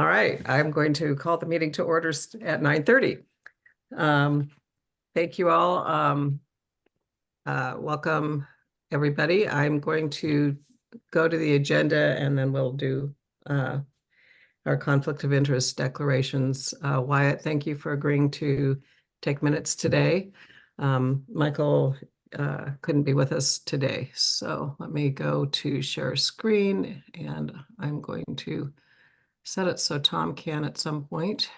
All right, I'm going to call the meeting to order at 9:30. Thank you all. Welcome, everybody. I'm going to go to the agenda and then we'll do our conflict of interest declarations. Wyatt, thank you for agreeing to take minutes today. Michael couldn't be with us today, so let me go to share screen and I'm going to set it so Tom can at some point.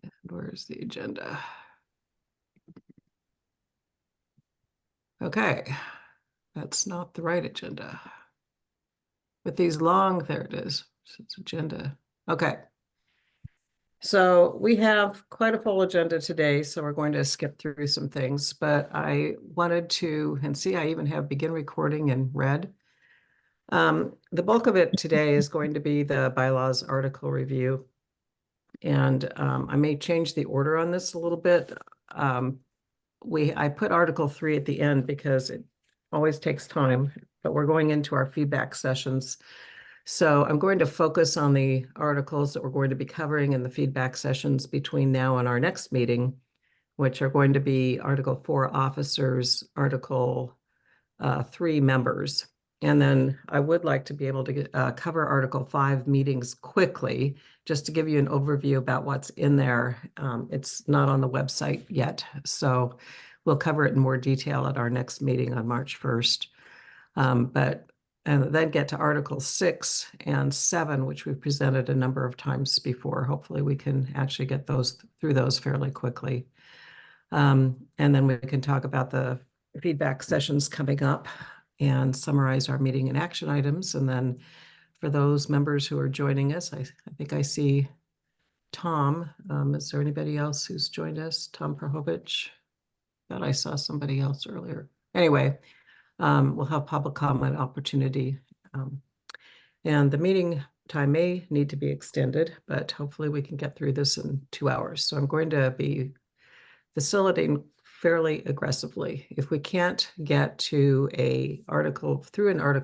And where's the agenda? Okay, that's not the right agenda. With these long, there it is. It's agenda. Okay. So we have quite a full agenda today, so we're going to skip through some things, but I wanted to, and see, I even have begin recording in red. The bulk of it today is going to be the bylaws article review. And I may change the order on this a little bit. I put Article 3 at the end because it always takes time, but we're going into our feedback sessions. So I'm going to focus on the articles that we're going to be covering in the feedback sessions between now and our next meeting, which are going to be Article 4 officers, Article 3 members. And then I would like to be able to cover Article 5 meetings quickly, just to give you an overview about what's in there. It's not on the website yet, so we'll cover it in more detail at our next meeting on March 1st. And then get to Article 6 and 7, which we've presented a number of times before. Hopefully we can actually get through those fairly quickly. And then we can talk about the feedback sessions coming up and summarize our meeting and action items. And then for those members who are joining us, I think I see Tom. Is there anybody else who's joined us? Tom Prohovich? Thought I saw somebody else earlier. Anyway, we'll have public comment opportunity. And the meeting time may need to be extended, but hopefully we can get through this in 2 hours. So I'm going to be facilitating fairly aggressively. If we can't get to an article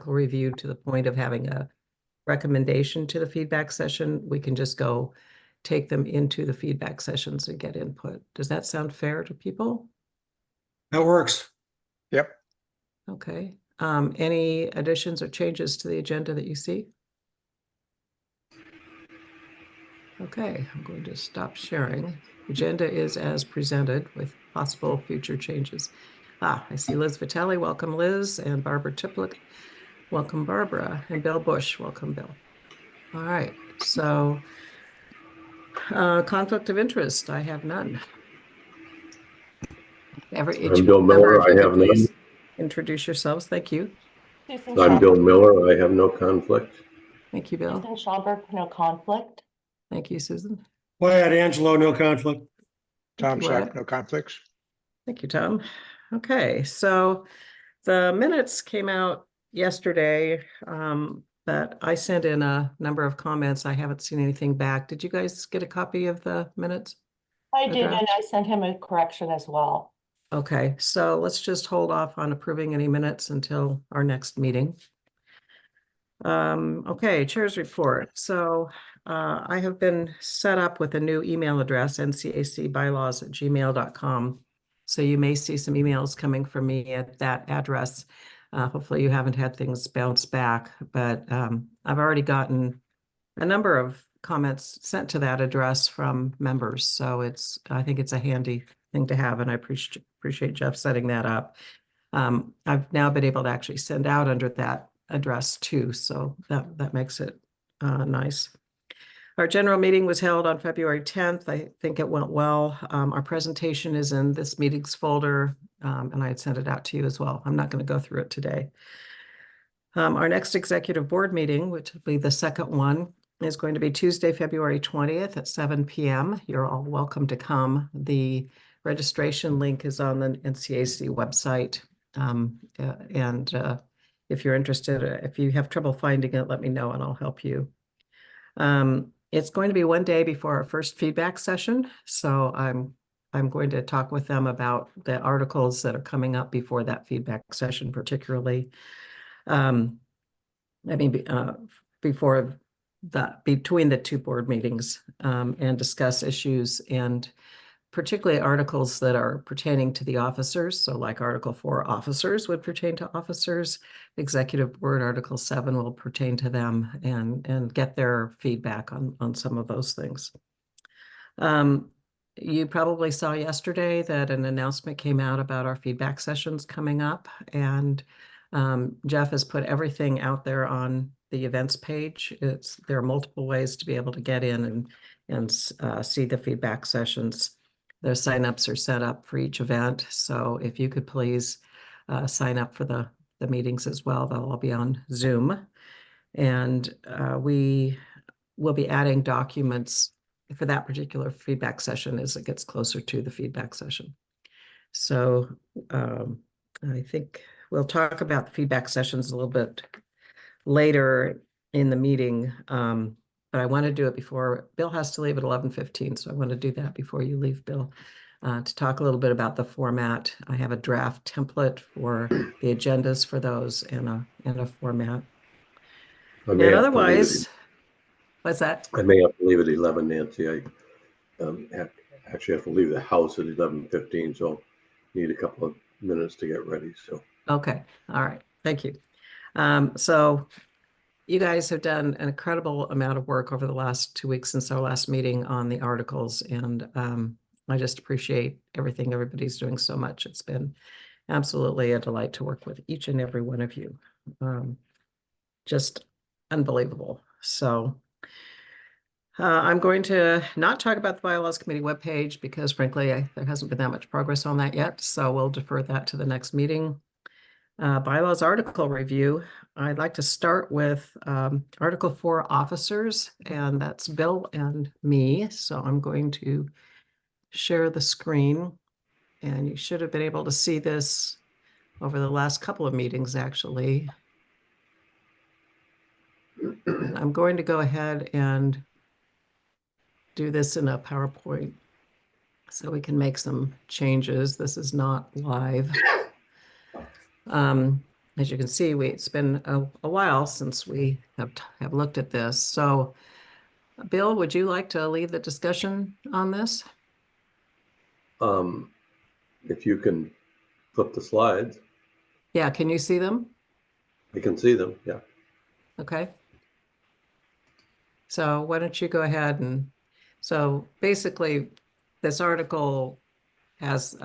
review to the point of having a recommendation to the feedback session, we can just go take them into the feedback sessions and get input. Does that sound fair to people? That works. Yep. Okay. Any additions or changes to the agenda that you see? Okay, I'm going to stop sharing. Agenda is as presented with possible future changes. I see Liz Vitale. Welcome, Liz. And Barbara Tiplick. Welcome, Barbara. And Bill Bush. Welcome, Bill. All right. So conflict of interest. I have none. I'm Bill Miller. I have none. Introduce yourselves. Thank you. I'm Bill Miller. I have no conflict. Thank you, Bill. Susan Schomburg, no conflict. Thank you, Susan. Wyatt Angelo, no conflict. Tom Sack, no conflicts. Thank you, Tom. Okay, so the minutes came out yesterday, but I sent in a number of comments. I haven't seen anything back. Did you guys get a copy of the minutes? I did, and I sent him a correction as well. Okay, so let's just hold off on approving any minutes until our next meeting. Okay, chair's report. So I have been set up with a new email address, ncacbylaws@gmail.com. So you may see some emails coming from me at that address. Hopefully you haven't had things bounce back, but I've already gotten a number of comments sent to that address from members. So I think it's a handy thing to have, and I appreciate Jeff setting that up. I've now been able to actually send out under that address too, so that makes it nice. Our general meeting was held on February 10th. I think it went well. Our presentation is in this meetings folder, and I had sent it out to you as well. I'm not going to go through it today. Our next executive board meeting, which will be the second one, is going to be Tuesday, February 20th at 7 p.m. You're all welcome to come. The registration link is on the NCAC website. If you're interested, if you have trouble finding it, let me know and I'll help you. It's going to be one day before our first feedback session. So I'm I'm going to talk with them about the articles that are coming up before that feedback session, particularly. Before between the two board meetings, and discuss issues and particularly articles that are pertaining to the officers. So like Article 4 officers would pertain to officers. Executive Board Article 7 will pertain to them and get their feedback on some of those things. You probably saw yesterday that an announcement came out about our feedback sessions coming up, and Jeff has put everything out there on the events page. There are multiple ways to be able to get in and see the feedback sessions. The signups are set up for each event, so if you could please sign up for the meetings as well. They'll all be on Zoom, and we will be adding documents for that particular feedback session as it gets closer to the feedback session. So I think we'll talk about the feedback sessions a little bit later in the meeting, but I want to do it before Bill has to leave at 11:15. So I want to do that before you leave, Bill, to talk a little bit about the format. I have a draft template for the agendas for those and a format. I may And have to leave otherwise, what's that? I may have to leave at 11, Nancy. I actually have to leave the house at 11:15, so need a couple of minutes to get ready. So Okay, all right, thank you. So you guys have done an incredible amount of work over the last 2 weeks since our last meeting on the articles, and I just appreciate everything everybody's doing so much. It's been absolutely a delight to work with each and every one of you. Just unbelievable. So I'm going to not talk about the Bylaws Committee webpage because frankly, there hasn't been that much progress on that yet. So we'll defer that to the next meeting. Bylaws article review. I'd like to start with Article 4 officers, and that's Bill and me. So I'm going to share the screen, and you should have been able to see this over the last couple of meetings, actually. And I'm going to go ahead and do this in a PowerPoint so we can make some changes. This is not live. As you can see, it's been a while since we have looked at this. So, Bill, would you like to lead the discussion on this? if you can flip the slides, Yeah, can you see them? I can see them. Yeah. Okay. So why don't you go ahead and, so basically this article has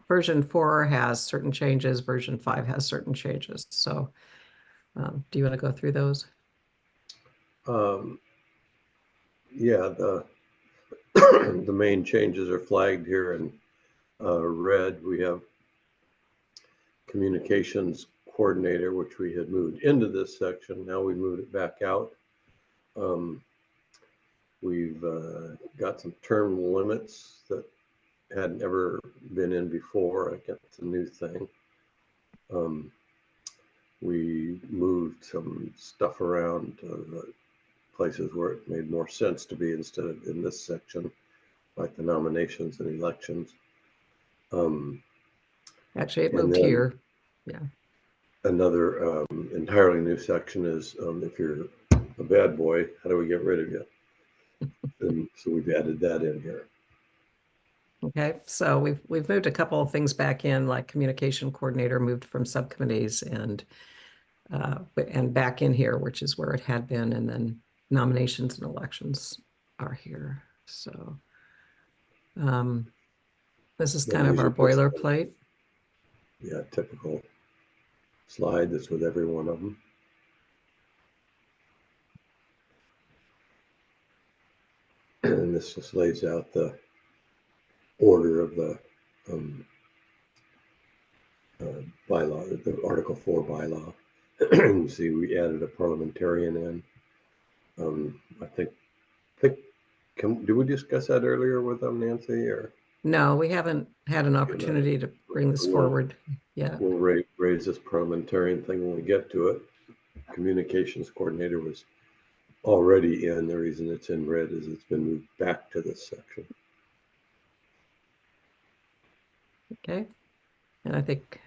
version 4 has certain changes, version 5 has certain changes. So do you want to go through those? Yeah, the main changes are flagged here in red. We have communications coordinator, which we had moved into this section. Now we moved it back out. We've got some term limits that hadn't ever been in before. I guess it's a new thing. We moved some stuff around the places where it made more sense to be instead of in this section, like the nominations and elections. Actually, it moved here. Yeah. Another entirely new section is if you're a bad boy, how do we get rid of you? And so we've added that in here. Okay, so we've moved a couple of things back in, like communication coordinator moved from subcommittees and back in here, which is where it had been, and then nominations and elections are here. So this is kind of our boilerplate. Yeah, typical slide that's with every one of them. And this just lays out the order of the bylaw, the Article 4 bylaw. You see, we added a parliamentarian in. I think, did we discuss that earlier with them, Nancy? Or No, we haven't had an opportunity to bring this forward yet. We'll raise this parliamentarian thing when we get to it. Communications coordinator was already in. The reason it's in red is it's been moved back to this section. Okay, and I think,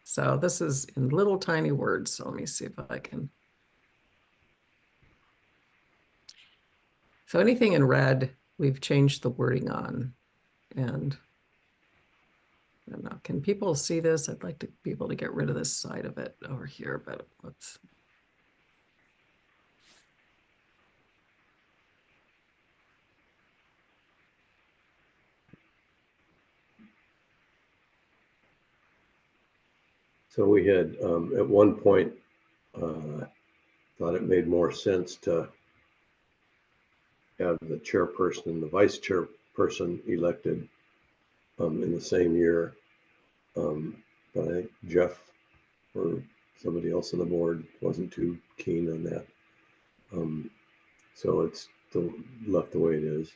so this is in little tiny words, so let me see if I can. So anything in red, we've changed the wording on, and I don't know, can people see this? I'd like to be able to get rid of this side of it over here, but let's. So we had, at one point, thought it made more sense to have the chairperson and the vice chairperson elected in the same year. But I think Jeff or somebody else on the board wasn't too keen on that. So it's still left the way it is.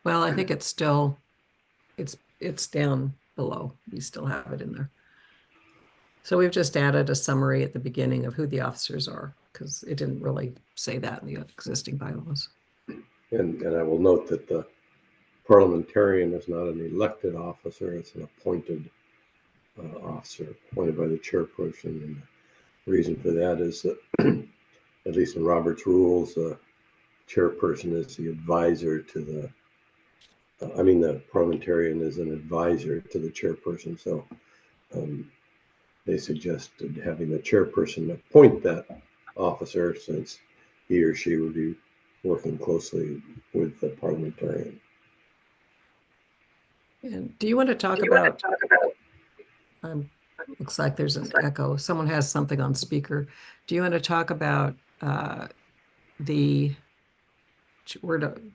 Well, I think it's still, it's down below. We still have it in there. So we've just added a summary at the beginning of who the officers are, because it didn't really say that in the existing bylaws. And I will note that the parliamentarian is not an elected officer, it's an appointed officer, appointed by the chairperson. And the reason for that is that, at least in Robert's rules, the chairperson is the advisor to the, the parliamentarian is an advisor to the chairperson. So they suggested having the chairperson appoint that officer, since he or she would be working closely with the parliamentarian. And do you want to talk about, looks like there's an echo. Someone has something on speaker. Do you want to talk about the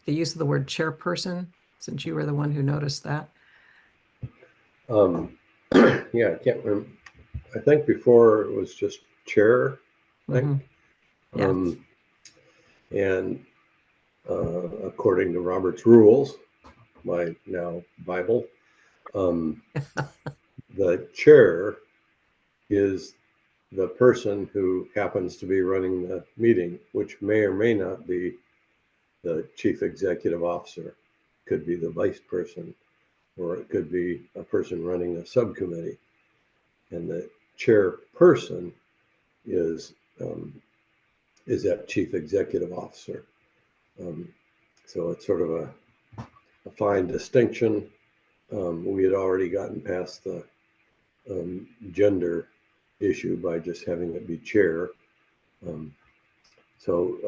use of the word chairperson, since you were the one who noticed that? Yeah, I can't remember. I think before it was just chair, I think. Yeah. And according to Robert's rules, my now Bible, the chair is the person who happens to be running the meeting, which may or may not be the chief executive officer. Could be the vice person, or it could be a person running a subcommittee. And the chairperson is that chief executive officer. So it's sort of a fine distinction. We had already gotten past the gender issue by just having it be chair. So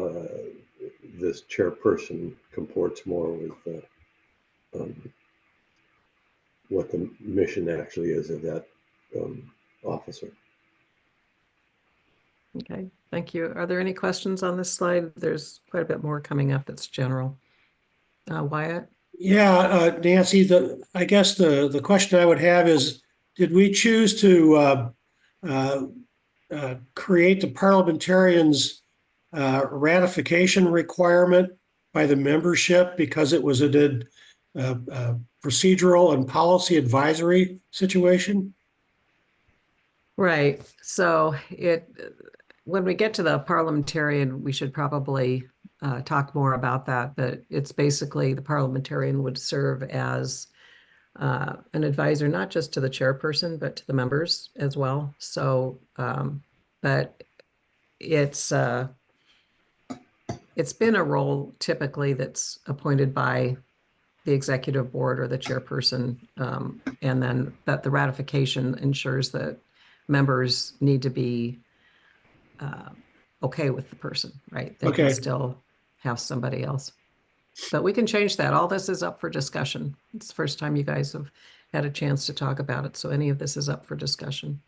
this chairperson comports more with what the mission actually is of that officer. Okay, thank you. Are there any questions on this slide? There's quite a bit more coming up that's general. Wyatt? Yeah, Nancy, I guess the question I would have is, did we choose to create the parliamentarians' ratification requirement by the membership because it was a procedural and policy advisory situation? Right. So when we get to the parliamentarian, we should probably talk more about that. But it's basically the parliamentarian would serve as an advisor, not just to the chairperson, but to the members as well. So, but it's been a role typically that's appointed by the executive board or the chairperson, and then that the ratification ensures that members need to be okay with the person, right? They can Okay. still have somebody else. But we can change that. All this is up for discussion. It's the first time you guys have had a chance to talk about it, so any of this is up for discussion.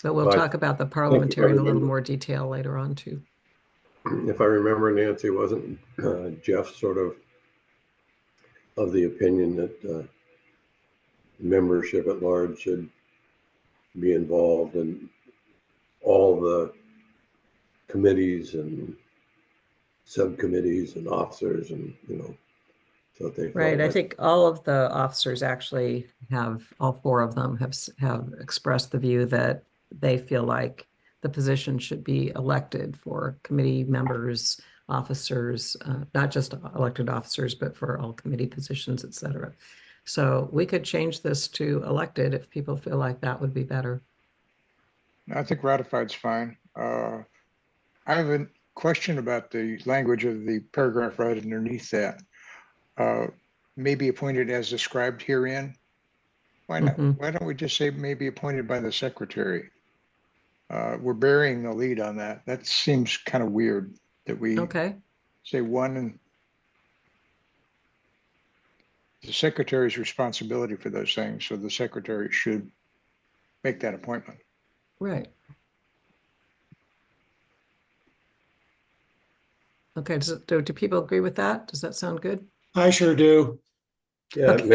But we'll But talk about the if I parliamentarian in a little remember- more detail later on too. If I remember, Nancy, wasn't Jeff sort of the opinion that membership at large should be involved in all the committees and subcommittees and officers, and so they felt Right. I like, think all of the officers actually all four of them have expressed the view that they feel like the position should be elected for committee members, officers, not just elected officers, but for all committee positions, et cetera. So we could change this to elected if people feel like that would be better. I think ratified's fine. I have a question about the language of the paragraph right underneath that. Maybe appointed as described herein. Why not? Mhm. Why don't we just say maybe appointed by the secretary? We're burying the lead on that. That seems kind of weird that we Okay, say one and the secretary's responsibility for those things, so the secretary should make that appointment. right. Okay, do people agree with that? Does that sound good? I sure do. Yeah, it Okay.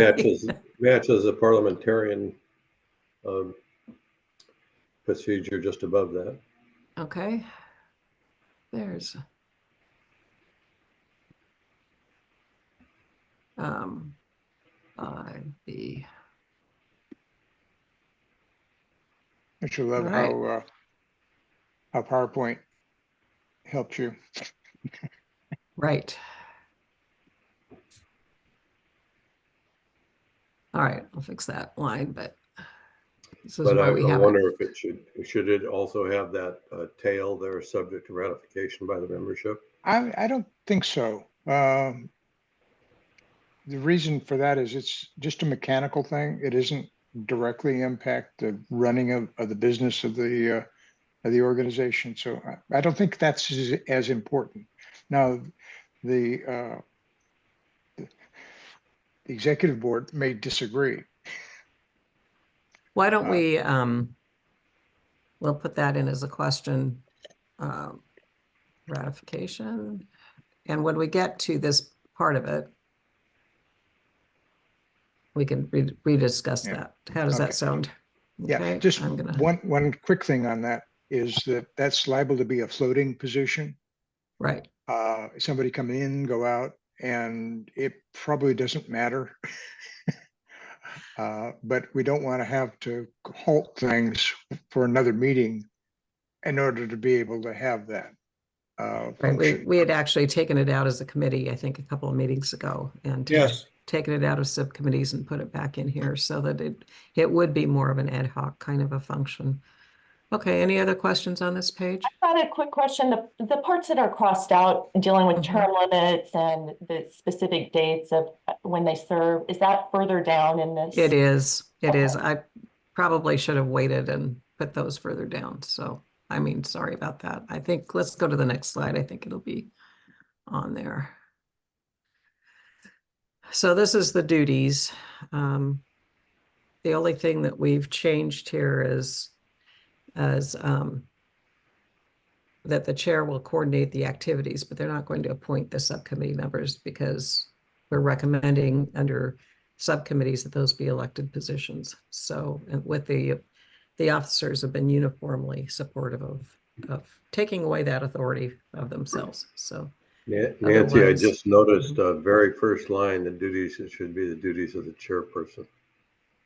matches the parliamentarian procedure just above that. Okay. There's IB. I should love All right. how PowerPoint helps you. Right. All right, I'll fix that line, but this is But why I we have it. wonder if it should it also have that tail there subject to ratification by the membership? I don't think so. The reason for that is it's just a mechanical thing. It isn't directly impact the running of the business of the organization. So I don't think that's as important. Now, the the executive board may disagree. Why don't Uh, we, we'll put that in as a question, ratification. And when we get to this part of it, we can rediscuss Yeah. that. How does Okay. that sound? Yeah, Okay, just I'm gonna, one quick thing on that is that's liable to be a floating position. right. Somebody come in, go out, and it probably doesn't matter. But we don't want to have to halt things for another meeting in order to be able to have that Right, function. we had actually taken it out as a committee, I think, a couple of meetings ago, and Yes. taken it out of subcommittees and put it back in here so that it would be more of an ad hoc kind of a function. Okay, any other questions on this page? Got a quick question. The parts that are crossed out dealing with Mhm. term limits and the specific dates of when they serve, is that further down in this? It is. Okay. I probably should have waited and put those further down. So, I mean, sorry about that. I think let's go to the next slide. I think it'll be on there. So this is the duties. The only thing that we've changed here is as that the chair will coordinate the activities, but they're not going to appoint the subcommittee members because we're recommending under subcommittees that those be elected positions. So, and with the officers have been uniformly supportive of taking away that authority of themselves. So Nancy, I otherwise- just noticed very first line, the duties, it should be the duties of the chairperson.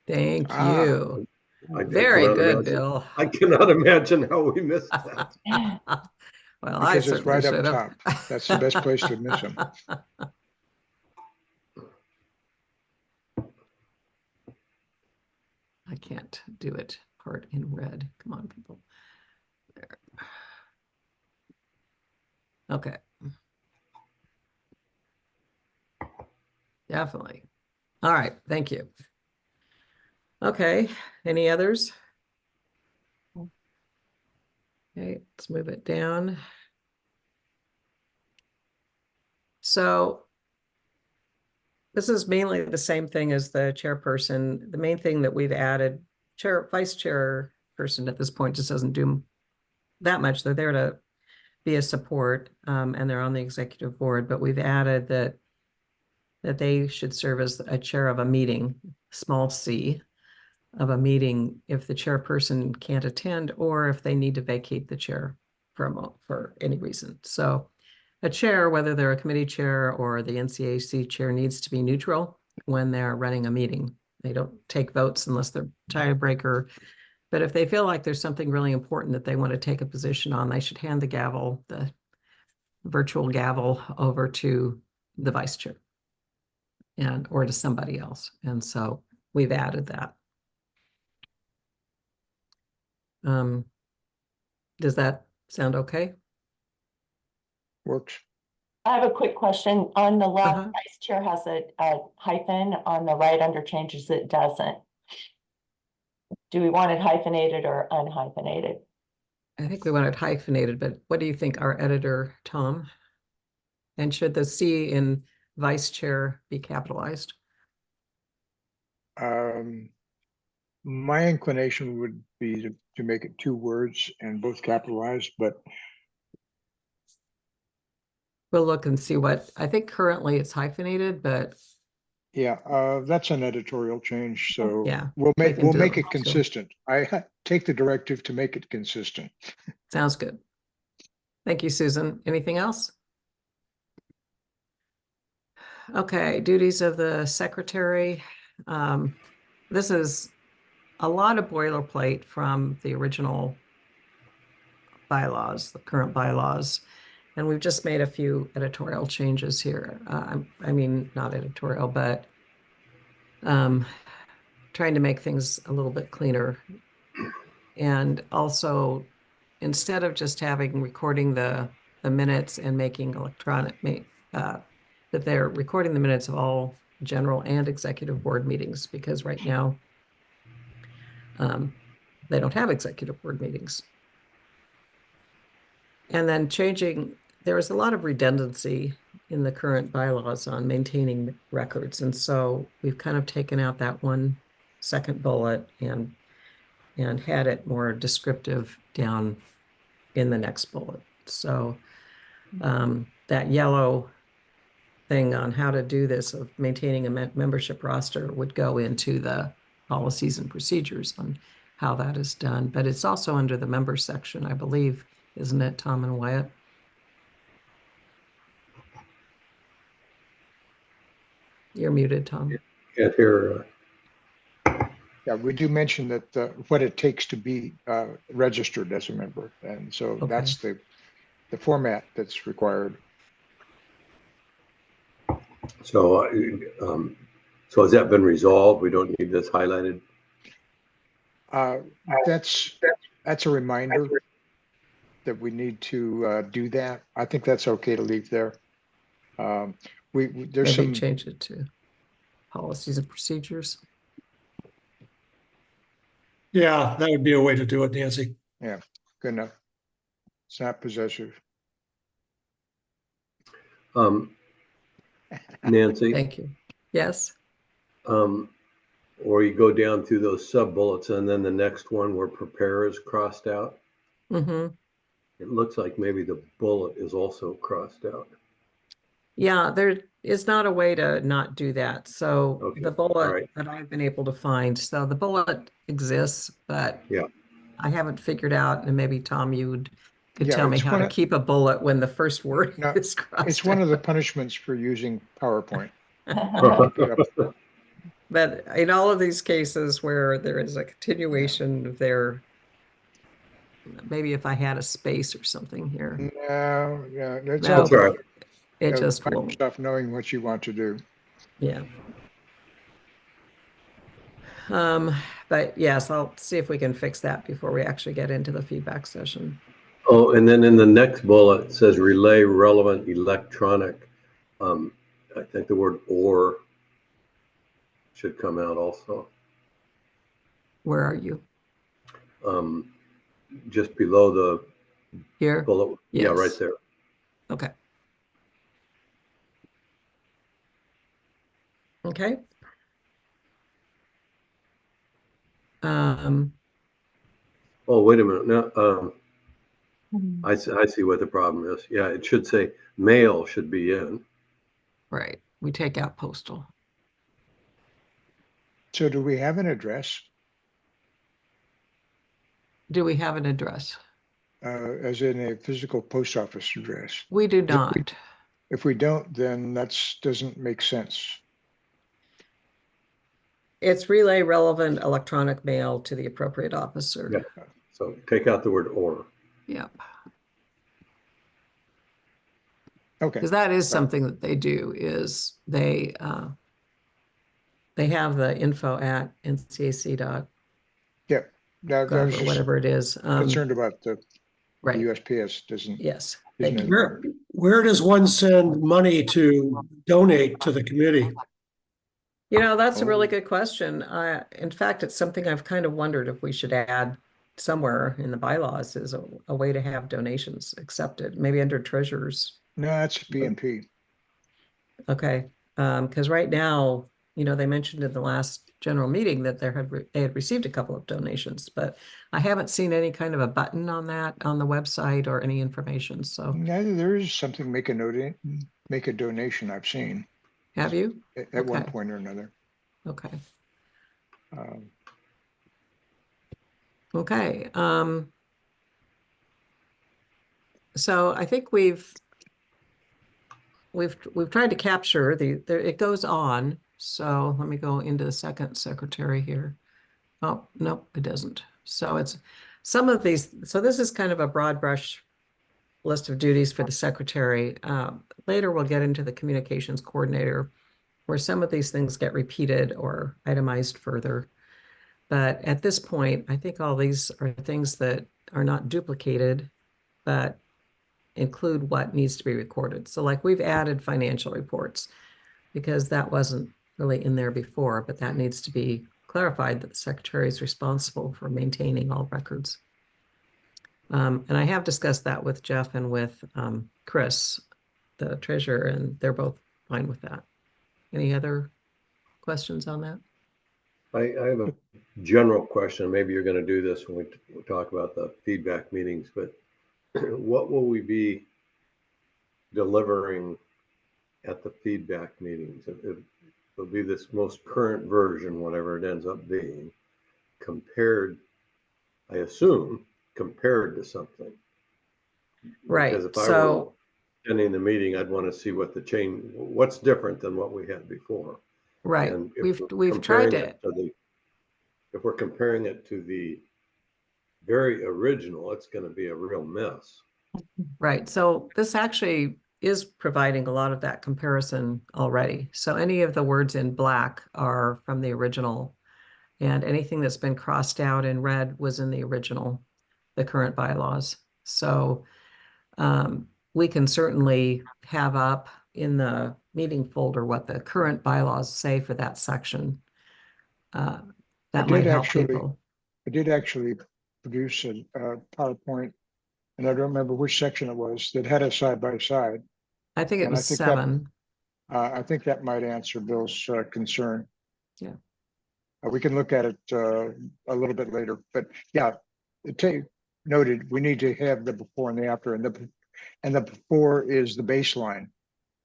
Thank Ah. you. I Very cannot good, imagine- Bill. I cannot imagine how we missed that. Well, I Because it's certainly right up should top. have. That's the best place to miss them. I can't do it part in red. Come on, people. There. Okay. Definitely. All right, thank you. Okay, any others? Okay, let's move it down. So this is mainly the same thing as the chairperson. The main thing that we've added, vice chair person at this point just doesn't do that much. They're there to be a support, and they're on the executive board, but we've added that they should serve as a chair of a meeting, small c, of a meeting if the chairperson can't attend or if they need to vacate the chair for any reason. So a chair, whether they're a committee chair or the NCAC chair, needs to be neutral when they're running a meeting. They don't take votes unless they're tiebreaker. But if they feel like there's something really important that they want to take a position on, they should hand the gavel, the virtual gavel, over to the vice chair. or to somebody else. And so we've added that. Does that sound okay? Works. I have a quick question. On the left, Uh-huh. vice chair has a hyphen. On the right under changes, it doesn't. Do we want it hyphenated or unhyphenated? I think we want it hyphenated, but what do you think, our editor, Tom? And should the C in vice chair be capitalized? My inclination would be to make it 2 words and both capitalized, but We'll look and see what, I think currently it's hyphenated, but yeah, that's an editorial change, so yeah, we'll we make, can do it too. consistent. I take the directive to make it consistent. Sounds good. Thank you, Susan. Anything else? Okay, duties of the secretary. This is a lot of boilerplate from the original bylaws, the current bylaws. And we've just made a few editorial changes here. I mean, not editorial, but trying to make things a little bit cleaner. And also, instead of just having recording the minutes and making electronic, that they're recording the minutes of all general and executive board meetings, because right now they don't have executive board meetings. And then there was a lot of redundancy in the current bylaws on maintaining records. And so we've kind of taken out that one second bullet and had it more descriptive down in the next bullet. So that yellow thing on how to do this of maintaining a membership roster would go into the policies and procedures on how that is done. But it's also under the members section, I believe, isn't it, Tom and Wyatt? You're muted, Tom. Can't hear. Yeah, we do mention that what it takes to be registered as a member, and so Okay. that's the format that's required. So, so has that been resolved? We don't need this highlighted? That's a reminder that we need to do that. I think that's okay to leave there. There's Maybe some, change it to policies and procedures. Yeah, that would be a way to do it, Nancy. yeah, good enough. It's not possessive. Nancy, Thank you. Yes. or you go down through those sub bullets and then the next one where prepare is crossed out. Mm-hmm. It looks like maybe the bullet is also crossed out. Yeah, there is not a way to not do that. So Okay, the all bullet right. that I've been able to find, so the bullet exists, but Yeah. I haven't figured out, and maybe Tom, you could Yeah, tell me it's how one to of- keep a bullet when the first word No, is crossed It's one of the out. punishments for using PowerPoint. But in all of these cases where there is a continuation of their, maybe if I had a space or something here, No, yeah, it's No. all That's all right. it just find won't. yourself knowing what you want to do. Yeah. But yes, I'll see if we can fix that before we actually get into the feedback session. Oh, and then in the next bullet it says relay relevant electronic. I think the word or should come out also. Where are you? Just below the Here? bullet. Yeah, right Yes. there. Okay. Okay. Oh, wait a minute. No, I see what the problem is. Yeah, it should say mail should be in. Right. We take out postal. So do we have an address? Do we have an address? As in a physical post office address? We do not. If we don't, then doesn't make sense. It's relay relevant electronic mail to the appropriate officer. Yeah. So take out the word or. Yeah. Okay. Because that is something that they do is they they have the info at ncac.gov Yeah, that was or just whatever it is. concerned about the Right, USPS doesn't, yes, isn't thank in you. there. Where does one send money to donate to the committee? You know, that's a really Oh. good question. In fact, it's something I've kind of wondered if we should add somewhere in the bylaws is a way to have donations accepted, maybe under treasurers. No, that's BMP. Okay, because right now, you know, they mentioned in the last general meeting that they had received a couple of donations, but I haven't seen any kind of a button on that on the website or any information. So Neither there is something, make a donation I've seen have you? at one Okay. point or another. Okay. Um, Okay. So I think we've tried to capture it goes on. So let me go into the second secretary here. Oh, no, it doesn't. So it's some of these. So this is kind of a broad brush list of duties for the secretary. Later, we'll get into the communications coordinator, where some of these things get repeated or itemized further. But at this point, I think all these are things that are not duplicated, but include what needs to be recorded. So like we've added financial reports because that wasn't really in there before, but that needs to be clarified that the secretary is responsible for maintaining all records. And I have discussed that with Jeff and with Chris, the treasurer, and they're both fine with that. Any other questions on that? I have a general question. Maybe you're going to do this when we talk about the feedback meetings, but what will we be delivering at the feedback meetings? It'll be this most current version, whatever it ends up being, compared, I assume, compared to something. Right. Because if I were So attending the meeting, I'd want to see what's different than what we had before. right, And if we've tried to. If we're comparing it to the very original, it's going to be a real mess. Right. So this actually is providing a lot of that comparison already. So any of the words in black are from the original, and anything that's been crossed out in red was in the original, the current bylaws. So we can certainly have up in the meeting folder what the current bylaws say for that section. That might help people. I did actually produce a PowerPoint, and I don't remember which section it was that had a side by side. I think it And I was think 7. I think that might answer Bill's concern. Yeah. We can look at it a little bit later, but yeah, noted, we need to have the before and the after, and the before is the baseline.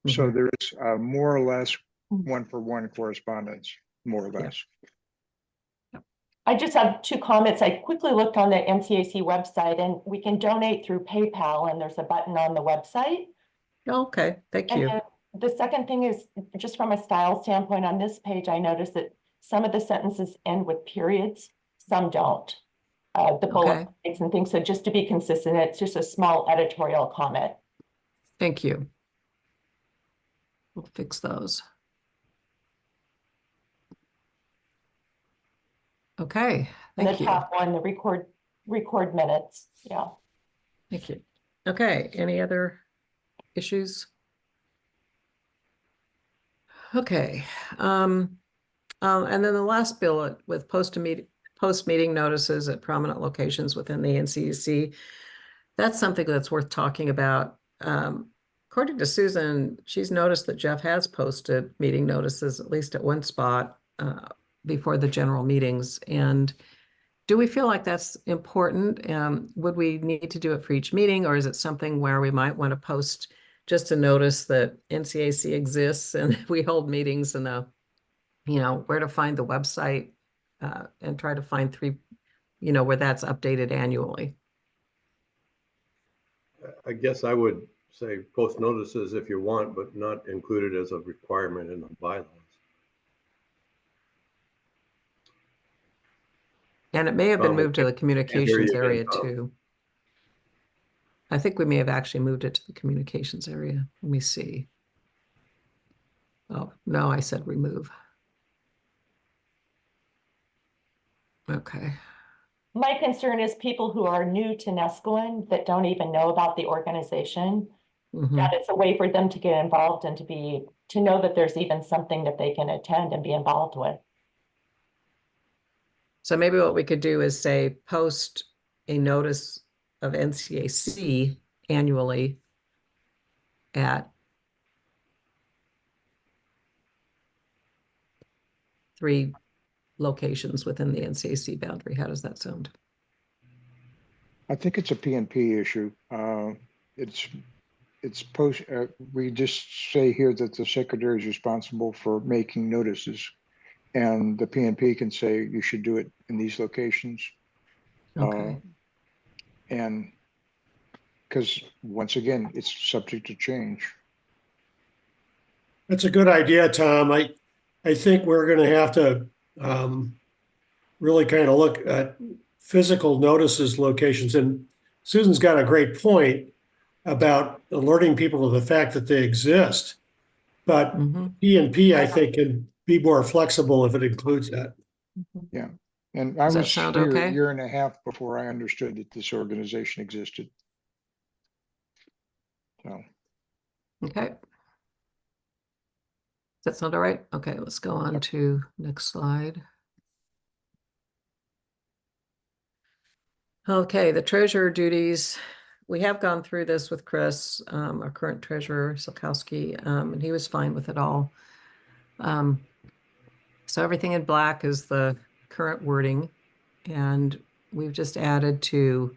So Mhm. there is more or less one-for-one correspondence, more or less. I just have 2 comments. I quickly looked on the NCAC website and we can donate through PayPal and there's a button on the website. Okay, thank And you. then the second thing is just from a style standpoint on this page, I noticed that some of the sentences end with periods, some don't. The bullet points and things. So just to be consistent, it's just a small editorial comment. Thank you. We'll fix those. Okay, And the thank you. top one, the record minutes. Yeah. Thank you. Okay, any other issues? Okay. And then the last billet with post-meeting notices at prominent locations within the NCUC. That's something that's worth talking about. According to Susan, she's noticed that Jeff has posted meeting notices, at least at one spot, before the general meetings. And do we feel like that's important? Would we need to do it for each meeting, or is it something where we might want to post just a notice that NCAC exists and we hold meetings and where to find the website, and try to find 3, where that's updated annually? I guess I would say post notices if you want, but not included as a requirement in the bylaws. And it may have been Tom, moved to the can't hear you communications again, area Tom. too. I think we may have actually moved it to the communications area. Let me see. Oh, no, I said remove. Okay. My concern is people who are new to Nescoin that don't even know about the organization. Mhm. That it's a way for them to get involved and to know that there's even something that they can attend and be involved with. So maybe what we could do is say, post a notice of NCAC annually at 3 locations within the NCAC boundary. How does that sound? I think it's a PNP issue. It's post, we just say here that the secretary is responsible for making notices. And the PNP can say you should do it in these locations. Okay. And because once again, it's subject to change. That's a good idea, Tom. I think we're going to have to really kind of look at physical notices locations. And Susan's got a great point about alerting people to the fact that they exist. But Mhm. P&P, I think, can be more flexible if it includes that. Yeah. And I Does that was sound here a okay? year and a half before I understood that this organization existed. So Okay. Does that sound all right? Okay, let's go on Yep. to next slide. Okay, the treasurer duties. We have gone through this with Chris, our current treasurer, Silkowski, and he was fine with it all. So everything in black is the current wording, and we've just added to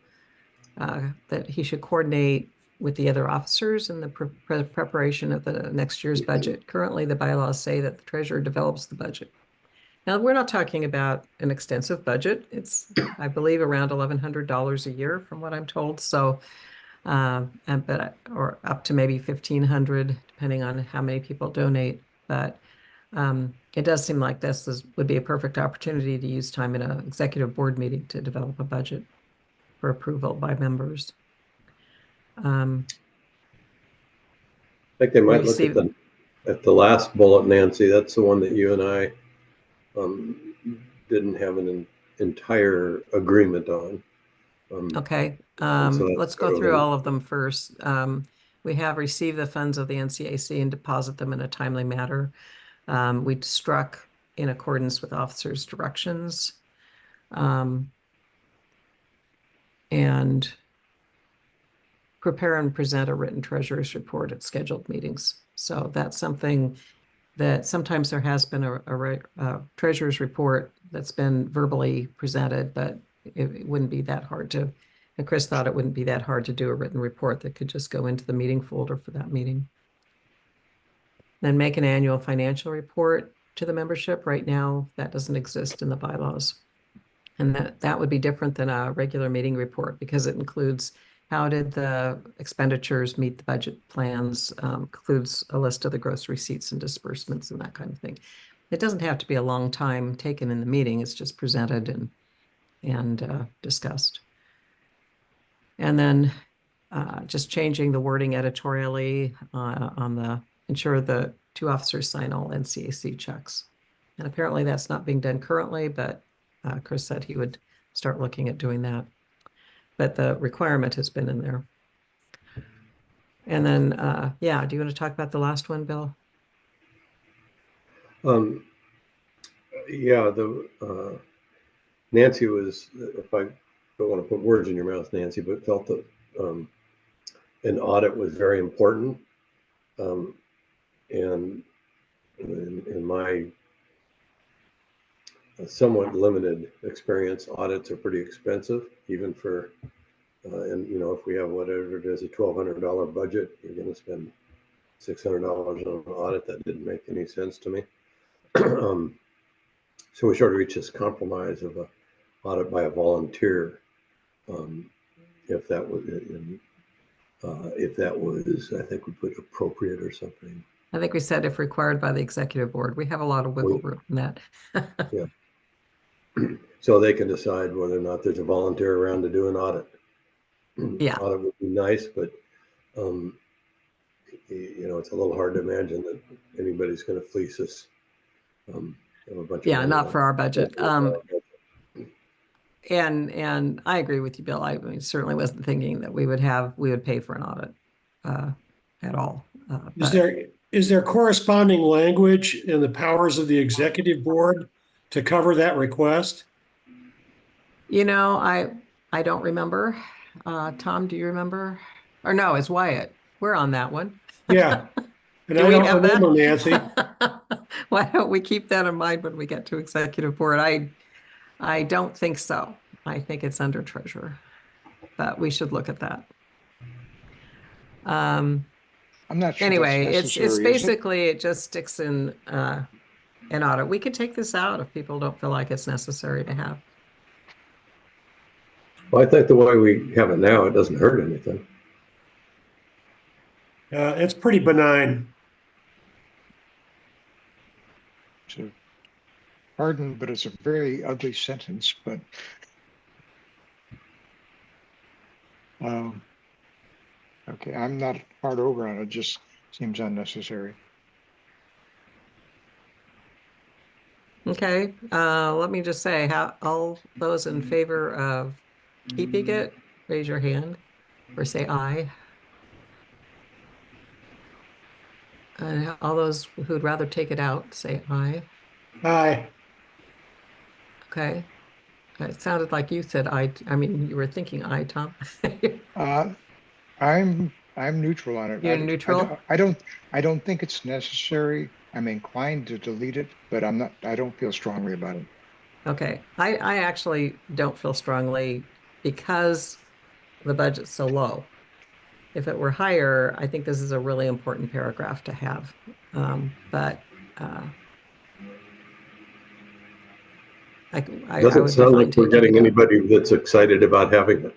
that he should coordinate with the other officers in the preparation of the next year's budget. Currently, the bylaws say that the treasurer develops the budget. Now, we're not talking about an extensive budget. It's, I believe, around $1,100 a year from what I'm told. So, or up to maybe 1,500, depending on how many people donate. But it does seem like would be a perfect opportunity to use time in an executive board meeting to develop a budget for approval by members. I think they might look Receive- at the last bullet, Nancy. That's the one that you and I didn't have an entire agreement on. Okay, and so that's let's go sort of through all of them first. We have received the funds of the NCAC and deposit them in a timely manner. We struck in accordance with officers' directions. And prepare and present a written treasurer's report at scheduled meetings. So that's something that sometimes there has been a treasurer's report that's been verbally presented, but it wouldn't be that hard to, and Chris thought it wouldn't be that hard to do a written report that could just go into the meeting folder for that meeting. Then make an annual financial report to the membership. Right now, that doesn't exist in the bylaws. And that would be different than a regular meeting report because it includes how did the expenditures meet the budget plans, includes a list of the gross receipts and disbursements and that kind of thing. It doesn't have to be a long time taken in the meeting. It's just presented and discussed. And then just changing the wording editorially ensure the 2 officers sign all NCAC checks. And apparently that's not being done currently, but Chris said he would start looking at doing that. But the requirement has been in there. And then, yeah, do you want to talk about the last one, Bill? Yeah, Nancy was, if I don't want to put words in your mouth, Nancy, but felt that an audit was very important. And in my somewhat limited experience, audits are pretty expensive, even for, and if we have whatever it is, a $1,200 budget, you're going to spend $600 on an audit. That didn't make any sense to me. So we sort of reached this compromise of an audit by a volunteer. If that was, I think we put appropriate or something. I think we said if required by the executive board. We have a lot of wiggle room in that. Yeah. So they can decide whether or not there's a volunteer around to do an audit. Yeah. Audit would be nice, but it's a little hard to imagine that anybody's going to fleece us. A bunch of Yeah, money not on for our budget. and I agree with you, Bill. I mean, certainly wasn't thinking that we would pay for an audit at all. Is there corresponding language in the powers of the executive board to cover that request? You know, I don't remember. Tom, do you remember? Or no, it's Wyatt. We're on that one. Yeah, and Do I we don't have that? remember, Nancy. Why don't we keep that in mind when we get to executive board? I don't think so. I think it's under treasurer, but we should look at that. I'm not sure that's Anyway, it's necessary, is it? basically, it just sticks in an audit. We could take this out if people don't feel like it's necessary to have. Well, I think the way we have it now, it doesn't hurt anything. It's pretty benign. So, pardon, but it's a very ugly sentence, but okay, I'm not hard over on it, just seems unnecessary. Okay, let me just say, all those in favor of keeping it, raise your hand or say aye. And all those who'd rather take it out, say aye. Aye. Okay. It sounded like you said aye. I mean, you were thinking aye, Tom. I'm neutral on it. You're neutral? I don't think it's necessary. I'm inclined to delete it, but I don't feel strongly about it. Okay. I actually don't feel strongly because the budget's so low. If it were higher, I think this is a really important paragraph to have. But I Doesn't would be sound fine like we're taking getting it out. anybody that's excited about having it.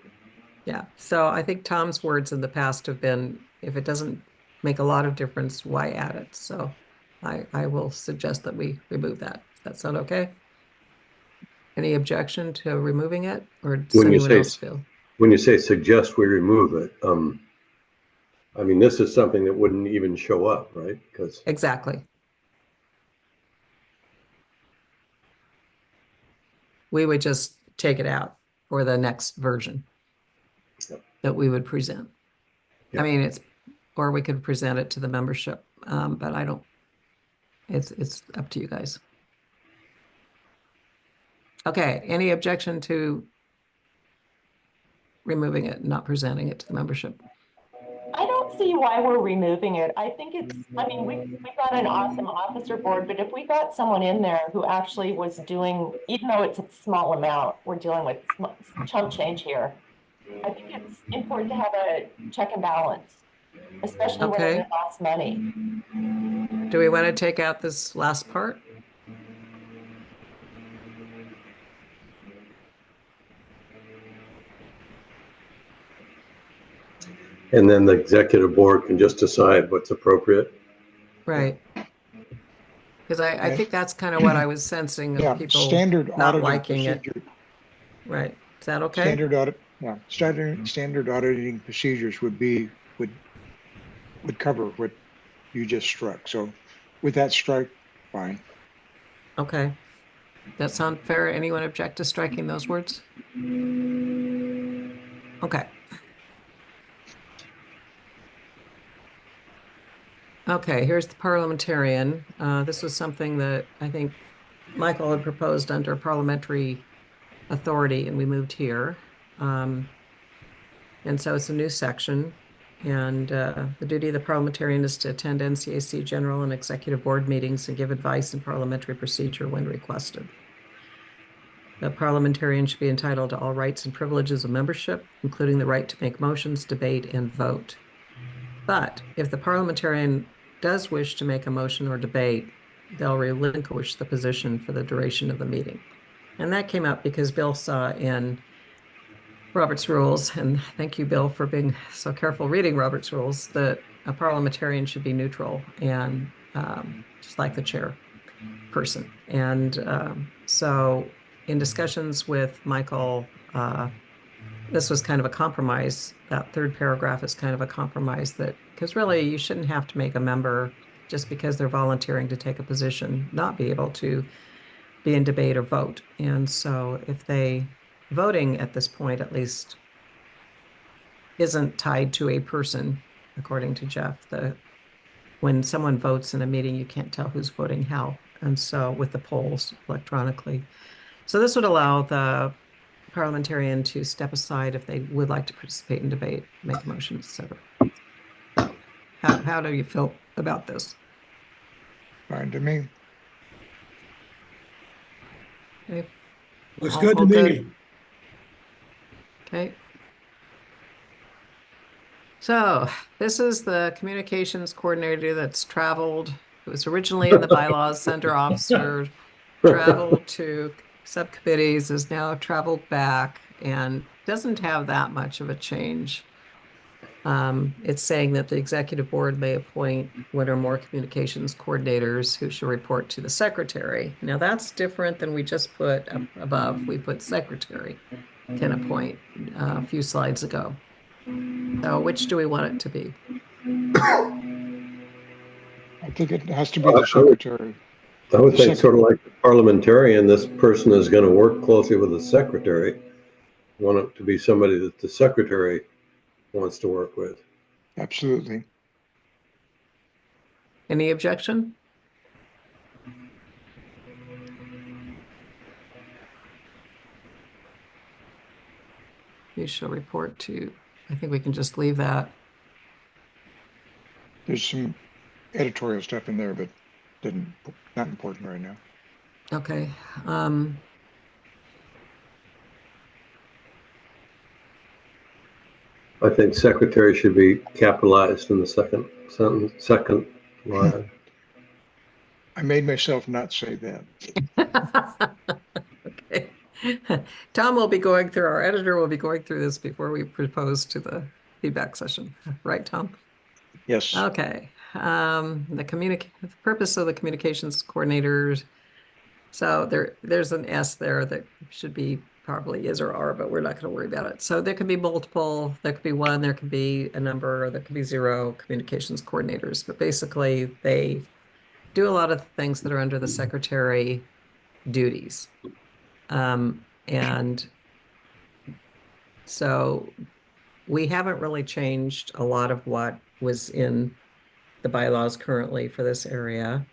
Yeah. So I think Tom's words in the past have been, if it doesn't make a lot of difference, why add it? So I will suggest that we remove that. Does that sound okay? Any objection to removing it, or does When you anyone say else feel? When you say suggest we remove it, I mean, this is something that wouldn't even show up, right? Because Exactly. We would just take it out for the next version Yep. that we would present. Yep. I mean, or we could present it to the membership, but I don't, it's up to you guys. Okay, any objection to removing it, not presenting it to the membership? I don't see why we're removing it. I think I mean, we got an awesome officer board, but if we got someone in there who actually was doing, even though it's a small amount, we're dealing with chump change here. I think it's important to have a check and balance, especially when it Okay. involves money. Do we want to take out this last part? and then the executive board can just decide what's appropriate. Right. Because I think that's kind of what I was sensing of Yeah, people standard not auditing liking it. procedure. Right. Is that okay? Standard audit, yeah, standard auditing procedures would cover what you just struck. So with that strike, fine. Okay. That sound fair? Anyone object to striking those words? Okay. Okay, here's the parliamentarian. This was something that I think Michael had proposed under parliamentary authority, and we moved here. And so it's a new section. And the duty of the parliamentarian is to attend NCAC general and executive board meetings and give advice in parliamentary procedure when requested. The parliamentarian should be entitled to all rights and privileges of membership, including the right to make motions, debate, and vote. But if the parliamentarian does wish to make a motion or debate, they'll relinquish the position for the duration of the meeting. And that came up because Bill saw in Robert's rules, and thank you, Bill, for being so careful reading Robert's rules, that a parliamentarian should be neutral and just like the chairperson. And so in discussions with Michael, this was kind of a compromise. That third paragraph is kind of a compromise because really you shouldn't have to make a member just because they're volunteering to take a position, not be able to be in debate or vote. And so if they voting at this point, at least, isn't tied to a person, according to Jeff. When someone votes in a meeting, you can't tell who's voting how. And so with the polls electronically. So this would allow the parliamentarian to step aside if they would like to participate in debate, make a motion, etc. So how do you feel about this? Fine to me. Okay, Looks all- good to all good? me. Okay. So this is the communications coordinator that's traveled. It was originally in the bylaws, center officer, traveled to subcommittees, is now traveled back and doesn't have that much of a change. It's saying that the executive board may appoint one or more communications coordinators who should report to the secretary. Now that's different than we just put up above. We put secretary can appoint a few slides ago. So which do we want it to be? I think it has to be I the would- secretary. I would The think sec- sort of like the parliamentarian, this person is going to work closely with the secretary. Want it to be somebody that the secretary wants to work with. Absolutely. Any objection? You shall report to, I think we can just leave that. There's some editorial stuff in there, but not important right now. Okay. I think secretary should be capitalized in the second sentence, second line. I made myself not say that. Okay. Tom will be going through, our editor will be going through this before we propose to the feedback session. Right, Tom? Yes. Okay. The purpose of the communications coordinators. So there's an S there that should be probably is or are, but we're not going to worry about it. So there could be multiple, there could be one, there could be a number, or there could be 0 communications coordinators. But basically, they do a lot of things that are under the secretary duties. And so we haven't really changed a lot of what was in the bylaws currently for this area.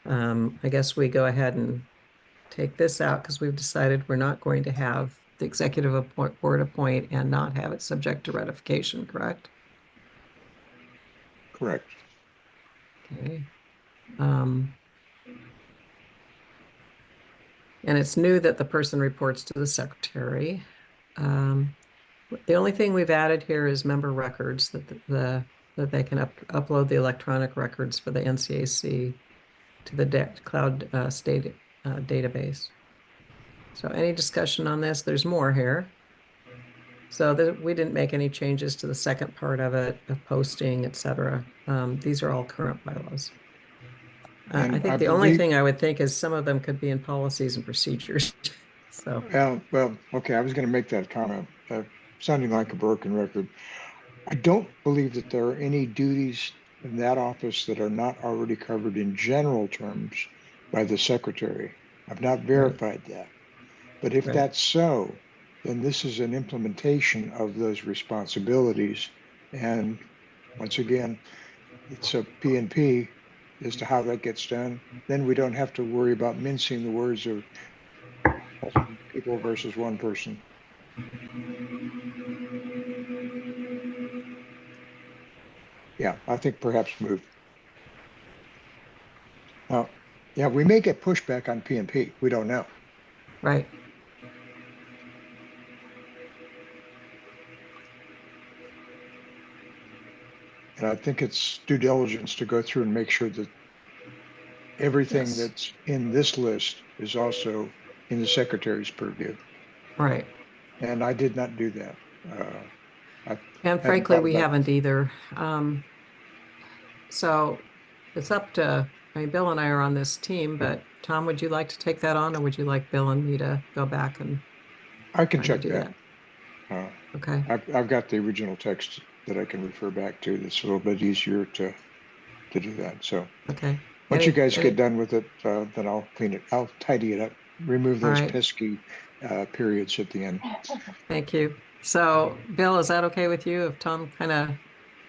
I guess we go ahead and take this out because we've decided we're not going to have the executive board appoint and not have it subject to ratification, correct? Correct. Okay. And it's new that the person reports to the secretary. The only thing we've added here is member records that that they can upload the electronic records for the NCAC to the cloud state database. So any discussion on this? There's more here. So we didn't make any changes to the second part of it, of posting, etc. These are all current bylaws. I And think I the only believe- thing I would think is some of them could be in policies and procedures. So, Well, okay, I was going to make that comment, sounding like a broken record. I don't believe that there are any duties in that office that are not already covered in general terms by the secretary. I've not verified that. But if Right. that's so, then this is an implementation of those responsibilities. And once again, it's a P and P as to how that gets done. Then we don't have to worry about mincing the words of people versus one person. Yeah, I think perhaps move. Yeah, we may get pushback on P and P. We don't know. right. And I think it's due diligence to go through and make sure that everything Yes. that's in this list is also in the secretary's purview. Right. And I did not do that. And hadn't frankly, thought we about it. haven't either. So it's up to, I mean, Bill and I are on this team, but Tom, would you like to take that on, or would you like Bill and me to go back and I can try to check do that. Okay, I've got the original text that I can refer back to. That's a little bit easier to do that. So okay. once you Any- guys any- get done with it, then I'll clean it. I'll tidy it up, remove All those right. pesky periods at the end. Thank you. So, Bill, is that okay with you if Tom kind of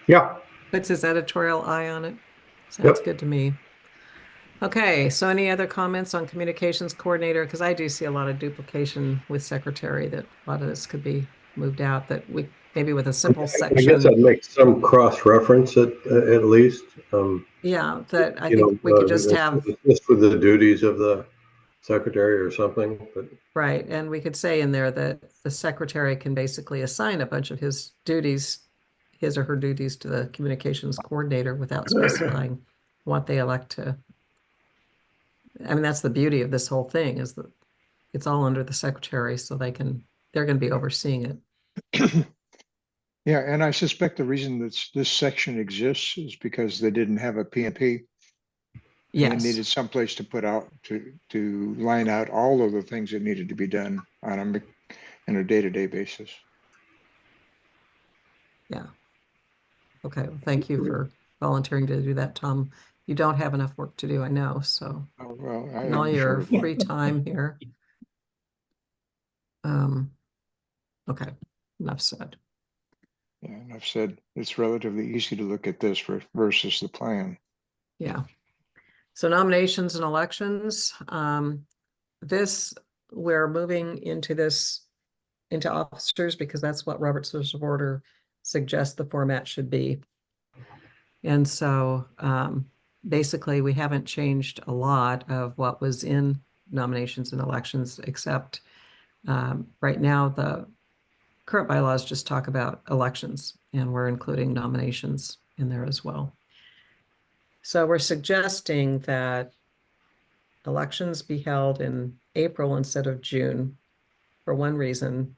Yeah. puts his editorial eye on it? Sounds Yep. good to me. Okay, so any other comments on communications coordinator? Because I do see a lot of duplication with secretary, that a lot of this could be moved out, that we, maybe with a simple I guess section. I'd make some cross-reference at least. Yeah, that I You think know, we could just have, just with the duties of the secretary or something, but right, and we could say in there that the secretary can basically assign a bunch of his duties, his or her duties, to the communications coordinator without specifying what they elect to. I mean, that's the beauty of this whole thing, is that it's all under the secretary, so they're going to be overseeing it. Yeah, and I suspect the reason that this section exists is because they didn't have a PMP. And they Yes, needed someplace to put out, to line out all of the things that needed to be done on a day-to-day basis. yeah. Okay, well, thank you for volunteering to do that, Tom. You don't have enough work to do, I know, so Oh, well, in all I'm sure your of that. free time here. Okay, enough said. Yeah, and I've said it's relatively easy to look at this versus the plan. Yeah. So nominations and elections, this, we're moving into this, into officers, because that's what Robert's Rules of Order suggests the format should be. And so, basically, we haven't changed a lot of what was in nominations and elections, except, right now, the current bylaws just talk about elections, and we're including nominations in there as well. So we're suggesting that elections be held in April instead of June, for one reason.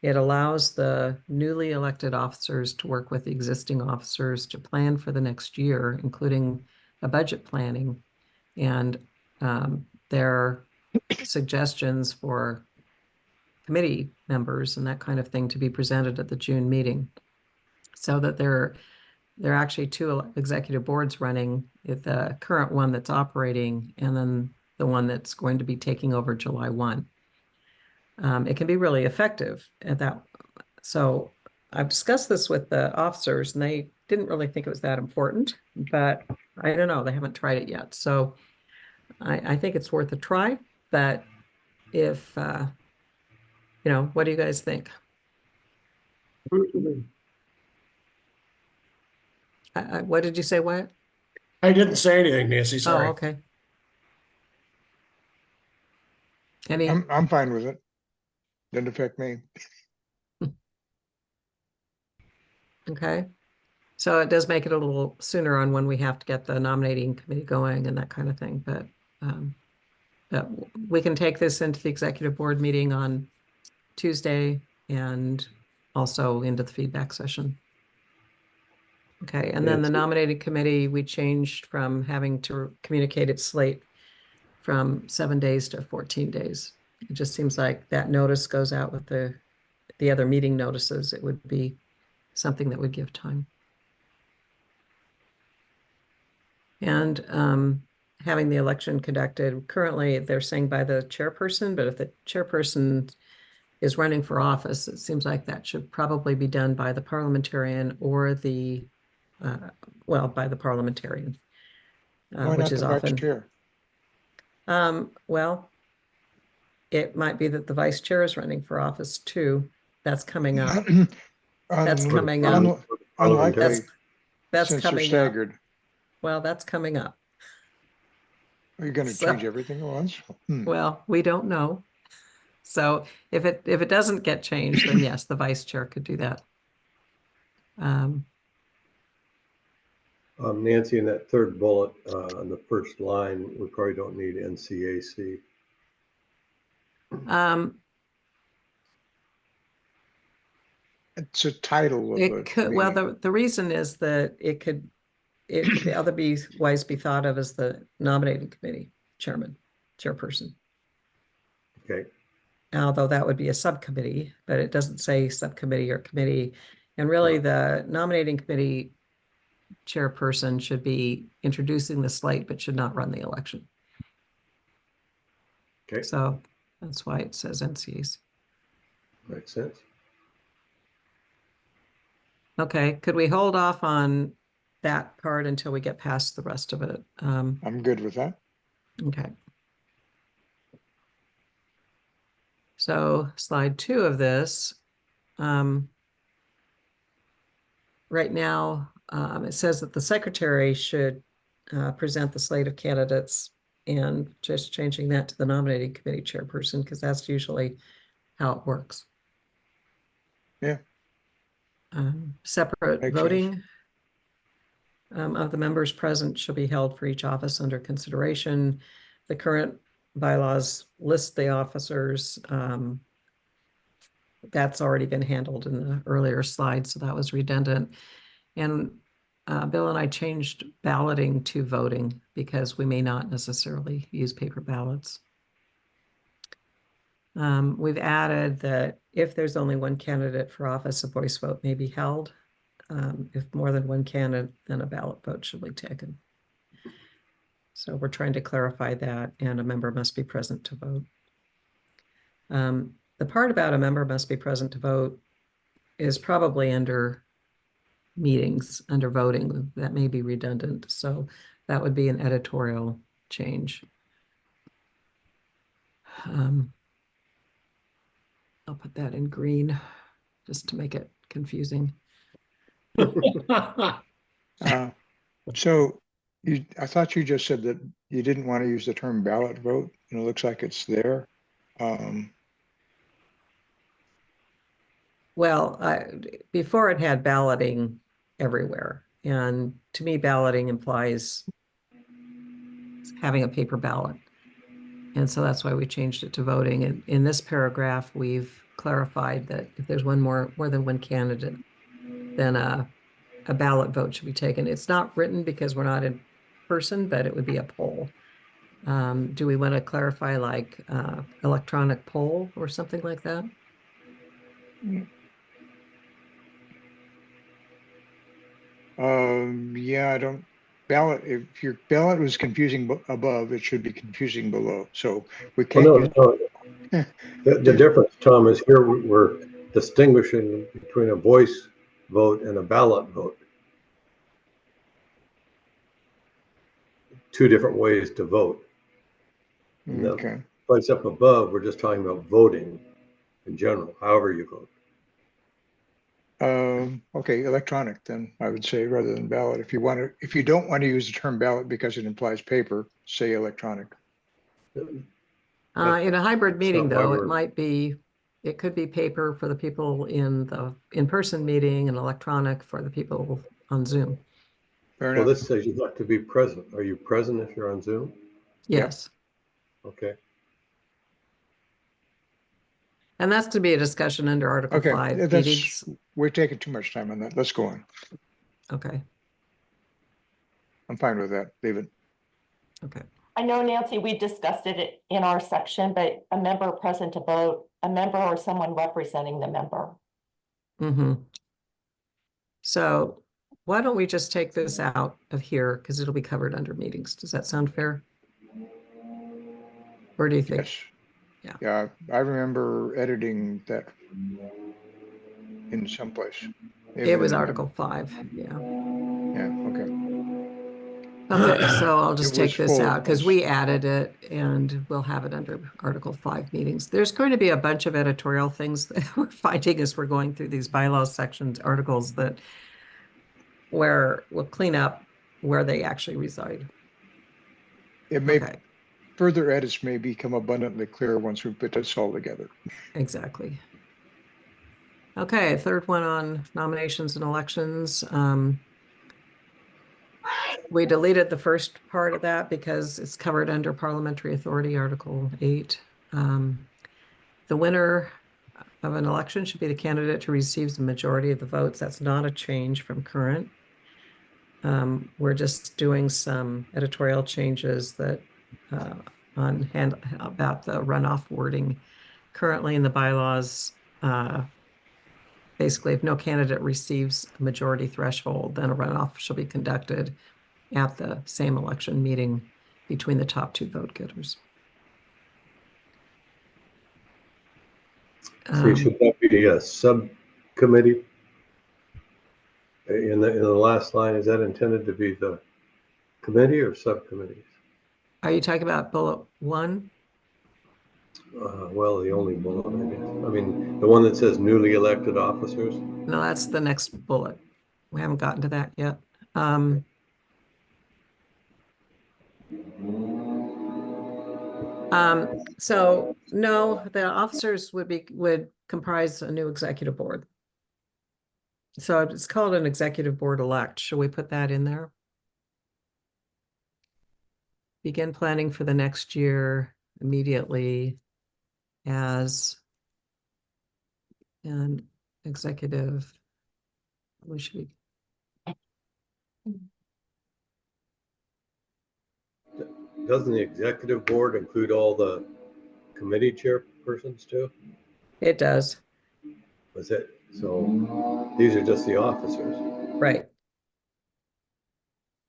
It allows the newly elected officers to work with the existing officers to plan for the next year, including a budget planning, and their suggestions for committee members and that kind of thing to be presented at the June meeting. So that there are actually two executive boards running, the current one that's operating, and then the one that's going to be taking over July 1. It can be really effective at that. So I've discussed this with the officers, and they didn't really think it was that important, but I don't know, they haven't tried it yet. So I think it's worth a try, but if, what do you guys think? What did you say, Wyatt? I didn't say anything, Nancy, Oh, sorry. okay. Any, I'm fine with it. Doesn't affect me. okay. So it does make it a little sooner on when we have to get the nominating committee going and that kind of thing, but we can take this into the executive board meeting on Tuesday and also into the feedback session. Okay, and then the Nancy. nominating committee, we changed from having to communicate its slate from 7 days to 14 days. It just seems like that notice goes out with the other meeting notices. It would be something that would give time. And having the election conducted, currently they're saying by the chairperson, but if the chairperson is running for office, it seems like that should probably be done by the parliamentarian or the, by the parliamentarian, Why which not is the vice often, chair? well, it might be that the vice chair is running for office too. That's coming up. That's coming up. Unlikely, That's since they're coming up. staggered. Well, that's coming up. Are you going to So- change everything at once? Well, we don't know. So if it doesn't get changed, then yes, the vice chair could do that. Nancy, in that third bullet, on the first line, we probably don't need NCAC. It's a title of the It could, well, meeting. the reason is that it could be otherwise be thought of as the nominating committee chairperson. Okay. Although that would be a subcommittee, but it doesn't say subcommittee or committee. And really, the nominating committee chairperson should be introducing the slate, but should not run the election. Okay. So That's why it says NCs. Makes sense. Okay, could we hold off on that part until we get past the rest of it? I'm good with that. Okay. So slide 2 of this, right now, it says that the secretary should present the slate of candidates, and just changing that to the nominating committee chairperson, because that's usually how it works. Yeah. Separate Makes sense. voting of the members present shall be held for each office under consideration. The current bylaws list the officers. That's already been handled in the earlier slide, so that was redundant. And Bill and I changed balloting to voting because we may not necessarily use paper ballots. We've added that if there's only one candidate for office, a voice vote may be held. If more than one candidate, then a ballot vote should be taken. So we're trying to clarify that, and a member must be present to vote. The part about a member must be present to vote is probably under meetings, under voting. That may be redundant. So that would be an editorial change. I'll put that in green just to make it confusing. So I thought you just said that you didn't want to use the term ballot vote, and it looks like it's there. Well, before it had balloting everywhere. And to me, balloting implies having a paper ballot. And so that's why we changed it to voting. And in this paragraph, we've clarified that if there's more than one candidate, then a ballot vote should be taken. It's not written because we're not in person, but it would be a poll. Do we want to clarify like electronic poll or something like that? Yeah, I don't ballot. If your ballot was confusing above, it should be confusing below. So we can't use. No. The difference, Tom, is here we're distinguishing between a voice vote and a ballot vote. Two different ways to vote. And Okay. the place up above, we're just talking about voting in general, however you vote. Okay, electronic then I would say rather than ballot. If you don't want to use the term ballot because it implies paper, say electronic. In a hybrid meeting, not why though, we're- it could be paper for the people in the in-person meeting and electronic for the people on Zoom. Fair Well, enough. this says you have to be present. Are you present if you're on Zoom? Yes. Okay. And that's to be a discussion under Article Okay, 5 meetings. we're taking too much time on that. Let's go on. Okay, I'm fine with that. Leave it. okay. I know, Nancy, we discussed it in our section, but a member present to vote, a member or someone representing the member. Mm-hmm. So why don't we just take this out of here because it'll be covered under meetings. Does that sound fair? Or do you think? Yes. Yeah. Yeah, I remember editing that in some place. It was Article 5, yeah. Yeah, okay. Okay, so I'll just It was take this full out because once. we added it and we'll have it under Article 5 meetings. There's going to be a bunch of editorial things that we're finding as we're going through these bylaws sections, articles that where we'll clean up where they actually reside. It may, Okay, further edits may become abundantly clear once we put this all together. exactly. Okay, third one on nominations and elections. We deleted the first part of that because it's covered under Parliamentary Authority, Article 8. The winner of an election should be the candidate who receives the majority of the votes. That's not a change from current. We're just doing some editorial changes that about the runoff wording. Currently in the bylaws, basically, if no candidate receives a majority threshold, then a runoff shall be conducted at the same election meeting between the top two vote getters. See, should that be a subcommittee? In the last line, is that intended to be the committee or subcommittees? Are you talking about bullet 1? Well, the only bullet, I guess. I mean, the one that says newly elected officers. No, that's the next bullet. We haven't gotten to that yet. So no, the officers would comprise a new executive board. So it's called an executive board elect. Should we put that in there? Begin planning for the next year immediately as an executive. We should be. Doesn't the executive board include all the committee chairpersons too? It does, Was it? So these are just the officers. right.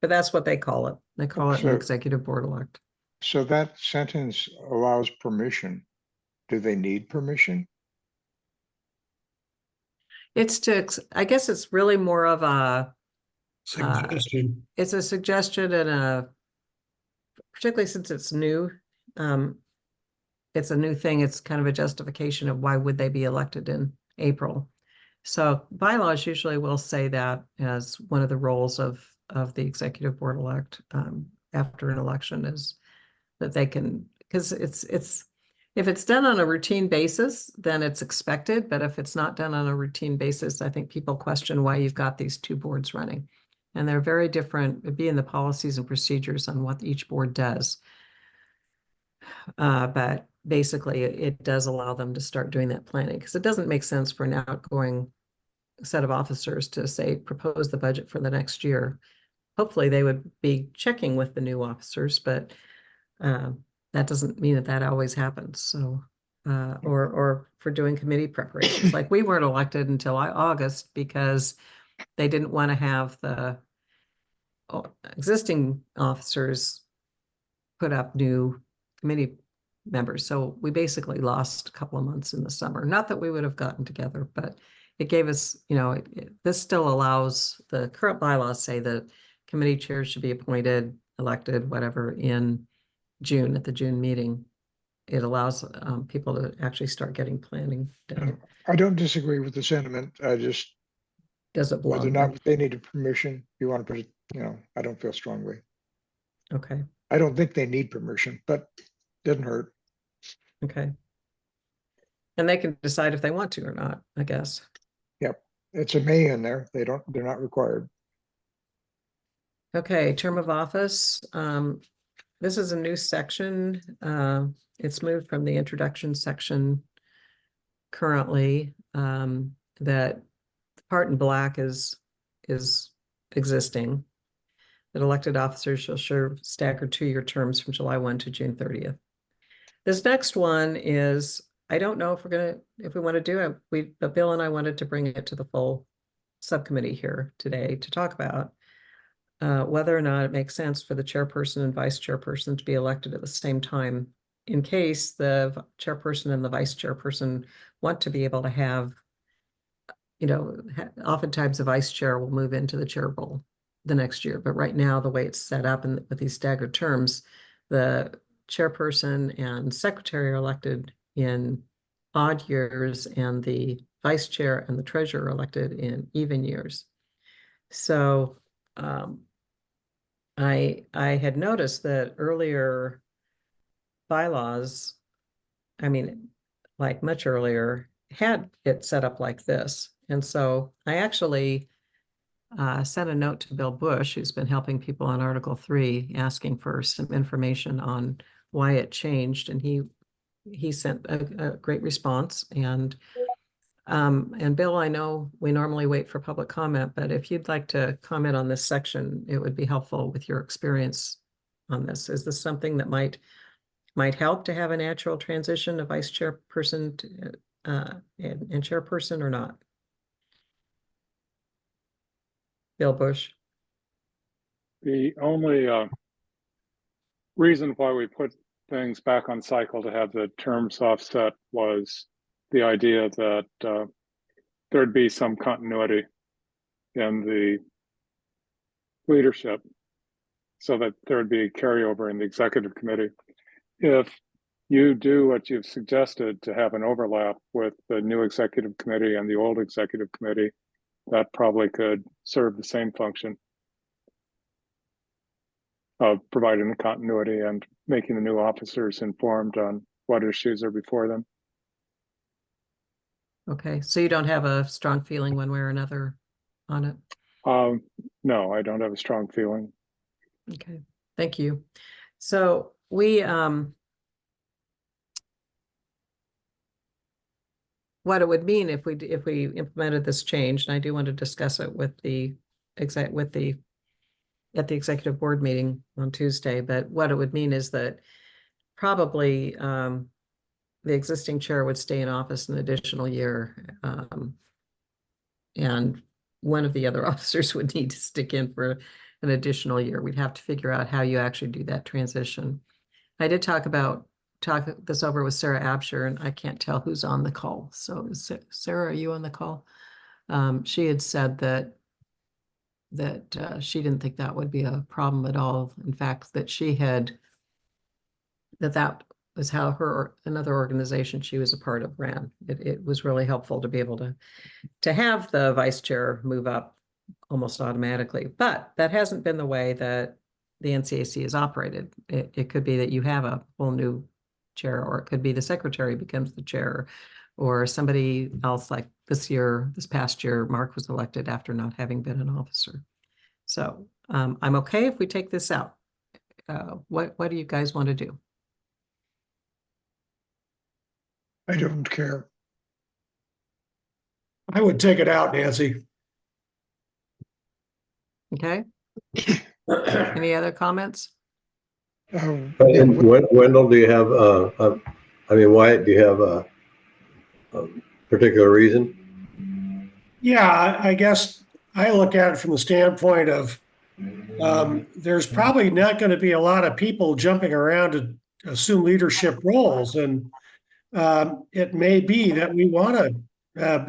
But that's what they call it. They call it an So- executive board elect. So that sentence allows permission. Do they need permission? It's I guess it's really more of Suggestion. it's a suggestion and particularly since it's new, it's a new thing. It's kind of a justification of why would they be elected in April. So bylaws usually will say that as one of the roles of the executive board elect after an election is that they can, because it's if it's done on a routine basis, then it's expected. But if it's not done on a routine basis, I think people question why you've got these two boards running. And they're very different. It'd be in the policies and procedures on what each board does. But basically, it does allow them to start doing that planning because it doesn't make sense for an outgoing set of officers to say, propose the budget for the next year. Hopefully, they would be checking with the new officers, but that doesn't mean that always happens. So, or for doing committee preparations, like we weren't elected until August because they didn't want to have the existing officers put up new committee members. So we basically lost a couple of months in the summer. Not that we would have gotten together, but it gave us, this still allows the current bylaws say that committee chairs should be appointed, elected, whatever, in June at the June meeting. It allows people to actually start getting planning done. I don't disagree with the sentiment. I just, Does it whether or belong? not they needed permission, you want to put it, I don't feel strongly. Okay, I don't think they need permission, but doesn't hurt. okay. And they can decide if they want to or not, I guess. It's a may in there. They're not required. Okay, term of office. This is a new section. It's moved from the introduction section currently, that part in black is existing. That elected officers shall serve staggered 2-year terms from July 1 to June 30th. This next one is, I don't know if we want to do it. But Bill and I wanted to bring it to the full subcommittee here today to talk about whether or not it makes sense for the chairperson and vice chairperson to be elected at the same time in case the chairperson and the vice chairperson want to be able to have, oftentimes the vice chair will move into the chair role the next year. But right now, the way it's set up and with these staggered terms, the chairperson and secretary are elected in odd years and the vice chair and the treasurer are elected in even years. So I had noticed that earlier bylaws, like much earlier, had it set up like this. And so I actually sent a note to Bill Bush, who's been helping people on Article 3, asking for some information on why it changed. And he sent a great response. And Bill, I know we normally wait for public comment, but if you'd like to comment on this section, it would be helpful with your experience on this. Is this something that might help to have a natural transition of vice chairperson to, and chairperson or not? Bill Bush. The only reason why we put things back on cycle to have the terms offset was the idea that there'd be some continuity in the leadership so that there would be carryover in the executive committee. If you do what you've suggested to have an overlap with the new executive committee and the old executive committee, that probably could serve the same function of providing the continuity and making the new officers informed on what issues are before them. Okay, so you don't have a strong feeling one way or another on it? No, I don't have a strong feeling. Okay, thank you. So we, what it would mean if we implemented this change, and I do want to discuss it with the at the executive board meeting on Tuesday, but what it would mean is that probably the existing chair would stay in office an additional year. And one of the other officers would need to stick in for an additional year. We'd have to figure out how you actually do that transition. I did talk this over with Sarah Absher, and I can't tell who's on the call. So Sarah, are you on the call? She had said that she didn't think that would be a problem at all. In fact, that she had that was how another organization she was a part of ran. It was really helpful to be able to have the vice chair move up almost automatically, but that hasn't been the way that the NCAC has operated. It could be that you have a whole new chair, or it could be the secretary becomes the chair, or somebody else. Like this past year, Mark was elected after not having been an officer. So I'm okay if we take this out. What do you guys want to do? I don't care. I would take it out, Nancy. Okay. Any other comments? And Wendell, do you have, Wyatt, do you have a particular reason? Yeah, I guess I look at it from the standpoint of there's probably not going to be a lot of people jumping around to assume leadership roles. And it may be that we want to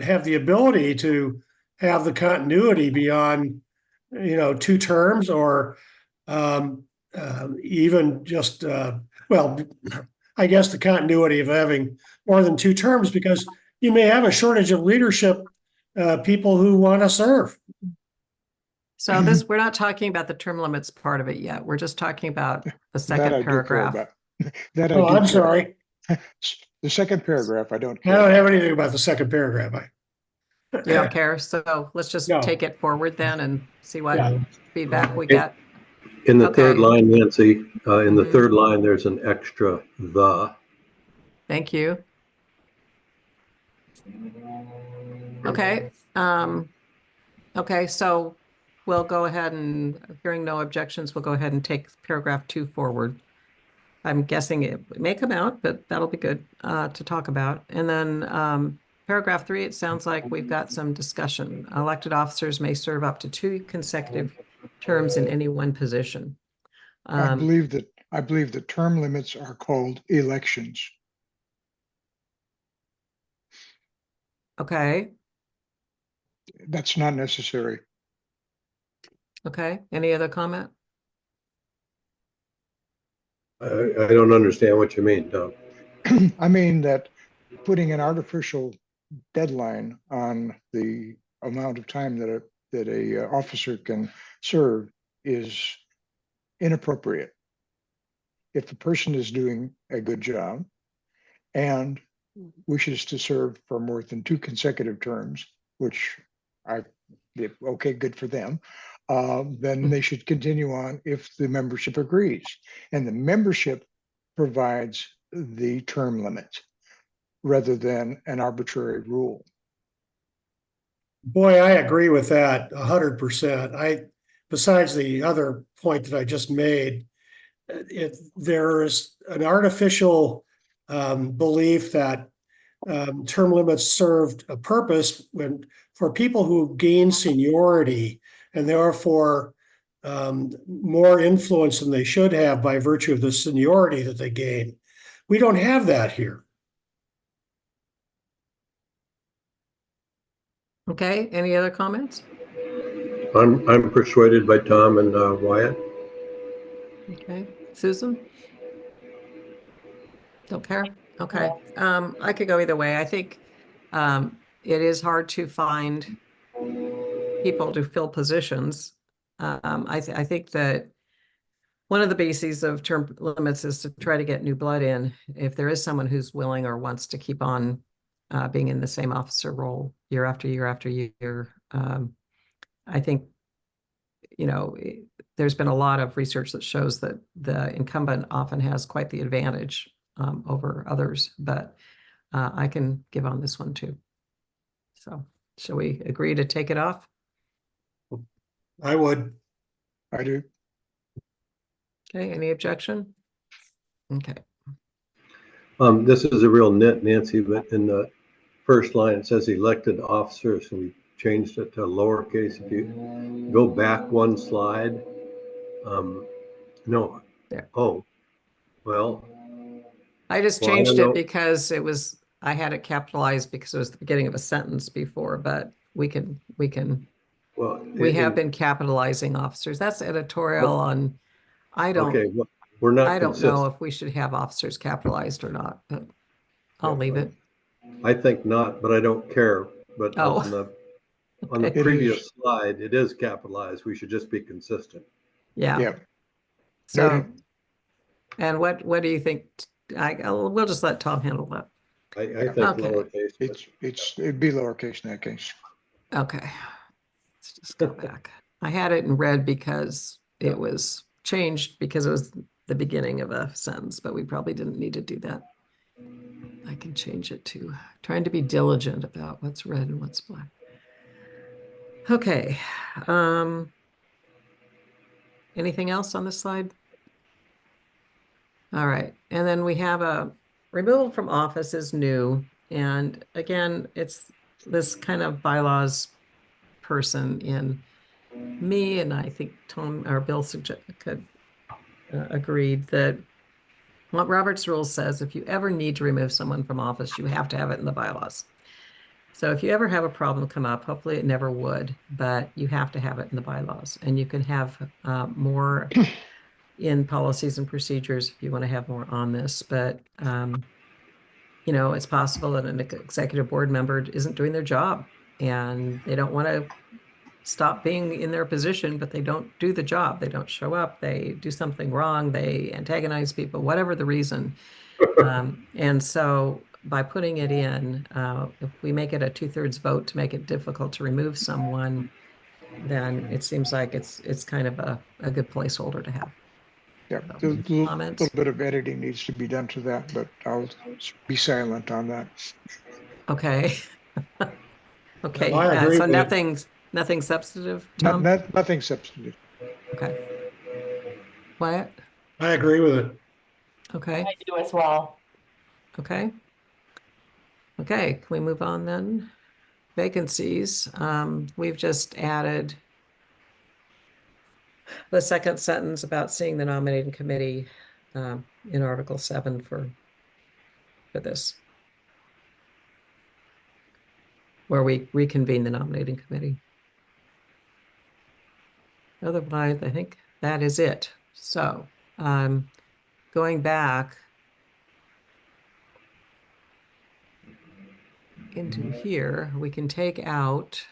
have the ability to have the continuity beyond, 2 terms, or even just, I guess the continuity of having more than 2 terms, because you may have a shortage of leadership people who want to serve. So we're not talking about the term limits part of it yet. We're just talking about the second paragraph. I'm sorry. The second paragraph, I don't care. I don't have anything about the second paragraph. You don't care. So let's just No. take it forward then and see what Yeah. feedback we get. In the third Okay. line, Nancy, in the Mhm. third line, there's an extra "the." Thank you. Okay. Okay, so we'll go ahead and, hearing no objections, we'll go ahead and take paragraph 2 forward. I'm guessing it may come out, but that'll be good to talk about. And then paragraph 3, it sounds like we've got some discussion. Elected officers may serve up to 2 consecutive terms in any one position. I believe that term limits are called elections. Okay, That's not necessary. okay. Any other comment? I don't understand what you mean, Tom. I mean that putting an artificial deadline on the amount of time that a officer can serve is inappropriate. If the person is doing a good job and wishes to serve for more than 2 consecutive terms, which okay, good for them, then they should continue on if the membership agrees. And the membership provides the term limit rather than an arbitrary rule. Boy, I agree with that 100%. Besides the other point that I just made, there's an artificial belief that term limits served a purpose for people who gain seniority and therefore more influence than they should have by virtue of the seniority that they gain. We don't have that here. Okay, any other comments? I'm persuaded by Tom and Wyatt. Okay, Susan? Don't care? Okay, I could go either way. I think it is hard to find people to fill positions. I think that one of the bases of term limits is to try to get new blood in. If there is someone who's willing or wants to keep on being in the same officer role year after year after year, I think, there's been a lot of research that shows that the incumbent often has quite the advantage over others, but I can give on this one too. So shall we agree to take it off? I would. I do. Okay, any objection? Okay, This is a real nit, Nancy, but in the first line, it says elected officers, and we changed it to lowercase. If you go back one slide, no. There. Oh, well, I just Well, I changed don't it know. because I had it capitalized because it was the beginning of a sentence before, but we well, have been capitalizing officers. That's editorial on, I okay, don't, well, we're not I don't know consistent. if we should have officers capitalized or not, but I'll Yeah, leave it. I think not, but I don't care. But Oh, on the okay. It is. previous slide, it is capitalized. We should just be consistent. Yeah. Yeah. So, Noted. and what do you think? We'll just let Tom handle that. I think Okay. lowercase. but- It'd be lowercase in that case. Okay. Let's just go back. I had it in red because it was changed because it was the beginning of a sentence, but we probably didn't need to do that. I can change it to trying to be diligent about what's red and what's black. Okay. Anything else on this slide? All right. And then we have a removal from office is new. And again, it's this kind of bylaws person in me, and I think Tom or Bill agreed that what Robert's rule says, if you ever need to remove someone from office, you have to have it in the bylaws. So if you ever have a problem come up, hopefully it never would, but you have to have it in the bylaws, and you can have more in policies and procedures if you want to have more on this. But it's possible that an executive board member isn't doing their job and they don't want to stop being in their position, but they don't do the job. They don't show up. They do something wrong. They antagonize people, whatever the reason. And so by putting it in, if we make it a 2/3 vote to make it difficult to remove someone, then it seems like it's kind of a good placeholder to have. Yeah, So, a little comments? bit of editing needs to be done to that, but I'll be silent on that. Okay. Okay. I agree So with it. nothing substantive, Tom? Nothing substantive. Okay. Wyatt? I agree with it. Okay. I do as well. Okay. Okay, can we move on then? Vacancies. We've just added the second sentence about seeing the nominating committee in Article 7 for this, where we reconvene the nominating committee. Otherwise, I think that is it. So going back into here, we can take out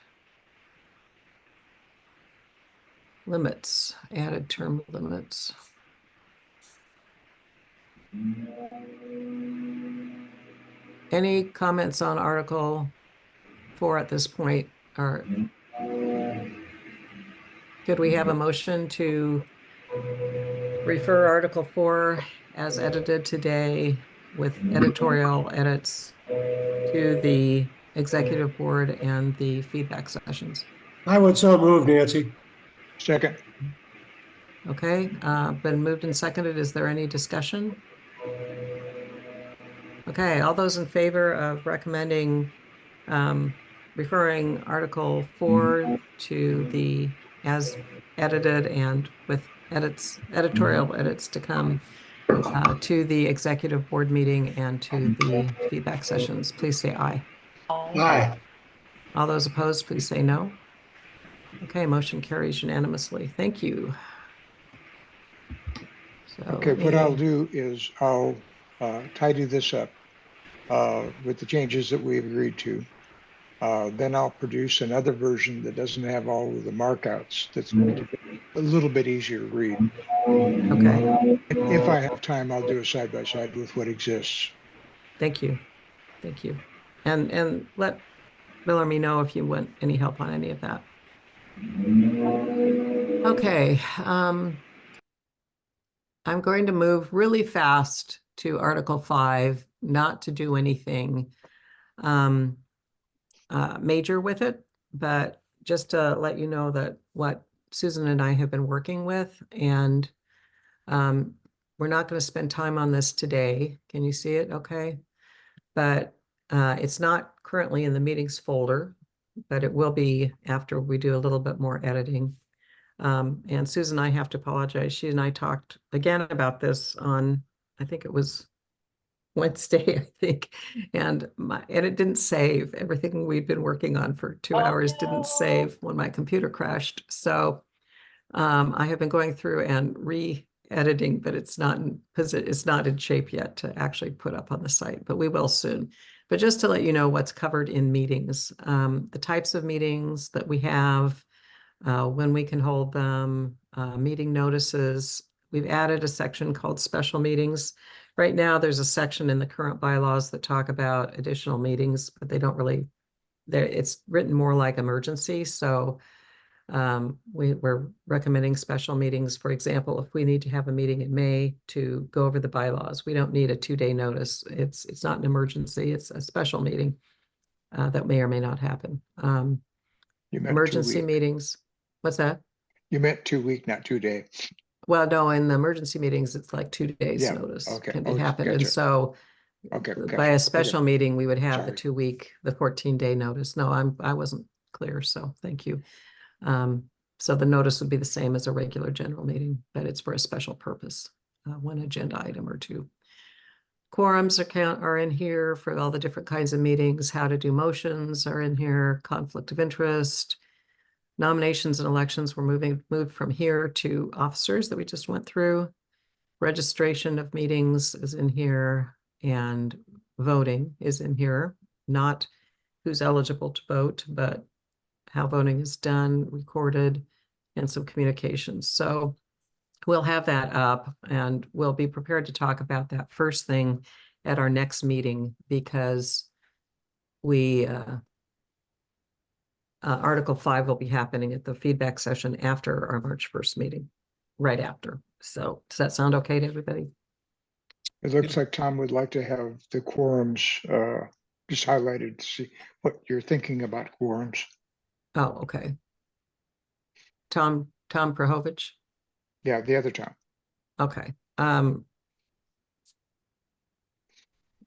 limits, added term limits. Any comments on Article 4 at this point? Or could we have a motion to refer Article 4 as edited today with editorial edits to the executive board and the feedback sessions? I would so move, Nancy. Second. Okay, been moved and seconded. Is there any discussion? Okay, all those in favor of recommending referring Article 4 to the as edited and with editorial edits to come to the executive board meeting and to the feedback sessions, please say aye. Aye. All those opposed, please say no. Okay, motion carries unanimously. Thank you. So Okay, let what I'll me, do is I'll tidy this up with the changes that we've agreed to. Then I'll produce another version that doesn't have all of the markouts. That's a little bit easier to read. okay, If I have time, I'll do a side by side with what exists. thank you. Thank you. And let Bill or me know if you want any help on any of that. Okay, I'm going to move really fast to Article 5, not to do anything major with it, but just to let you know that what Susan and I have been working with, and we're not going to spend time on this today. Can you see it? Okay. But it's not currently in the meetings folder, but it will be after we do a little bit more editing. And Susan and I have to apologize. She and I talked again about this on, I think it was Wednesday, I think, and it didn't save. Everything we'd been working on for 2 hours didn't save when my computer crashed. So I have been going through and re-editing, but it's not in shape yet to actually put up on the site, but we will soon. But just to let you know what's covered in meetings, the types of meetings that we have, when we can hold them, meeting notices. We've added a section called special meetings. Right now, there's a section in the current bylaws that talk about additional meetings, but they don't really, it's written more like emergency. So we're recommending special meetings. For example, if we need to have a meeting in May to go over the bylaws, we don't need a 2-day notice. It's not an emergency. It's a special meeting that may or may not happen. You meant 2 Emergency week. meetings. What's that? You meant 2 week, not 2 day. Well, no, in the emergency meetings, it's like 2 days Yeah, notice okay. can be Oh, happened. And gotcha. so Okay, by gotcha. a special Okay. meeting, we would have the Sorry. 2-week, the 14-day notice. No, I wasn't clear, so thank you. So the notice would be the same as a regular general meeting, but it's for a special purpose, one agenda item or two. Quorums are in here for all the different kinds of meetings. How to do motions are in here. Conflict of interest. Nominations and elections were moved from here to officers that we just went through. Registration of meetings is in here, and voting is in here. Not who's eligible to vote, but how voting is done, recorded, and some communications. So we'll have that up, and we'll be prepared to talk about that first thing at our next meeting, because we Article 5 will be happening at the feedback session after our March 1st meeting, right after. So does that sound okay to everybody? It looks like Tom would like to have the quorums just highlighted to see what you're thinking about quorums. Oh, okay. Tom Prahovich? Yeah, the other Tom. Okay. Let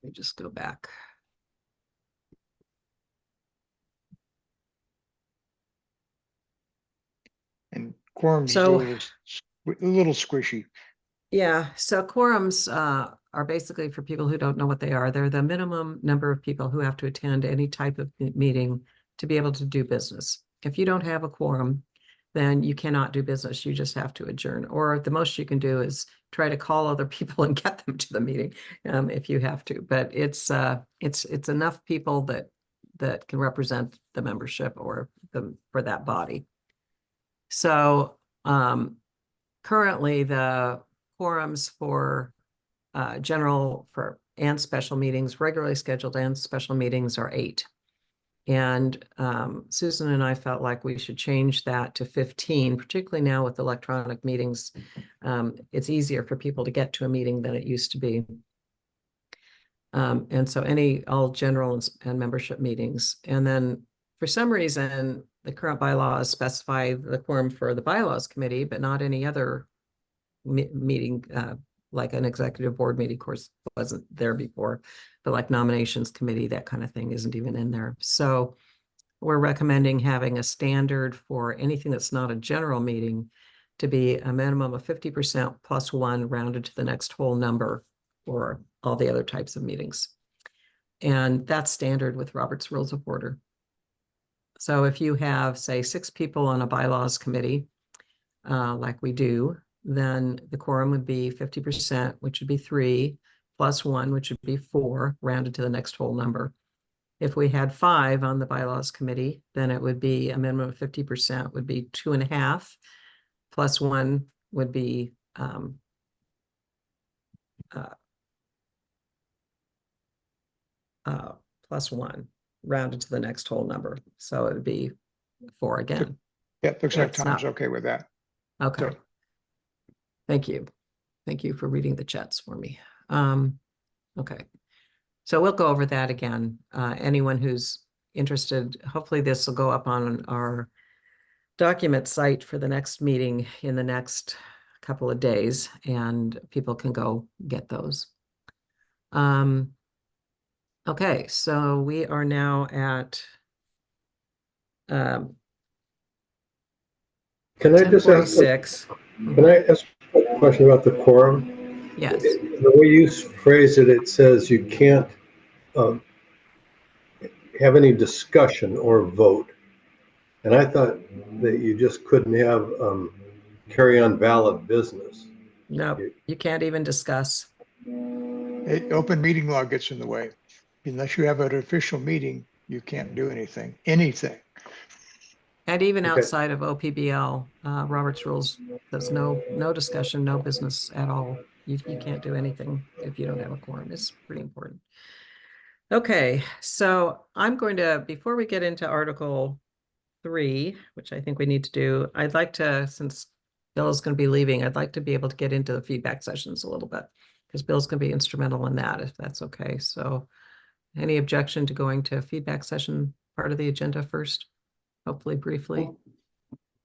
me just go back. And quorums is So a little squishy. yeah, so quorums are basically, for people who don't know what they are, they're the minimum number of people who have to attend any type of meeting to be able to do business. If you don't have a quorum, then you cannot do business. You just have to adjourn. Or the most you can do is try to call other people and get them to the meeting if you have to. But it's enough people that can represent the membership or for that body. So currently the quorums for general and special meetings, regularly scheduled and special meetings, are 8. And Susan and I felt like we should change that to 15, particularly now with electronic meetings. It's easier for people to get to a meeting than it used to be. And so all general and membership meetings. And then for some reason, the current bylaws specify the quorum for the bylaws committee, but not any other meeting, like an executive board meeting, of course, wasn't there before, but like nominations committee, that kind of thing isn't even in there. So we're recommending having a standard for anything that's not a general meeting to be a minimum of 50% plus 1 rounded to the next whole number for all the other types of meetings. And that's standard with Robert's Rules of Order. So if you have, say, 6 people on a bylaws committee, like we do, then the quorum would be 50%, which would be 3, plus 1, which would be 4, rounded to the next whole number. If we had 5 on the bylaws committee, then it would be a minimum of 50% would be 2.5, plus 1 would be plus 1, rounded to the next whole number. So it would be 4 again. Yeah, looks like That's Tom's not- okay with that. Okay. So- Thank you. Thank you for reading the chats for me. Okay. So we'll go over that again. Anyone who's interested, hopefully this will go up on our document site for the next meeting in the next couple of days, and people can go get those. Okay, so we are now at Can I just ask, 10:46. can I ask a question about the quorum? Yes, The way you phrase it, it says you can't um, have any discussion or vote. And I thought that you just couldn't have carry on valid business. no, you can't even discuss. Open meeting law gets in the way. Unless you have an official meeting, you can't do anything. And even Okay. outside of OPBL, Robert's rules, there's no discussion, no business at all. You can't do anything if you don't have a quorum. It's pretty important. Okay, so I'm going to, before we get into Article 3, which I think we need to do, I'd like to, since Bill is going to be leaving, I'd like to be able to get into the feedback sessions a little bit, because Bill's going to be instrumental in that, if that's okay. So any objection to going to feedback session part of the agenda first? Hopefully briefly.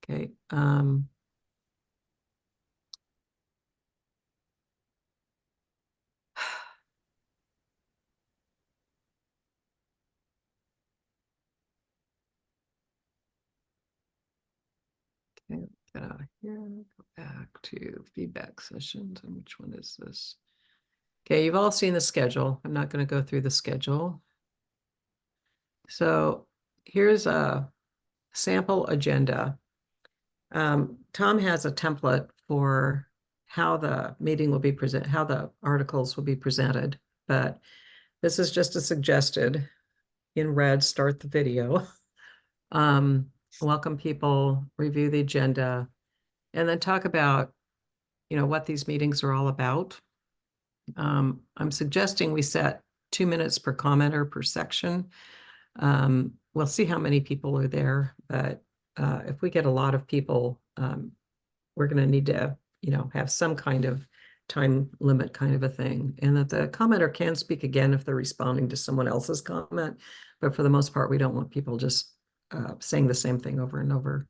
Okay. Okay, get out of here, go back to feedback sessions. And which one is this? Okay, you've all seen the schedule. I'm not going to go through the schedule. So here's a sample agenda. Tom has a template for how the meeting will be presented, how the articles will be presented, but this is just a suggested in red, start the video. Welcome people, review the agenda, and then talk about, what these meetings are all about. I'm suggesting we set 2 minutes per commenter per section. We'll see how many people are there, but if we get a lot of people, we're going to need to, have some kind of time limit kind of a thing, and that the commenter can speak again if they're responding to someone else's comment. But for the most part, we don't want people just saying the same thing over and over.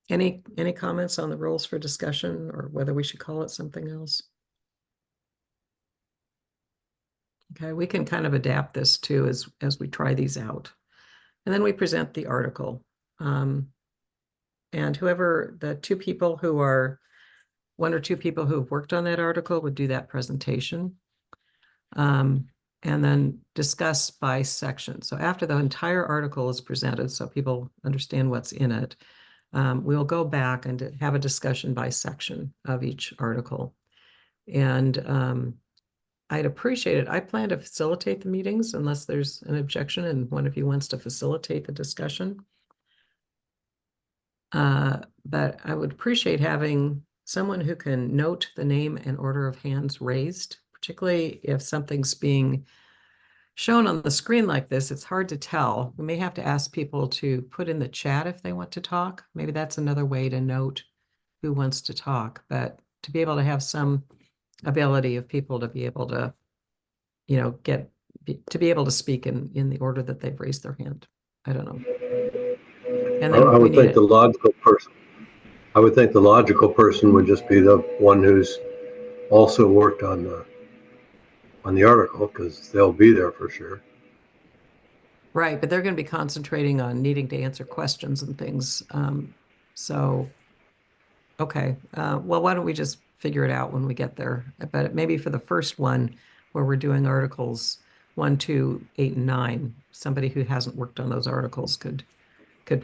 Any comments on the rules for discussion, or whether we should call it something else? Okay, we can kind of adapt this too as we try these out. And then we present the article. And whoever the 2 people who are, 1 or 2 people who have worked on that article would do that presentation. And then discuss by section. So after the entire article is presented, so people understand what's in it, we'll go back and have a discussion by section of each article. And I'd appreciate it. I plan to facilitate the meetings unless there's an objection and one of you wants to facilitate the discussion. But I would appreciate having someone who can note the name and order of hands raised, particularly if something's being shown on the screen like this. It's hard to tell. We may have to ask people to put in the chat if they want to talk. Maybe that's another way to note who wants to talk, but to be able to have some ability of people to be able to, to be able to speak in the order that they've raised their hand. I don't know. And then I would think the logical person. I would think the logical person would just be the one who's also worked on the article, because they'll be there for sure. Right, but they're going to be concentrating on needing to answer questions and things. So, okay, well, why don't we just figure it out when we get there? But maybe for the first one, where we're doing articles 1, 2, 8, and 9. Somebody who hasn't worked on those articles could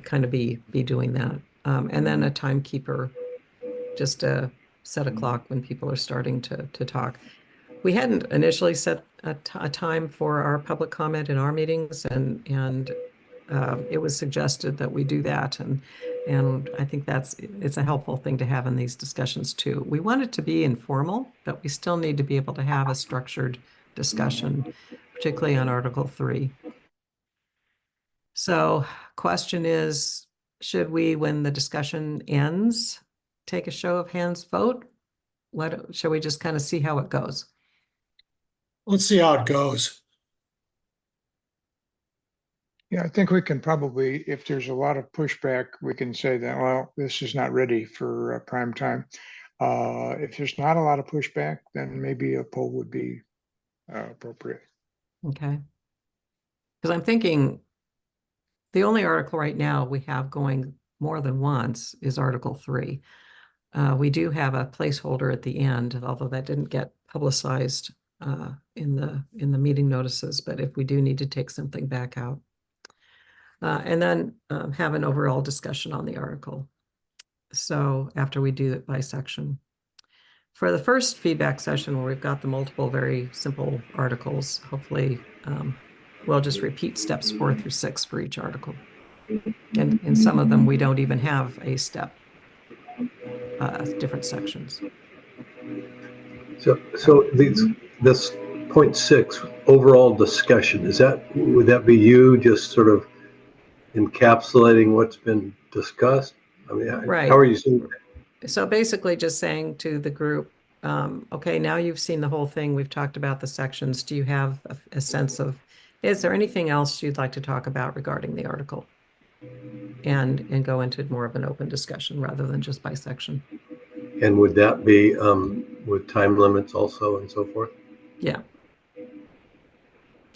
kind of be doing that. And then a timekeeper, just to set a clock when people are starting to talk. We hadn't initially set a time for our public comment in our meetings, and it was suggested that we do that, and I think it's a helpful thing to have in these discussions too. We want it to be informal, but we still need to be able to have a structured discussion, particularly on Article 3. So, question is, should we, when the discussion ends, take a show of hands vote? Shall we just kind of see how it goes? Let's see how it goes. Yeah, I think we can probably, if there's a lot of pushback, we can say that, well, this is not ready for prime time. If there's not a lot of pushback, then maybe a poll would be appropriate. Okay. Because I'm thinking the only article right now we have going more than once is Article 3. We do have a placeholder at the end, although that didn't get publicized in the meeting notices, but if we do need to take something back out. And then have an overall discussion on the article. So after we do it by section. For the first feedback session where we've got the multiple very simple articles, hopefully we'll just repeat steps 4 through 6 for each article. And in some of them, we don't even have a step, different sections. So this point 6 overall discussion, would that be you just sort of encapsulating what's been discussed? I mean, Right. how are you seeing that? So basically just saying to the group, okay, now you've seen the whole thing. We've talked about the sections. Do you have a sense of, is there anything else you'd like to talk about regarding the article? And go into more of an open discussion rather than just by section. And would that be with time limits also and so forth? Yeah.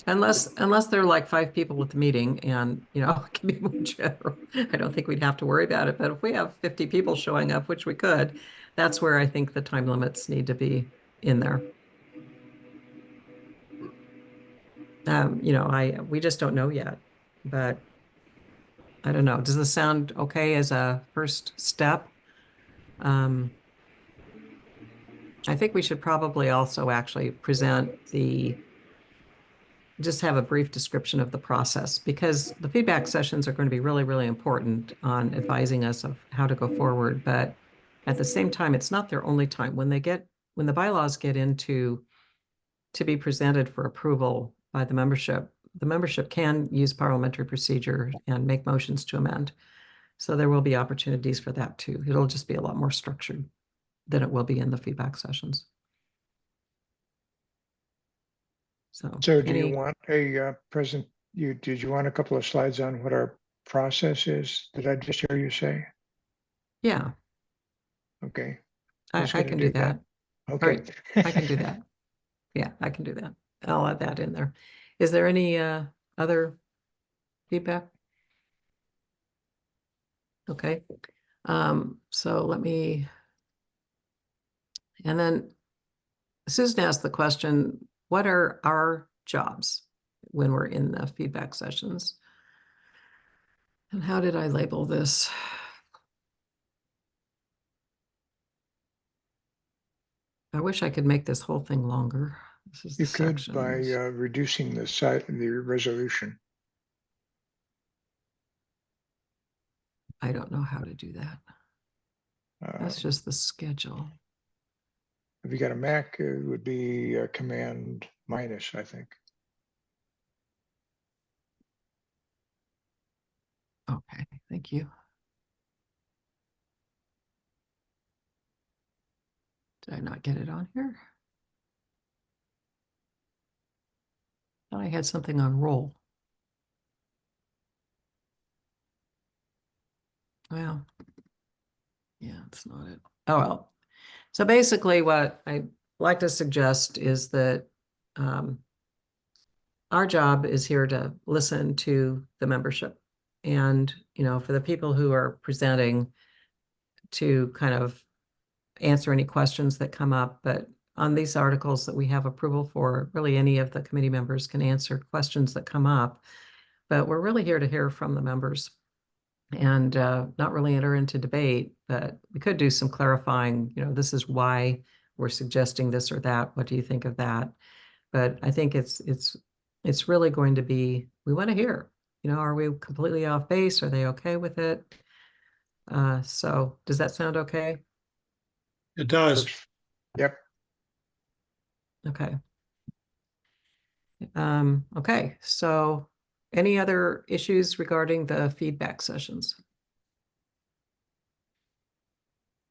Unless there are like 5 people at the meeting and, you know, it can be more general. I don't think we'd have to worry about it. But if we have 50 people showing up, which we could, that's where I think the time limits need to be in there. You know, we just don't know yet, but I don't know. Does this sound okay as a first step? I think we should probably also actually present just have a brief description of the process, because the feedback sessions are going to be really, really important on advising us of how to go forward. But at the same time, it's not their only time. When the bylaws get into to be presented for approval by the membership can use parliamentary procedure and make motions to amend. So there will be opportunities for that too. It'll just be a lot more structured than it will be in the feedback sessions. So do you want a did you want a couple of slides on what our process is? Did I just hear you say? Yeah. Okay. I can do that. Okay. Right. I can do that. Yeah, I can do that. I'll add that in there. Is there any other feedback? Okay. So let me, and then Susan asked the question, what are our jobs when we're in the feedback sessions? And how did I label this? I wish I could make this whole thing longer. This is You the could sections. by reducing the resolution. I don't know how to do that. That's just the schedule. If you got a Mac, it would be Command minus, I think. Okay, thank you. Did I not get it on here? Thought I had something on roll. Well, yeah, it's not it. Oh, well. So basically what I'd like to suggest is that our job is here to listen to the membership. And, you know, for the people who are presenting, to kind of answer any questions that come up, but on these articles that we have approval for, really any of the committee members can answer questions that come up. But we're really here to hear from the members and not really enter into debate, but we could do some clarifying, this is why we're suggesting this or that. What do you think of that? But I think it's really going to be, we want to hear, are we completely off base? Are they okay with it? So does that sound okay? It does. Yep. Okay. Okay, so any other issues regarding the feedback sessions?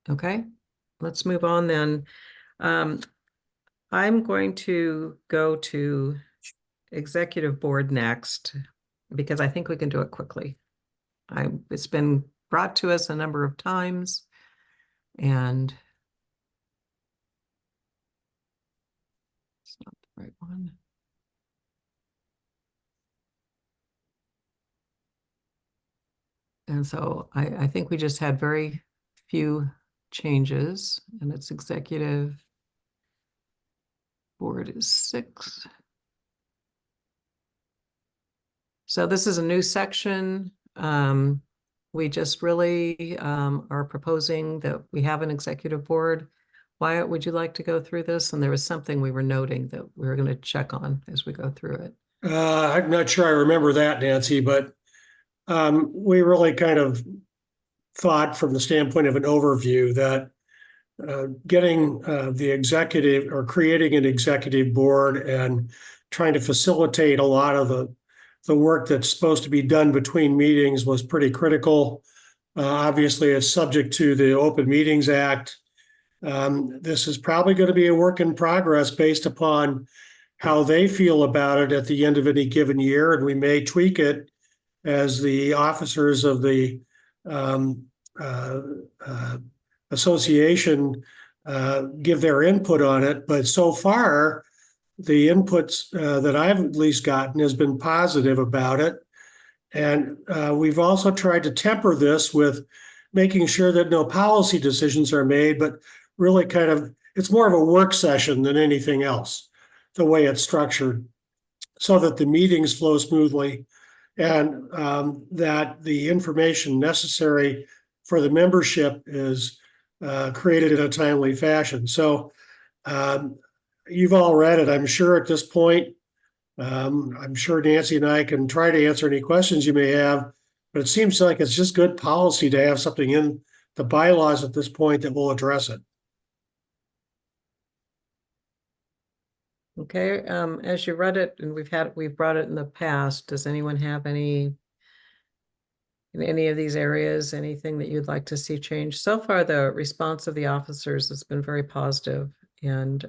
Okay, let's move on then. I'm going to go to executive board next because I think we can do it quickly. It's been brought to us a number of times and it's not the right one. And so I think we just had very few changes and it's executive board is 6. So this is a new section. We just really are proposing that we have an executive board. Wyatt, would you like to go through this? And there was something we were noting that we were going to check on as we go through it. I'm not sure I remember that, Nancy, but we really kind of thought from the standpoint of an overview that getting the executive or creating an executive board and trying to facilitate a lot of the work that's supposed to be done between meetings was pretty critical. Obviously, it's subject to the Open Meetings Act. This is probably going to be a work in progress based upon how they feel about it at the end of any given year, and we may tweak it as the officers of the association give their input on it. But so far, the inputs that I've at least gotten has been positive about it. And we've also tried to temper this with making sure that no policy decisions are made, but really kind of, it's more of a work session than anything else, the way it's structured, so that the meetings flow smoothly and that the information necessary for the membership is created in a timely fashion. So you've all read it, I'm sure, at this point. I'm sure Nancy and I can try to answer any questions you may have, but it seems like it's just good policy to have something in the bylaws at this point that will address it. Okay, as you read it, and we've brought it in the past, does anyone have in any of these areas, anything that you'd like to see change? So far, the response of the officers has been very positive, and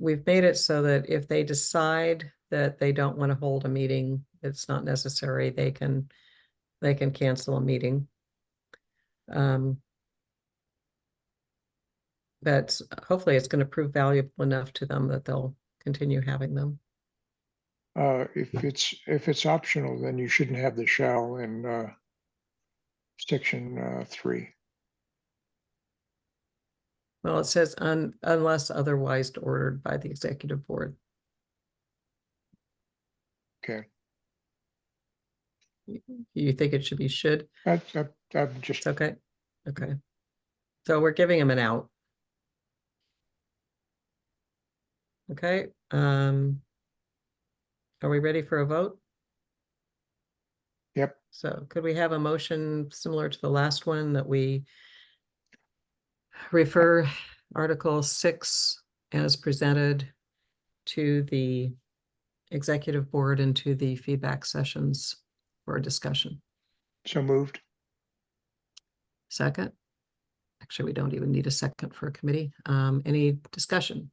we've made it so that if they decide that they don't want to hold a meeting, it's not necessary, they can cancel a meeting. But hopefully it's going to prove valuable enough to them that they'll continue having them. If it's optional, then you shouldn't have the shall in section 3. Well, it says unless otherwise ordered by the executive board. Okay. You think it should be should? I'm just It's okay. Okay. So we're giving them an out. Okay. Are we ready for a vote? Yep. So could we have a motion similar to the last one that we refer Article 6 as presented to the executive board and to the feedback sessions for discussion? So moved. Second? Actually, we don't even need a second for a committee. Any discussion?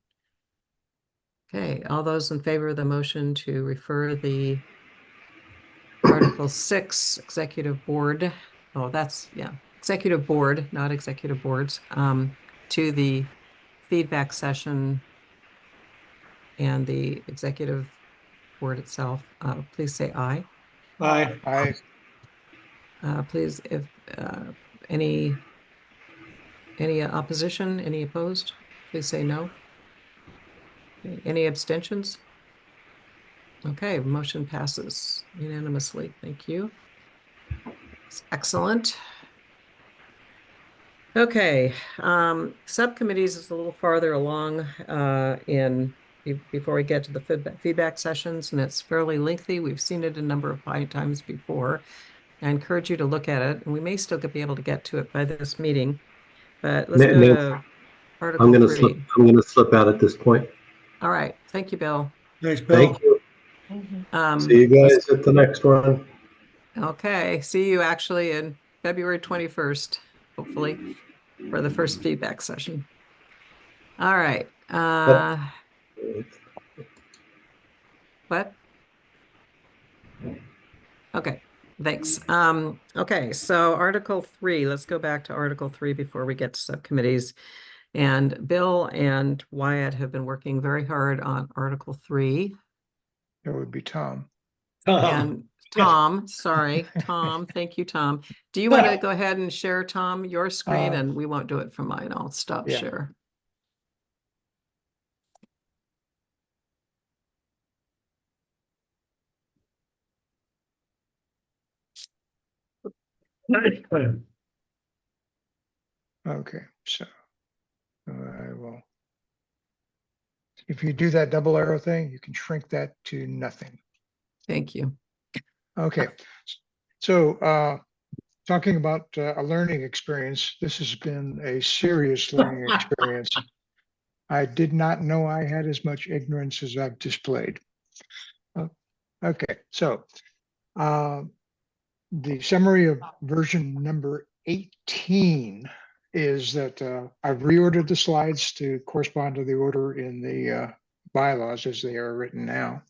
Okay, all those in favor of the motion to refer the Article 6 executive board, executive board, not executive boards, to the feedback session and the executive board itself, please say aye. Aye. Please, if any Any opposition? Any opposed? Please say no. Okay, any abstentions? Okay, motion passes unanimously. Thank you. It's excellent. Okay, subcommittees is a little farther along before we get to the feedback sessions, and it's fairly lengthy. We've seen it a number of times before. I encourage you to look at it, and we may still be able to get to it by this meeting. But let's go to Article 3. I'm gonna slip out at this point. All right, thank you, Bill. Thanks, Bill. Thank you. Mhm. See you guys at the next one. Okay, see you actually in February 21st, hopefully, for the first feedback session. All right. What? Okay, thanks. Okay, so Article 3, let's go back to Article 3 before we get to subcommittees. And Bill and Wyatt have been working very hard on Article 3. That would be Tom. And Tom, sorry, Tom, thank you, Tom. Do you want to go ahead and share, Tom, your screen? And we won't do it from mine. I'll stop yeah. share. Okay, so I will. If you do that double arrow thing, you can shrink that to nothing. Thank you. Okay, so talking about a learning experience, this has been a serious learning experience. I did not know I had as much ignorance as I've displayed. Okay, so the summary of version number 18 is that I've reordered the slides to correspond to the order in the bylaws as they are written now.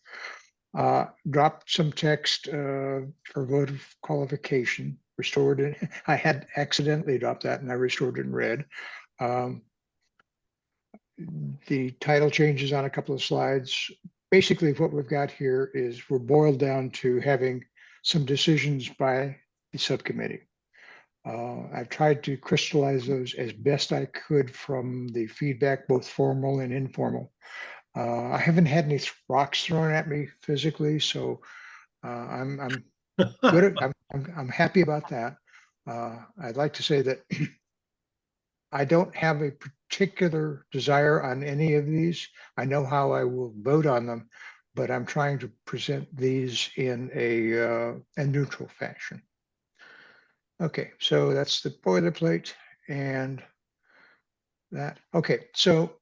Dropped some text for vote of qualification, restored it. I had accidentally dropped that and I restored it in red. The title changes on a couple of slides. Basically what we've got here is we're boiled down to having some decisions by the subcommittee. I've tried to crystallize those as best I could from the feedback, both formal and informal. I haven't had any rocks thrown at me physically, so I'm good. I'm happy about that. I'd like to say that I don't have a particular desire on any of these. I know how I will vote on them, but I'm trying to present these in a neutral fashion. Okay, so that's the boilerplate and that. Okay, so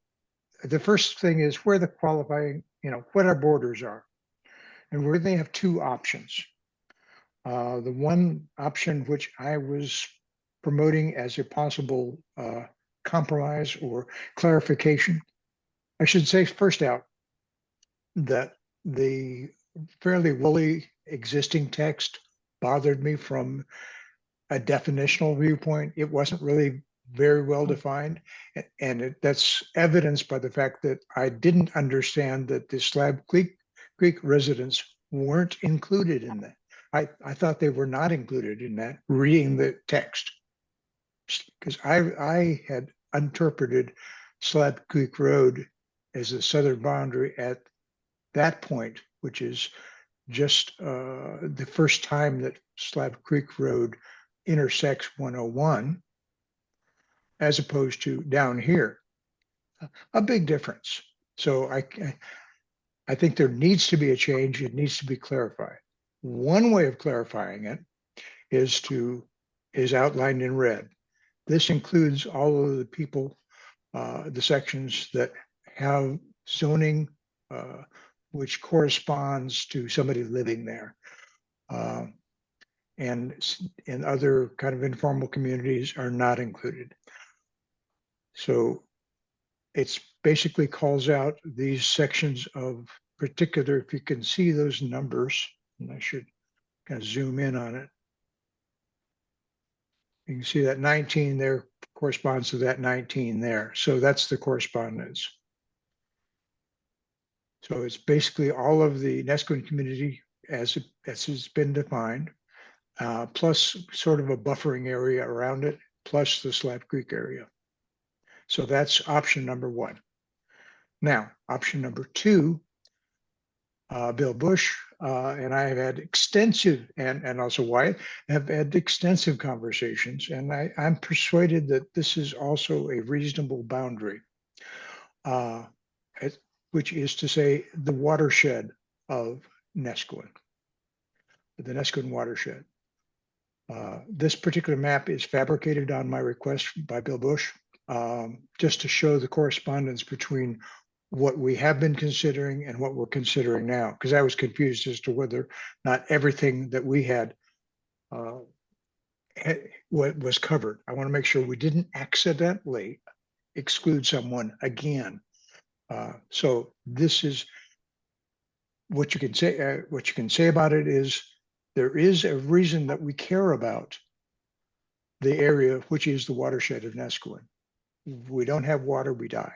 the first thing is where the qualifying, what our borders are. And we're going to have two options. The one option which I was promoting as a possible compromise or clarification, I should say first out that the fairly woolly existing text bothered me from a definitional viewpoint. It wasn't really very well defined. And that's evidenced by the fact that I didn't understand that the Slab Creek residents weren't included in that. I thought they were not included in that, reading the text. Because I had interpreted Slab Creek Road as the southern boundary at that point, which is just the first time that Slab Creek Road intersects 101, as opposed to down here. A big difference. So I think there needs to be a change. It needs to be clarified. One way of clarifying it is outlined in red. This includes all of the people, the sections that have zoning which corresponds to somebody living there. And in other kind of informal communities are not included. So it's basically calls out these sections of particular, if you can see those numbers, and I should kind of zoom in on it. You can see that 19 there corresponds to that 19 there. So that's the correspondence. So it's basically all of the Nesquin community as has been defined, plus sort of a buffering area around it, plus the Slab Creek area. So that's option number one. Now, option number two, Bill Bush and I have had extensive, and also Wyatt, have had extensive conversations, and I'm persuaded that this is also a reasonable boundary, which is to say the watershed of Nesquin, the Nesquin watershed. This particular map is fabricated on my request by Bill Bush, just to show the correspondence between what we have been considering and what we're considering now, because I was confused as to whether not everything that we had what was covered. I want to make sure we didn't accidentally exclude someone again. So this is what you can say. What you can say about it is there is a reason that we care about the area, which is the watershed of Nesquin. If we don't have water, we die.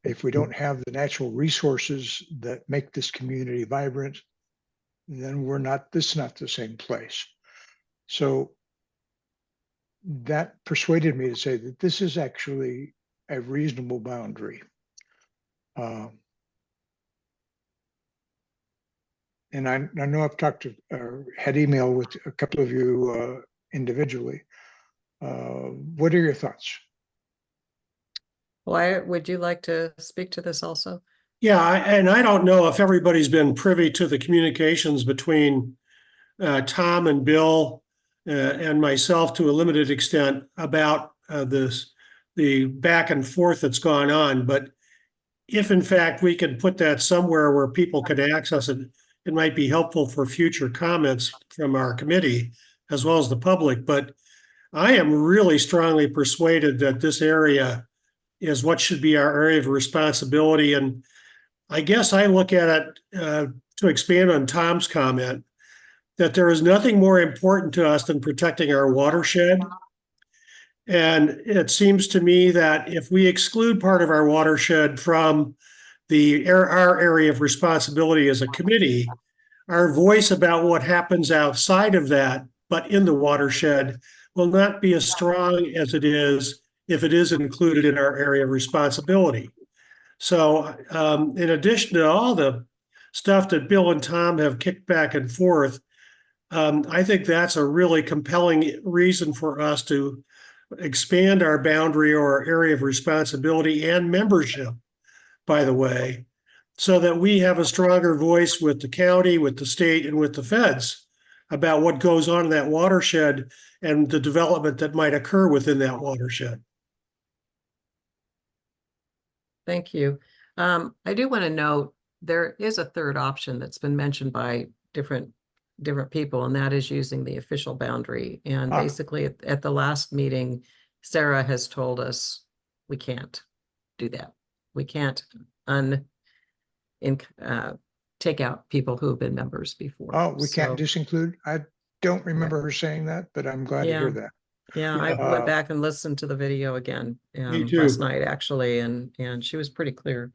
If we don't have the natural resources that make this community vibrant, then this is not the same place. So that persuaded me to say that this is actually a reasonable boundary. And I know I've talked to, had email with a couple of you individually. What are your thoughts? Wyatt, would you like to speak to this also? Yeah, and I don't know if everybody's been privy to the communications between Tom and Bill and myself to a limited extent about the back and forth that's gone on. But if in fact we can put that somewhere where people can access it, it might be helpful for future comments from our committee as well as the public. But I am really strongly persuaded that this area is what should be our area of responsibility. And I guess I look at it to expand on Tom's comment, that there is nothing more important to us than protecting our watershed. And it seems to me that if we exclude part of our watershed from our area of responsibility as a committee, our voice about what happens outside of that, but in the watershed, will not be as strong as it is if it is included in our area of responsibility. So in addition to all the stuff that Bill and Tom have kicked back and forth, I think that's a really compelling reason for us to expand our boundary or our area of responsibility and membership, by the way, so that we have a stronger voice with the county, with the state, and with the feds about what goes on in that watershed and the development that might occur within that watershed. Thank you. I do want to note there is a third option that's been mentioned by different people, and that is using the official boundary. And basically at the last meeting, Sarah has told us we can't do that. We can't take out people who have been members before. Oh, we can't disinclude? I don't remember her saying that, but I'm glad to hear that. Yeah, I went back and listened to the video again last night, actually, and she was pretty clear.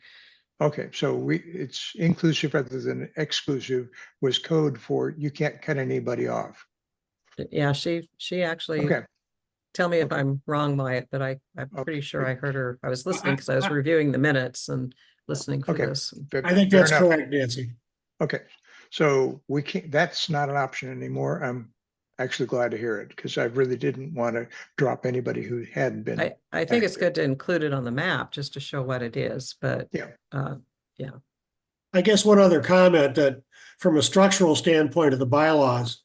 Okay, so it's inclusive rather than exclusive was code for you can't cut anybody off. Yeah, she actually, okay. Tell me if I'm wrong, Wyatt, but I'm pretty sure I heard her. I was listening because I was reviewing the minutes and listening for this. I think that's correct, Nancy. Okay, so we can't, that's not an option anymore. I'm actually glad to hear it because I really didn't want to drop anybody who hadn't been. I think it's good to include it on the map just to show what it is, but yeah. I guess one other comment that from a structural standpoint of the bylaws,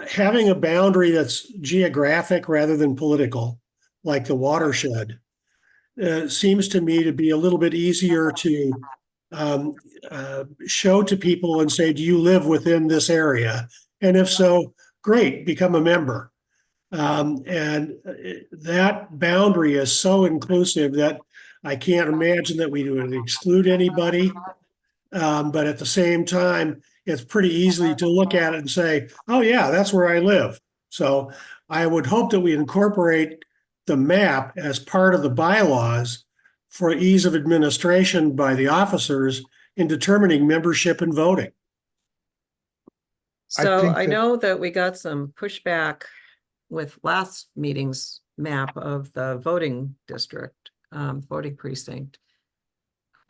having a boundary that's geographic rather than political, like the watershed, seems to me to be a little bit easier to show to people and say, do you live within this area? And if so, great, become a member. And that boundary is so inclusive that I can't imagine that we would exclude anybody. But at the same time, it's pretty easy to look at it and say, oh yeah, that's where I live. So I would hope that we incorporate the map as part of the bylaws for ease of administration by the officers in determining membership and voting. So I know that we got some pushback with last meeting's map of the voting district, voting precinct.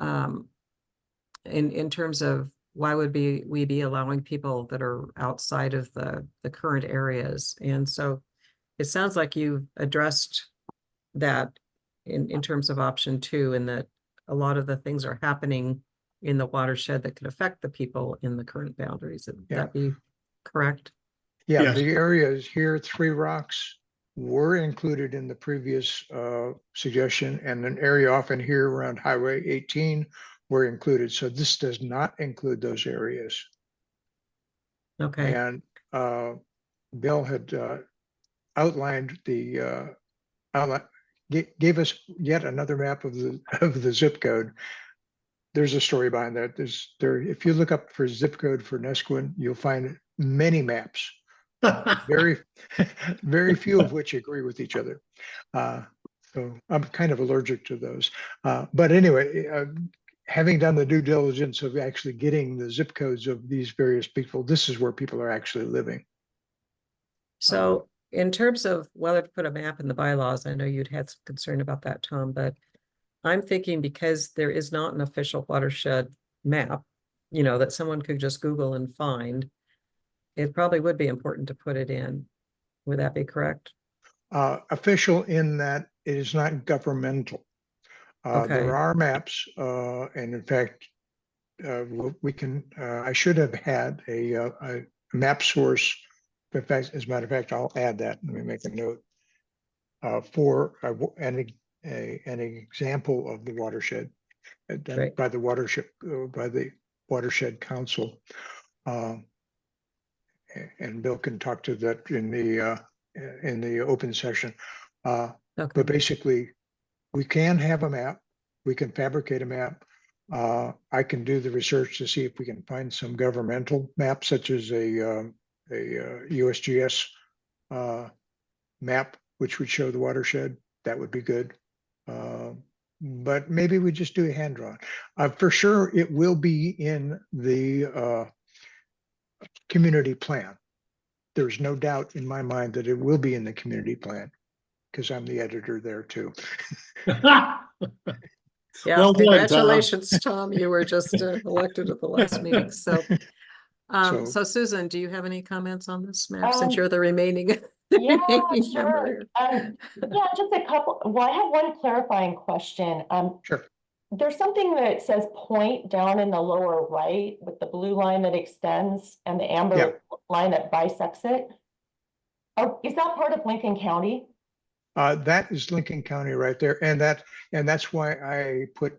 In terms of why would we be allowing people that are outside of the current areas? And so it sounds like you've addressed that in terms of option 2, and that a lot of the things are happening in the watershed that could affect the people in the current boundaries. Would Yeah. that be correct? Yeah, Yes. the areas here, 3 Rocks, were included in the previous suggestion, and an area off in here around Highway 18 were included. So this does not include those areas. Okay, And Bill had outlined gave us yet another map of the zip code. There's a story behind that. If you look up for zip code for Nesquin, you'll find many maps. Very, very few of which agree with each other. So I'm kind of allergic to those. But anyway, having done the due diligence of actually getting the zip codes of these various people, this is where people are actually living. so in terms of whether to put a map in the bylaws, I know you'd had some concern about that, Tom, but I'm thinking because there is not an official watershed map, that someone could just Google and find, it probably would be important to put it in. Would that be correct? Official in that it is not governmental. Okay. There are maps, and in fact, we can. I should have had a map source. In fact, as a matter of fact, I'll add that. Let me make a note for an example of the watershed done Great. by the Watershed Council. And Bill can talk to that in the open session. Okay. But basically, we can have a map. We can fabricate a map. I can do the research to see if we can find some governmental map, such as a USGS map, which would show the watershed. That would be good. But maybe we just do a hand drawn. For sure, it will be in the community plan. There's no doubt in my mind that it will be in the community plan, because I'm the editor there too. Yeah, Well done, Tom. congratulations, Tom. You were just elected at the last meeting. So, So- so Susan, do you have any comments on this map since you're the remaining? Yeah, remaining sure. member? Yeah, just a couple. Well, I have one clarifying question. Sure. There's something that says point down in the lower right with the blue line that extends and the amber line that bisects it. Oh, is that part of Lincoln County? That is Lincoln County right there, and that's why I put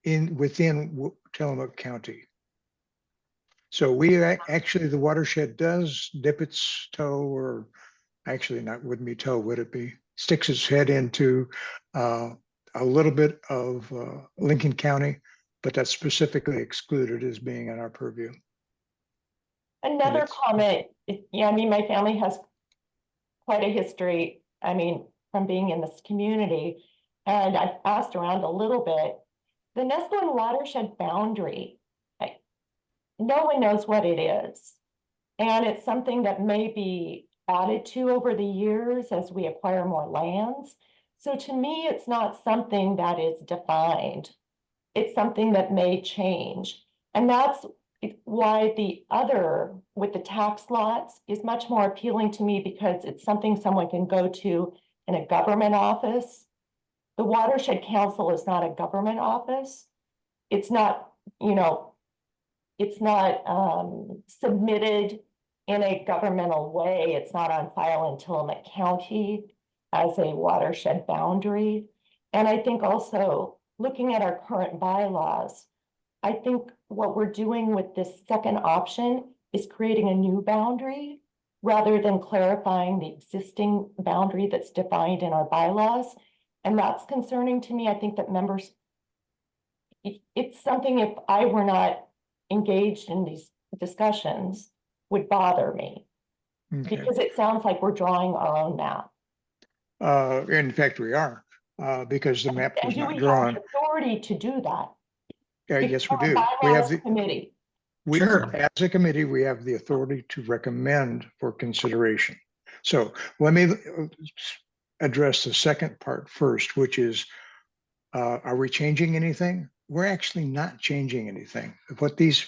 within Tillamook County. So we actually, the watershed does dip its toe, or actually wouldn't be toe, would it be? Sticks its head into a little bit of Lincoln County, but that's specifically excluded as being in our purview. Another comment, yeah, I mean, my family has quite a history, I mean, from being in this community, and I've asked around a little bit. The Nesquin watershed boundary, no one knows what it is. And it's something that may be added to over the years as we acquire more lands. So to me, it's not something that is defined. It's something that may change. And that's why the other with the tax lots is much more appealing to me, because it's something someone can go to in a government office. The Watershed Council is not a government office. It's not, it's not submitted in a governmental way. It's not on file in Tillamook County as a watershed boundary. And I think also looking at our current bylaws, I think what we're doing with this second option is creating a new boundary rather than clarifying the existing boundary that's defined in our bylaws. And that's concerning to me. I think that members, it's something, if I were not engaged in these discussions, would bother me. Okay. Because it sounds like we're drawing our own map. In fact, we are, because the map And was do not we have drawn. the authority to do that? Yes, we Because do. our We have bylaws committee. Sure. As a committee, we have the authority to recommend for consideration. So let me, address the second part first, which is, are we changing anything? We're actually not changing anything. What these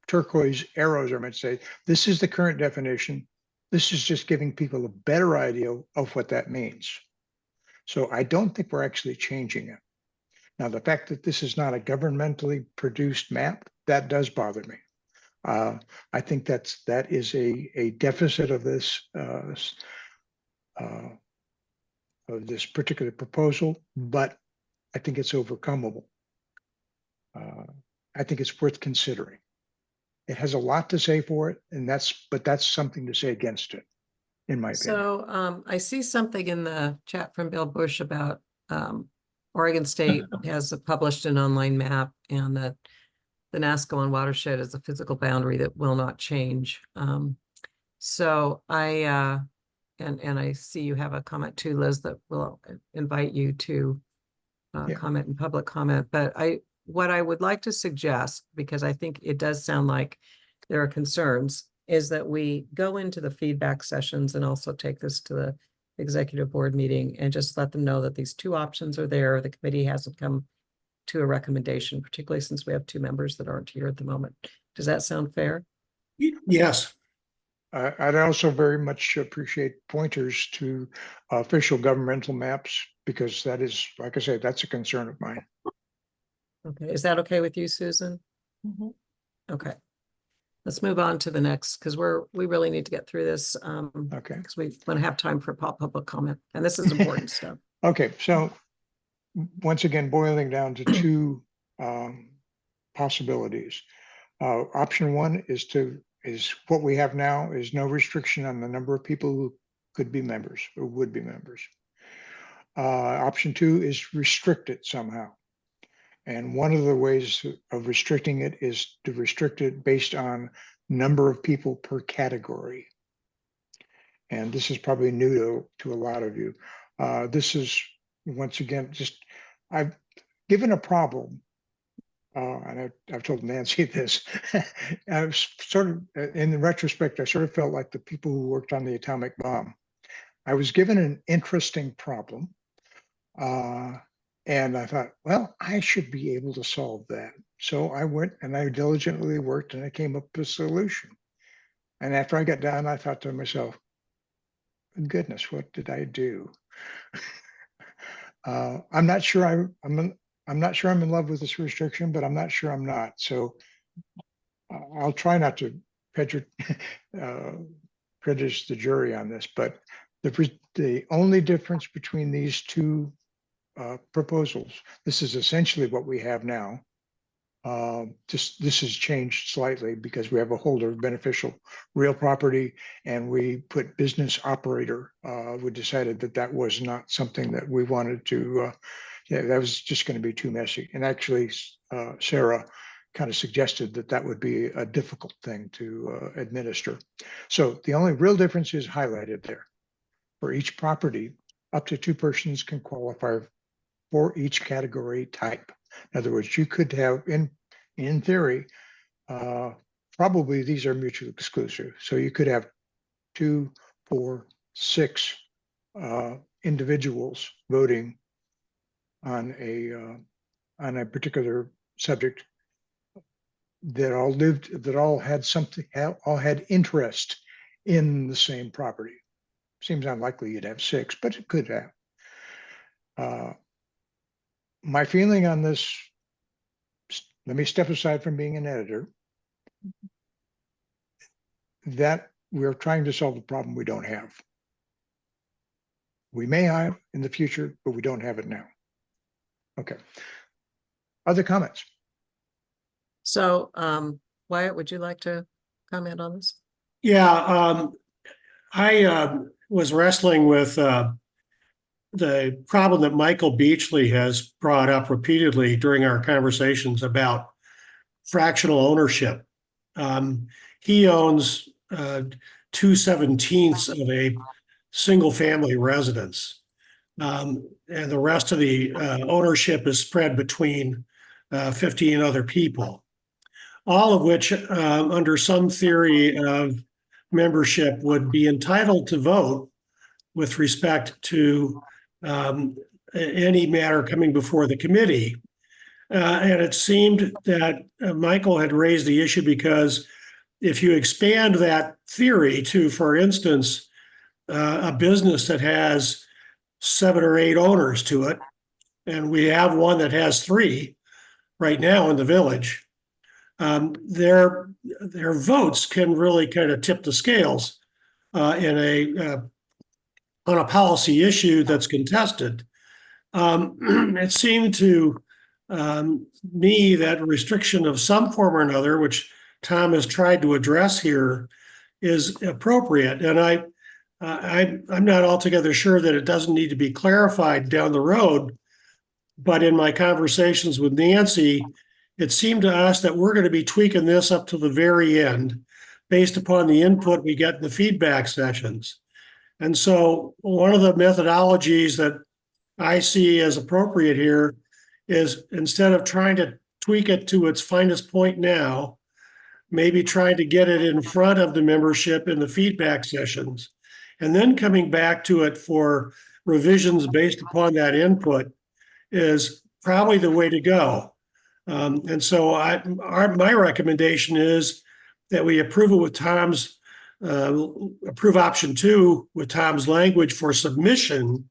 turquoise arrows are meant to say, this is the current definition. This is just giving people a better idea of what that means. So I don't think we're actually changing it. Now, the fact that this is not a governmentally produced map, that does bother me. I think that is a deficit of this particular proposal, but I think it's overcomable. I think it's worth considering. It has a lot to say for it, but that's something to say against it, in my opinion. So I see something in the chat from Bill Bush about Oregon State has published an online map, and that the Nascalon watershed is a physical boundary that will not change. So I and I see you have a comment too, Liz, that will invite you to Yeah. comment in public comment. But what I would like to suggest, because I think it does sound like there are concerns, is that we go into the feedback sessions and also take this to the executive board meeting and just let them know that these two options are there. The committee hasn't come to a recommendation, particularly since we have two members that aren't here at the moment. Does that sound fair? Yes. I'd also very much appreciate pointers to official governmental maps, because that is, like I said, that's a concern of mine. Okay, is that okay with you, Susan? Mhm. Okay. Let's move on to the next, because we really need to get through this. Okay. Because we want to have time for public comment, and this is important stuff. Okay, so once again, boiling down to two possibilities. Option one is what we have now, is no restriction on the number of people who could be members or would be members. Option two is restrict it somehow. And one of the ways of restricting it is to restrict it based on number of people per category. And this is probably new to a lot of you. This is, once again, I've given a problem, and I've told Nancy this. I was sort of, in retrospect, I sort of felt like the people who worked on the atomic bomb. I was given an interesting problem. And I thought, well, I should be able to solve that. So I went and I diligently worked, and I came up with a solution. And after I got done, I thought to myself, goodness, what did I do? I'm not sure I'm not sure I'm in love with this restriction, but I'm not sure I'm not. So I'll try not to prejudice the jury on this. But the only difference between these two proposals, this is essentially what we have now. Just this has changed slightly because we have a holder of beneficial real property, and we put business operator. We decided that was not something that we wanted to. Yeah, that was just going to be too messy. And actually, Sarah kind of suggested that would be a difficult thing to administer. So the only real difference is highlighted there. For each property, up to two persons can qualify for each category type. In other words, you could have, in theory, probably these are mutually exclusive. So you could have 2, 4, 6 individuals voting on a particular subject that all had interest in the same property. Seems unlikely you'd have 6, but it could have. My feeling on this, let me step aside from being an editor, that we're trying to solve a problem we don't have. We may have in the future, but we don't have it now. Okay. Other comments? So Wyatt, would you like to comment on this? Yeah, I was wrestling with the problem that Michael Beachley has brought up repeatedly during our conversations about fractional ownership. He owns 2/17 of a single family residence. And the rest of the ownership is spread between 15 other people, all of which under some theory of membership would be entitled to vote with respect to any matter coming before the committee. And it seemed that Michael had raised the issue because if you expand that theory to, for instance, a business that has 7 or 8 owners to it, and we have one that has 3 right now in the village, their votes can really kind of tip the scales on a policy issue that's contested. It seemed to me that restriction of some form or another, which Tom has tried to address here, is appropriate. And I'm not altogether sure that it doesn't need to be clarified down the road. But in my conversations with Nancy, it seemed to us that we're going to be tweaking this up to the very end based upon the input we get in the feedback sessions. And so one of the methodologies that I see as appropriate here is, instead of trying to tweak it to its finest point now, maybe trying to get it in front of the membership in the feedback sessions, and then coming back to it for revisions based upon that input is probably the way to go. And so my recommendation is that we approve it with Tom's, approve option 2 with Tom's language for submission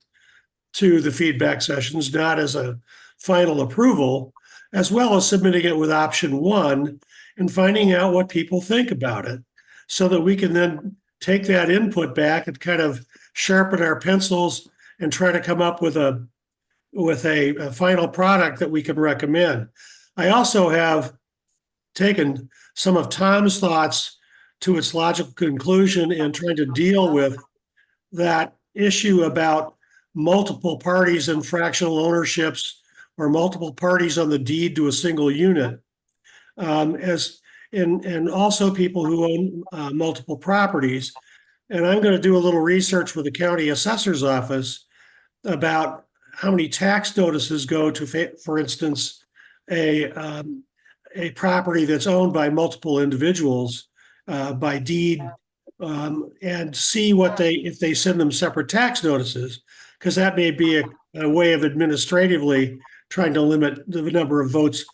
to the feedback sessions, not as a final approval, as well as submitting it with option 1 and finding out what people think about it, so that we can then take that input back and kind of sharpen our pencils and try to come up with a final product that we can recommend. I also have taken some of Tom's thoughts to its logical conclusion in trying to deal with that issue about multiple parties and fractional ownerships, or multiple parties on the deed to a single unit, and also people who own multiple properties. And I'm going to do a little research with the county assessor's office about how many tax notices go to, for instance, a property that's owned by multiple individuals by deed, and see if they send them separate tax notices, because that may be a way of administratively trying to limit the number of votes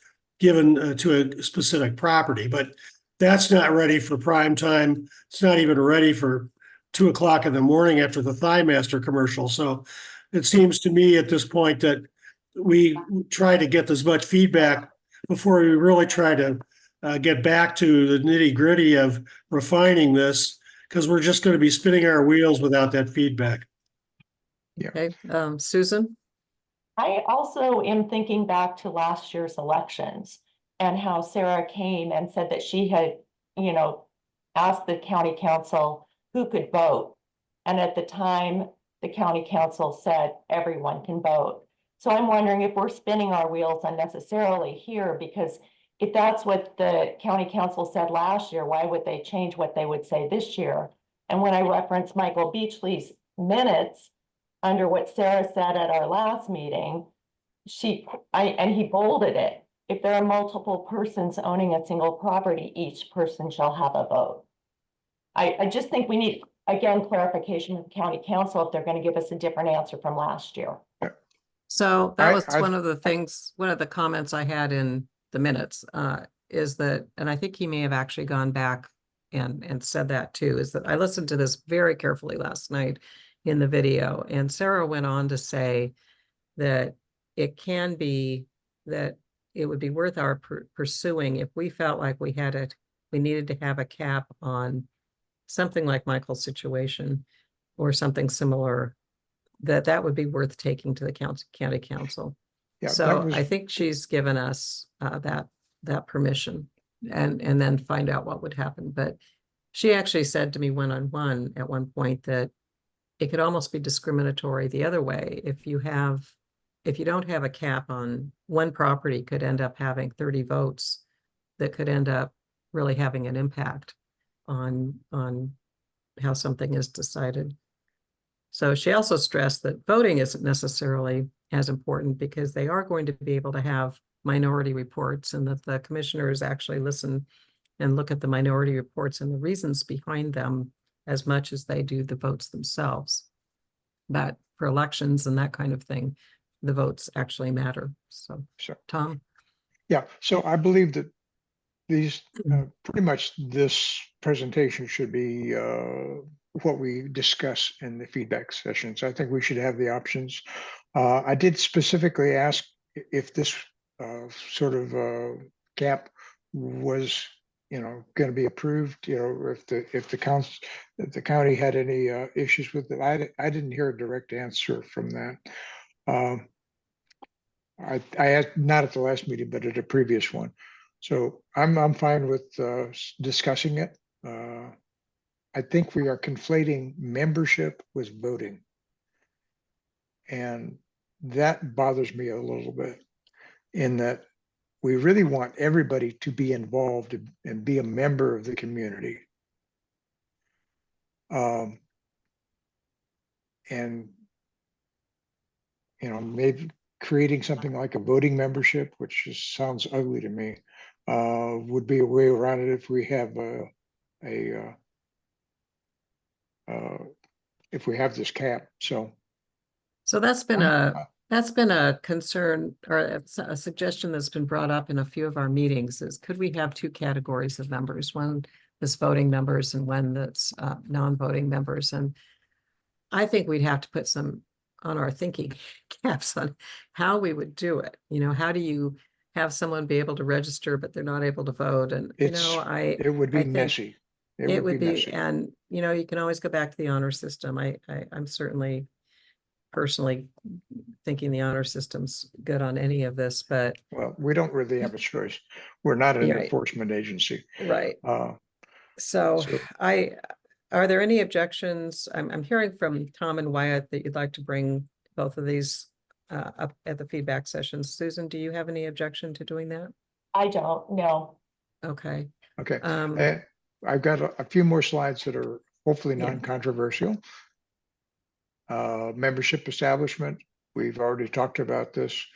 given to a specific property. But that's not ready for prime time. It's not even ready for 2 o'clock in the morning after the Thigh Master commercial. So it seems to me at this point that we try to get as much feedback before we really try to get back to the nitty gritty of refining this, because we're just going to be spinning our wheels without that feedback. Okay, Susan? I also am thinking back to last year's elections and how Sarah came and said that she had, asked the county council who could vote. And at the time, the county council said everyone can vote. So I'm wondering if we're spinning our wheels unnecessarily here, because if that's what the county council said last year, why would they change what they would say this year? And when I reference Michael Beachley's minutes under what Sarah said at our last meeting, and he bolded it. If there are multiple persons owning a single property, each person shall have a vote. I just think we need, again, clarification from the county council if they're going to give us a different answer from last year. So that was one of the things, one of the comments I had in the minutes, is that, and I think he may have actually gone back and said that too, is that I listened to this very carefully last night in the video, and Sarah went on to say that it can be that it would be worth our pursuing if we felt like we needed to have a cap on something like Michael's situation or something similar, that would be worth taking to the county council. Yeah, So I think she's given us that permission, and then find out what would happen. But she actually said to me one-on-one at one point that it could almost be discriminatory the other way. If you don't have a cap on one property, could end up having 30 votes that could end up really having an impact on how something is decided. So she also stressed that voting isn't necessarily as important, because they are going to be able to have minority reports, and that the commissioners actually listen and look at the minority reports and the reasons behind them as much as they do the votes themselves. but for elections and that kind of thing, the votes actually matter. So, Sure. Tom? Yeah, so I believe that these, pretty much this presentation should be what we discuss in the feedback sessions. I think we should have the options. I did specifically ask if this sort of gap was, going to be approved, if the county had any issues with it. I didn't hear a direct answer from that. I had, not at the last meeting, but at a previous one. So I'm fine with discussing it. I think we are conflating membership with voting. And that bothers me a little bit, in that we really want everybody to be involved and be a member of the community. And, maybe creating something like a voting membership, which just sounds ugly to me, would be a way around it if we have if we have this cap. So That's been I'm- a concern, or a suggestion that's been brought up in a few of our meetings, is could we have two categories of members, one that's voting members and one that's non-voting members? And I think we'd have to put some on our thinking caps on how we would do it. How do you have someone be able to register, but they're not able to vote? And, it would be I think messy. it would be, messy. and, you can always go back to the honor system. I'm certainly personally thinking the honor system's good on any of this, but. Well, we don't really have a choice. We're not an Right. enforcement agency. Right. Uh, So So- are there any objections? I'm hearing from Tom and Wyatt that you'd like to bring both of these up at the feedback sessions. Susan, do you have any objection to doing that? I don't know. Okay. Okay, Um, I've got a few more slides that are hopefully Yeah. non-controversial. Membership establishment, we've already talked about this.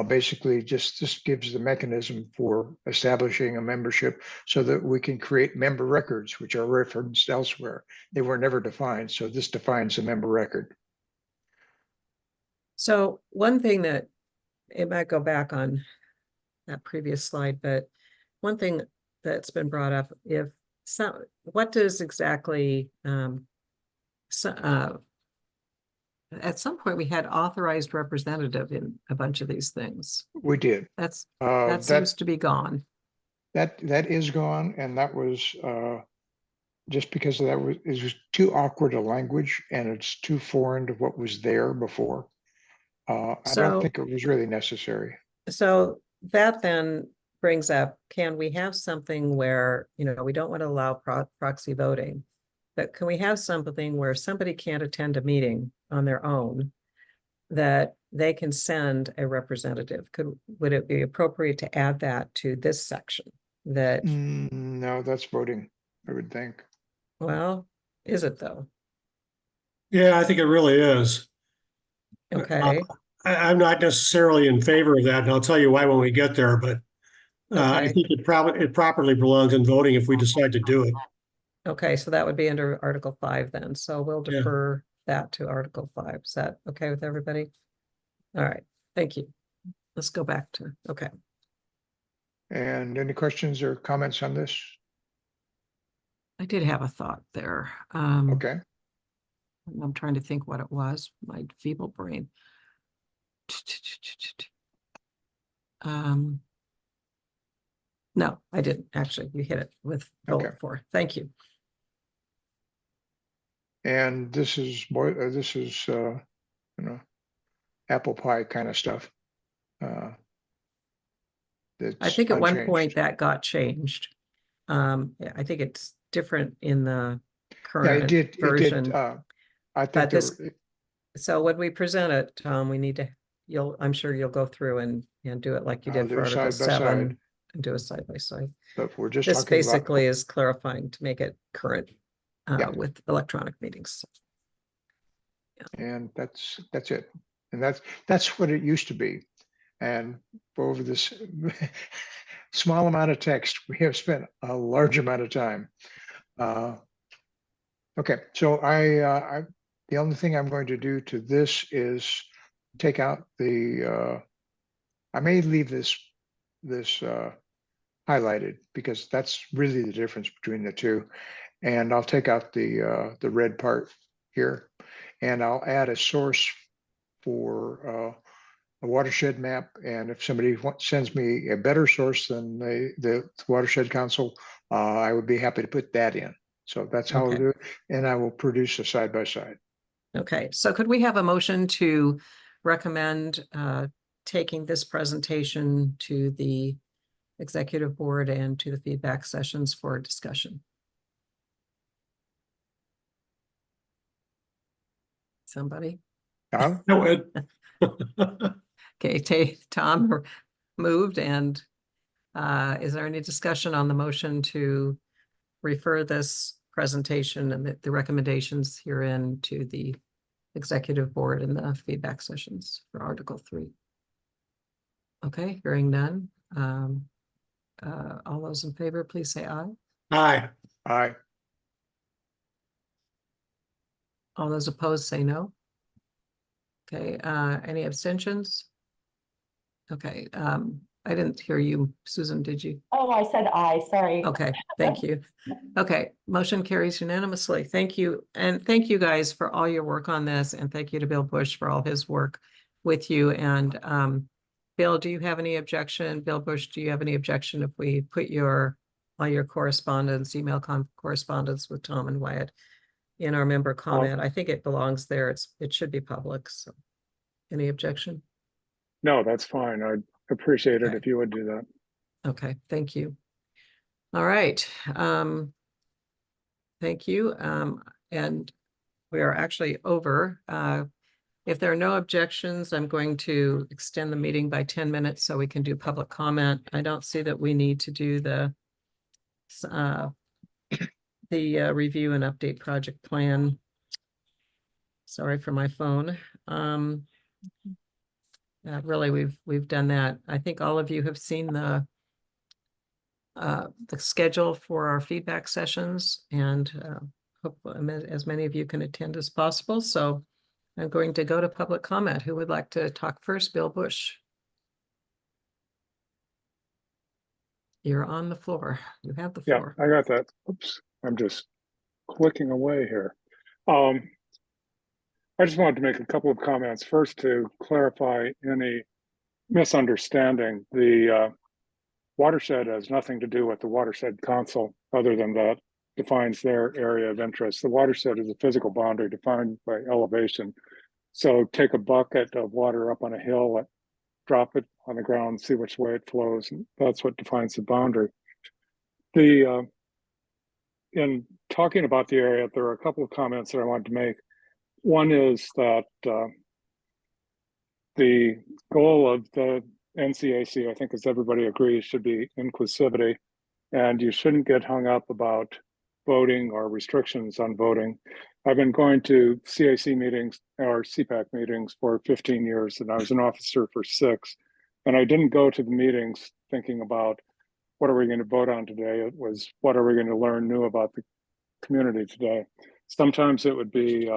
Basically, just this gives the mechanism for establishing a membership so that we can create member records, which are referenced elsewhere. They were never defined, so this defines a member record. So one thing that, it might go back on that previous slide, but one thing that's been brought up, what does exactly, at some point we had authorized representative in a bunch of these things. We did. That seems to be gone. That is gone, and that was just because it was too awkward a language, and it's too foreign to what was there before. I So- don't think it was really necessary. So that then brings up, can we have something where, we don't want to allow proxy voting, but can we have something where somebody can't attend a meeting on their own, that they can send a representative? Would it be appropriate to add that to this section? That, No, that's voting, I would think. well, is it though? Yeah, I think it really is. Okay, I'm not necessarily in favor of that, and I'll tell you why when we get there, but I Okay. think it properly belongs in voting if we decide to do it. okay, so that would be under Article 5 then. So we'll Yeah. defer that to Article 5. Is that okay with everybody? All right, thank you. Let's go back to, okay. And any questions or comments on this? I did have a thought there. Okay, I'm trying to think what it was, my feeble brain. No, I didn't actually. You hit it with Okay. bullet 4. Thank you. and this is apple pie kind of stuff. I That's think at one unchanged. point that got changed. Yeah, I think it's different in the Yeah, current it did. version. I think But there this- were- So when we present it, Tom, we need to, I'm sure you'll go through and do it like you I'll did do for Article side by 7 side. and do a side by side. but we're just This talking about. basically is clarifying to make it current Yeah. with electronic meetings. And that's it. And that's what it used to be. And over this small amount of text, we have spent a large amount of time. Okay, so The only thing I'm going to do to this is take out I may leave this highlighted because that's really the difference between the two. And I'll take out the red part here, and I'll add a source for a watershed map. And if somebody sends me a better source than the Watershed Council, I would be happy to put that in. So that's how I'll Okay. do it. And I will produce a side by side. Okay, so could we have a motion to recommend taking this presentation to the executive board and to the feedback sessions for discussion? Somebody? Tom? No, Ed. Okay, Tom moved, and is there any discussion on the motion to refer this presentation and the recommendations herein to the executive board and the feedback sessions for Article 3? Okay, hearing none. All those in favor, please say aye. Aye. Aye. All those opposed, say no. Okay, any abstentions? Okay, I didn't hear you, Susan, did you? Oh, I said aye, sorry. Okay, thank you. Okay, motion carries unanimously. Thank you. And thank you guys for all your work on this. And thank you to Bill Bush for all his work with you. And Bill, do you have any objection? Bill Bush, do you have any objection if we put all your correspondence, email correspondence with Tom and Wyatt in our member comment? I think it belongs there. It should be public. So any objection? No, that's fine. I'd appreciate it Okay. if you would do that. Okay, thank you. All right. Thank you. And we are actually over. If there are no objections, I'm going to extend the meeting by 10 minutes so we can do public comment. I don't see that we need to do the review and update project plan. Sorry for my phone. Really, we've done that. I think all of you have seen the schedule for our feedback sessions, and hope as many of you can attend as possible. So I'm going to go to public comment. Who would like to talk first? Bill Bush. You're on the floor. You have the Yeah, floor. I got that. Oops, I'm just clicking away here. I just wanted to make a couple of comments. First, to clarify any misunderstanding, the watershed has nothing to do with the Watershed Council, other than that defines their area of interest. The watershed is a physical boundary defined by elevation. So take a bucket of water up on a hill, drop it on the ground, see which way it flows. And that's what defines the boundary. In talking about the area, there are a couple of comments that I wanted to make. One is that the goal of the NCAC, I think, as everybody agrees, should be inclusivity, and you shouldn't get hung up about voting or restrictions on voting. I've been going to CAC meetings or CPAC meetings for 15 years, and I was an officer for 6. And I didn't go to the meetings thinking about what are we going to vote on today. It was what are we going to learn new about the community today. Sometimes it would be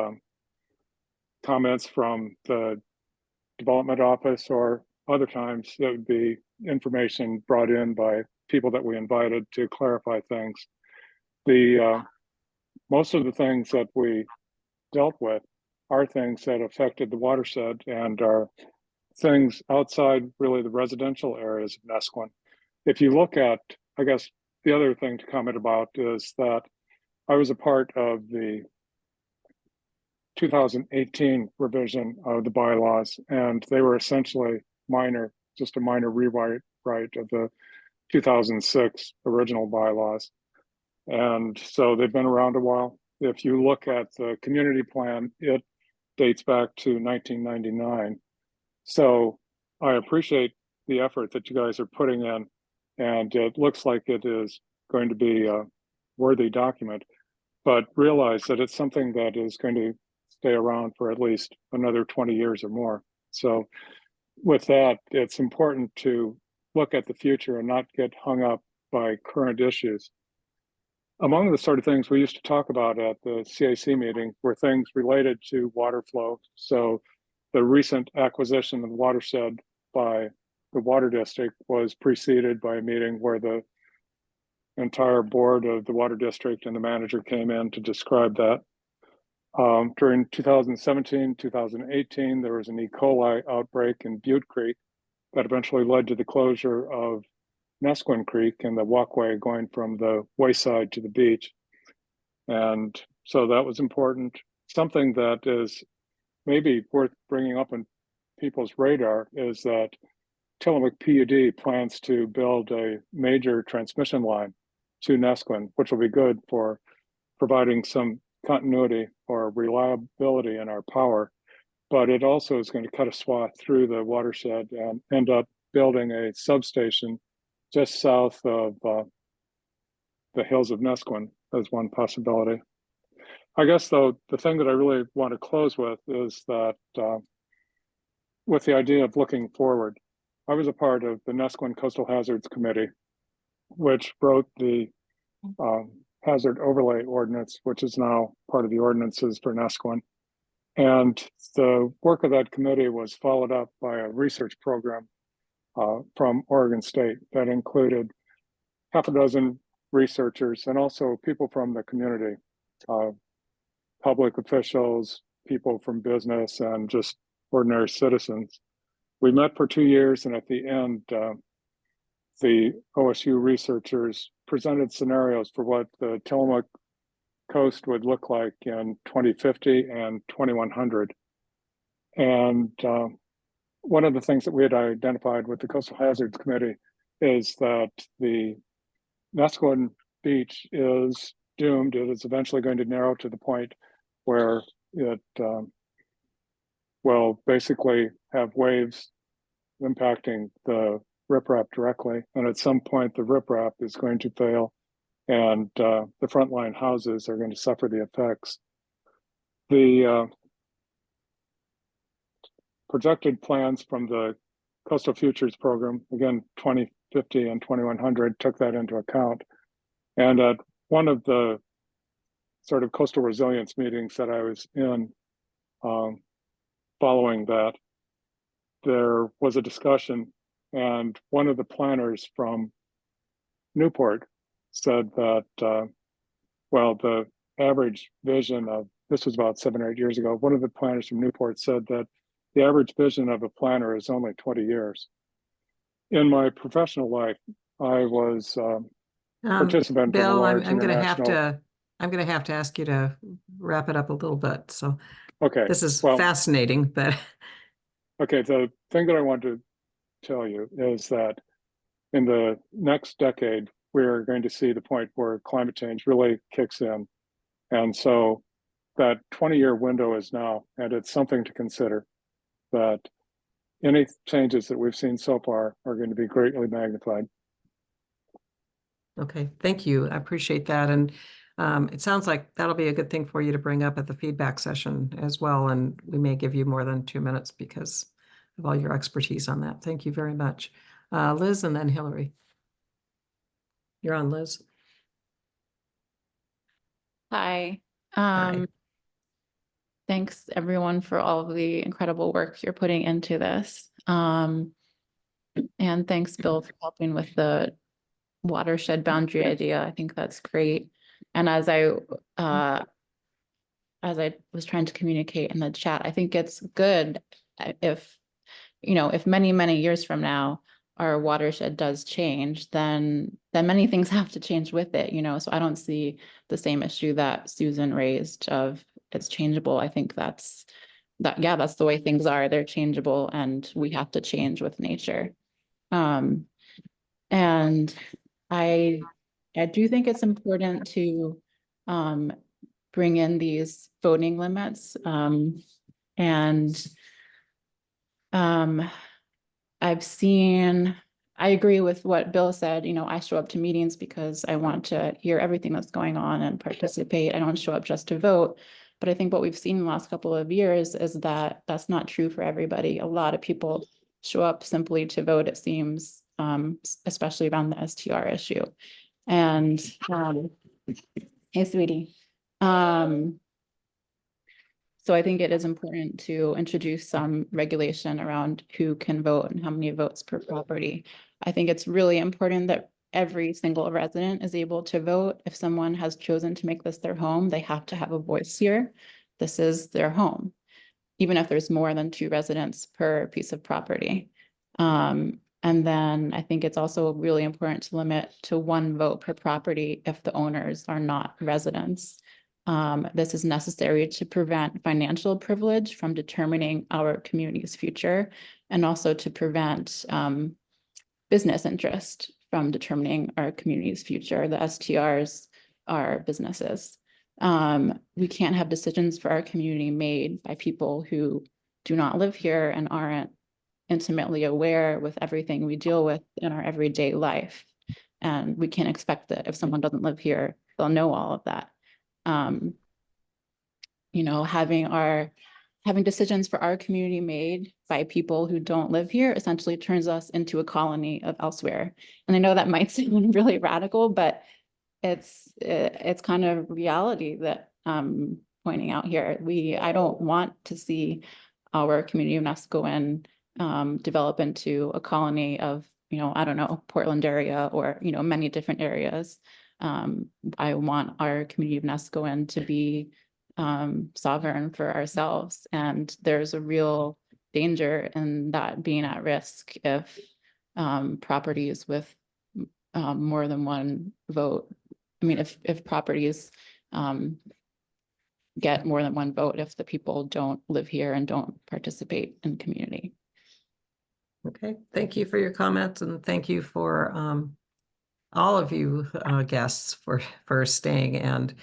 comments from the development office, or other times it would be information brought in by people that we invited to clarify things. The most of the things that we dealt with are things that affected the watershed and are things outside really the residential areas of Nesquin. If you look at, I guess the other thing to comment about is that I was a part of the 2018 revision of the bylaws, and they were essentially minor, just a minor rewrite of the 2006 original bylaws. And so they've been around a while. If you look at the community plan, it dates back to 1999. So I appreciate the effort that you guys are putting in, and it looks like it is going to be a worthy document, but realize that it's something that is going to stay around for at least another 20 years or more. So with that, it's important to look at the future and not get hung up by current issues. among the sort of things we used to talk about at the CAC meeting were things related to water flow. So the recent acquisition of the watershed by the water district was preceded by a meeting where the entire board of the water district and the manager came in to describe that. During 2017, 2018, there was an E. coli outbreak in Butte Creek that eventually led to the closure of Nesquin Creek and the walkway going from the wayside to the beach. And so that was important. Something that is maybe worth bringing up on people's radar is that Tillamook PUD plans to build a major transmission line to Nesquin, which will be good for providing some continuity or reliability in our power. But it also is going to cut a swath through the watershed and end up building a substation just south of the hills of Nesquin as one possibility. I guess, though, the thing that I really want to close with is that with the idea of looking forward, I was a part of the Nesquin Coastal Hazards Committee, which wrote the hazard overlay ordinance, which is now part of the ordinances for Nesquin. And the work of that committee was followed up by a research program from Oregon State that included half a dozen researchers and also people from the community, public officials, people from business, and just ordinary citizens. We met for 2 years, and at the end, the OSU researchers presented scenarios for what the Tillamook coast would look like in 2050 and 2100. And one of the things that we had identified with the Coastal Hazards Committee is that the Nesquin Beach is doomed. It is eventually going to narrow to the point where it will basically have waves impacting the riprap directly. And at some point, the riprap is going to fail and the frontline houses are going to suffer the effects. The projected plans from the Coastal Futures Program, again, 2050 and 2100, took that into account. And at one of the sort of coastal resilience meetings that I was in following that, there was a discussion, and one of the planners from Newport said that, well, the average vision of, this was about 7 or 8 years ago, one of the planners from Newport said that the average vision of a planner is only 20 years. In my professional life, I was participant in a Bill, large I'm gonna have international. I'm gonna have to ask you to wrap it up a little bit. So Okay, this is well, fascinating, but okay, the thing that I want to tell you is that in the next decade, we're going to see the point where climate change really kicks in. And so that 20-year window is now, and it's something to consider that any changes that we've seen so far are going to be greatly magnified. okay, thank you. I appreciate that. And it sounds like that'll be a good thing for you to bring up at the feedback session as well. And we may give you more than 2 minutes because of all your expertise on that. Thank you very much. Liz and then Hillary. You're on, Liz. Hi. Hi. Thanks everyone for all of the incredible work you're putting into this. And thanks, Bill, for helping with the watershed boundary idea. I think that's great. And as I was trying to communicate in the chat, I think it's good if, if many, many years from now, our watershed does change, then many things have to change with it, so I don't see the same issue that Susan raised of it's changeable. I think that's the way things are. They're changeable and we have to change with nature. And I do think it's important to bring in these voting limits. I agree with what Bill said. I show up to meetings because I want to hear everything that's going on and participate. I don't show up just to vote. But I think what we've seen in the last couple of years is that that's not true for everybody. A lot of people show up simply to vote, it seems, especially around the STR issue. And Hey, sweetie. So I think it is important to introduce some regulation around who can vote and how many votes per property. I think it's really important that every single resident is able to vote. If someone has chosen to make this their home, they have to have a voice here. This is their home, even if there's more than 2 residents per piece of property. And then I think it's also really important to limit to 1 vote per property if the owners are not residents. This is necessary to prevent financial privilege from determining our community's future, and also to prevent business interest from determining our community's future. The STRs are businesses. We can't have decisions for our community made by people who do not live here and aren't intimately aware with everything we deal with in our everyday life. And we can't expect that if someone doesn't live here, they'll know all of that. You know, having decisions for our community made by people who don't live here essentially turns us into a colony of elsewhere. And I know that might seem really radical, but it's kind of reality that I'm pointing out here. I don't want to see our community of Nescoin develop into a colony of, you know, I don't know, Portland area or, you know, many different areas. I want our community of Nescoin to be sovereign for ourselves. And there's a real danger in that being at risk if properties with more than 1 vote. I mean, if properties get more than 1 vote, if the people don't live here and don't participate in community. Okay, thank you for your comments, and thank you for all of you guests for staying and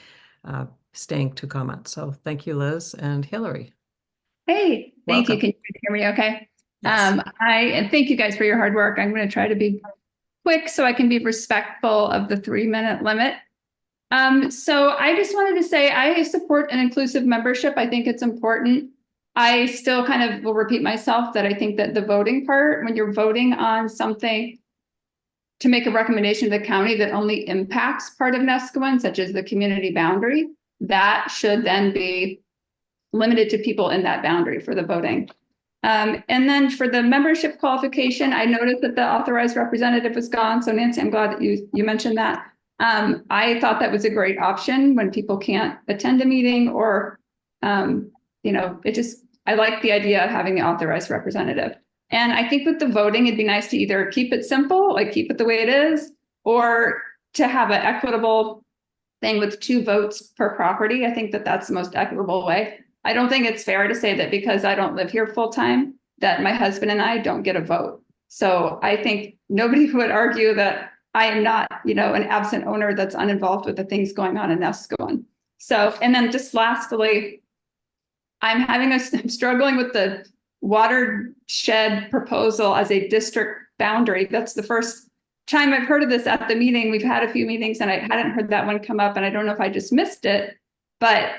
staying to comment. So thank you, Liz and Hillary. Hey, thank you. Welcome. Can you hear me okay? Yes. And thank you guys for your hard work. I'm going to try to be quick so I can be respectful of the 3-minute limit. So I just wanted to say I support an inclusive membership. I think it's important. I still kind of will repeat myself that I think that the voting part, when you're voting on something to make a recommendation to the county that only impacts part of Nescoin, such as the community boundary, that should then be limited to people in that boundary for the voting. And then for the membership qualification, I noticed that the authorized representative was gone. So Nancy, I'm glad that you mentioned that. I thought that was a great option when people can't attend a meeting or, you know, I like the idea of having the authorized representative. And I think with the voting, it'd be nice to either keep it simple, like keep it the way it is, or to have an equitable thing with 2 votes per property. I think that that's the most equitable way. I don't think it's fair to say that because I don't live here full time, that my husband and I don't get a vote. So I think nobody would argue that I am not, you know, an absent owner that's uninvolved with the things going on in Nescoin. So, and then just lastly, I'm struggling with the watershed proposal as a district boundary. That's the first time I've heard of this at the meeting. We've had a few meetings and I hadn't heard that one come up, and I don't know if I just missed it, but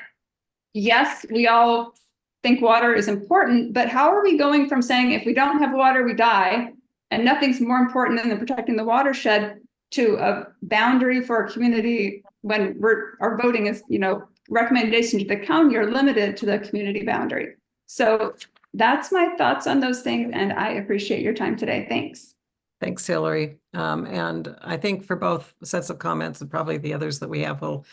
yes, we all think water is important, but how are we going from saying if we don't have water, we die, and nothing's more important than protecting the watershed, to a boundary for a community when our voting is, you know, recommendation to the county are limited to the community boundary. So that's my thoughts on those things, and I appreciate your time today. Thanks. Thanks, Hillary. And I think for both sets of comments and probably the others that we have, we'll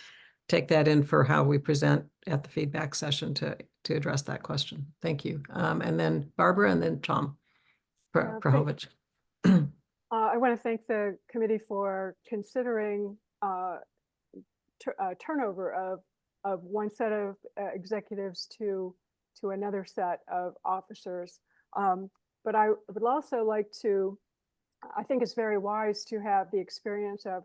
take that in for how we present at the feedback session to address that question. Thank you. And then Barbara and then Tom Prahovich. I want to thank the committee for considering turnover of 1 set of executives to another set of officers. But I would also like to, I think it's very wise to have the experience of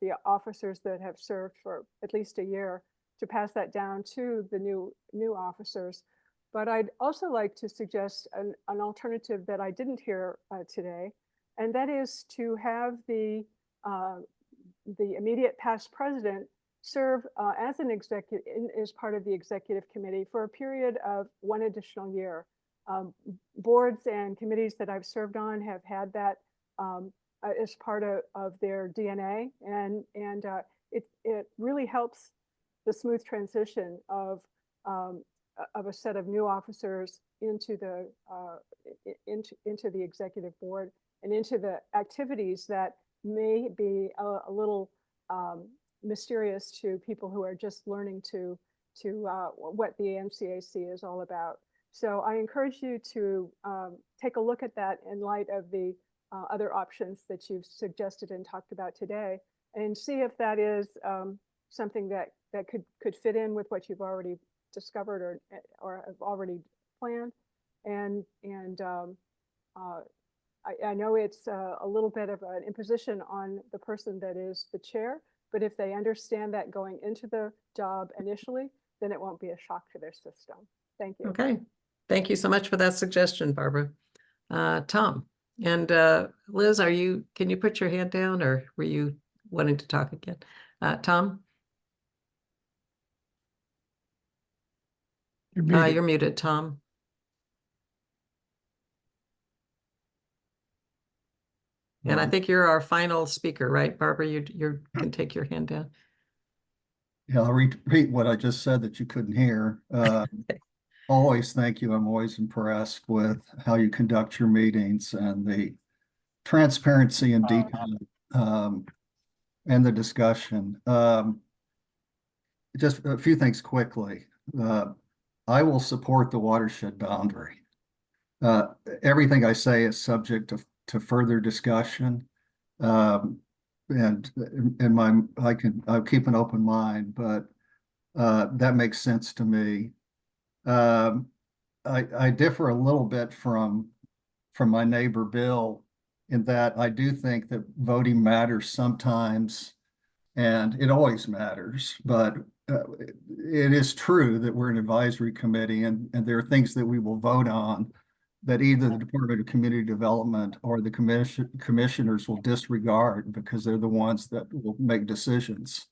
the officers that have served for at least a year to pass that down to the new officers. But I'd also like to suggest an alternative that I didn't hear today, and that is to have the immediate past president serve as an executive, as part of the executive committee for a period of 1 additional year. Boards and committees that I've served on have had that as part of their DNA, and it really helps the smooth transition of a set of new officers into the into the executive board and into the activities that may be a little mysterious to people who are just learning to what the MCAC is all about. So I encourage you to take a look at that in light of the other options that you've suggested and talked about today, and see if that is something that could fit in with what you've already discovered or have already planned. And I know it's a little bit of an imposition on the person that is the chair, but if they understand that going into the job initially, then it won't be a shock to their system. Thank you. Okay, thank you so much for that suggestion, Barbara. Tom and Liz, can you put your hand down, or were you wanting to talk again? Tom? You're muted. You're muted, Tom. And I think you're our final speaker, right, Barbara? You can take your hand down. Yeah, I'll repeat what I just said that you couldn't hear. Always thank you. I'm always impressed with how you conduct your meetings and the transparency and detail and the discussion. Just a few things quickly. I will support the watershed boundary. Everything I say is subject to further discussion. And I'll keep an open mind, but that makes sense to me. I differ a little bit from my neighbor Bill in that I do think that voting matters sometimes, and it always matters. But it is true that we're an advisory committee, and there are things that we will vote on that either the Department of Community Development or the commissioners will disregard because they're the ones that will make decisions.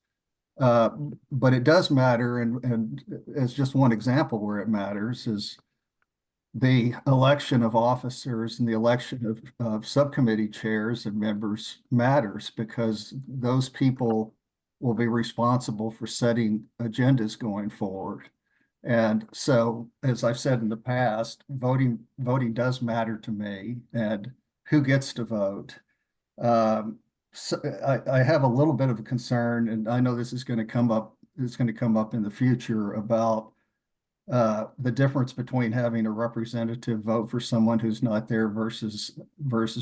But it does matter, and as just one example where it matters is the election of officers and the election of subcommittee chairs and members matters because those people will be responsible for setting agendas going forward. And so, as I've said in the past, voting does matter to me, and who gets to vote. So I have a little bit of a concern, and I know this is going to come up. It's going to come up in the future about the difference between having a representative vote for someone who's not there versus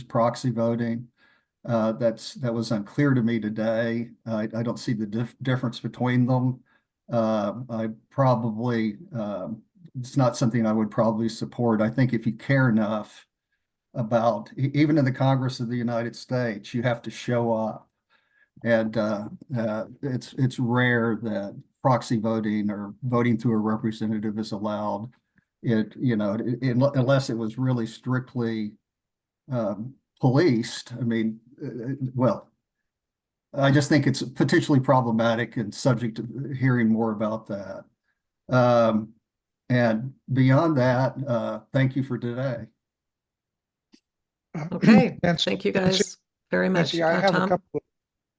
proxy voting. That was unclear to me today. I don't see the difference between them. I probably it's not something I would probably support. I think if you care enough about, even in the Congress of the United States, you have to show up. And it's rare that proxy voting or voting through a representative is allowed. Unless it was really strictly policed. I mean, well, I just think it's potentially problematic and subject to hearing more about that. And beyond that, thank you for today. Okay, Nancy, thank you guys very much. Nancy, I have Tom?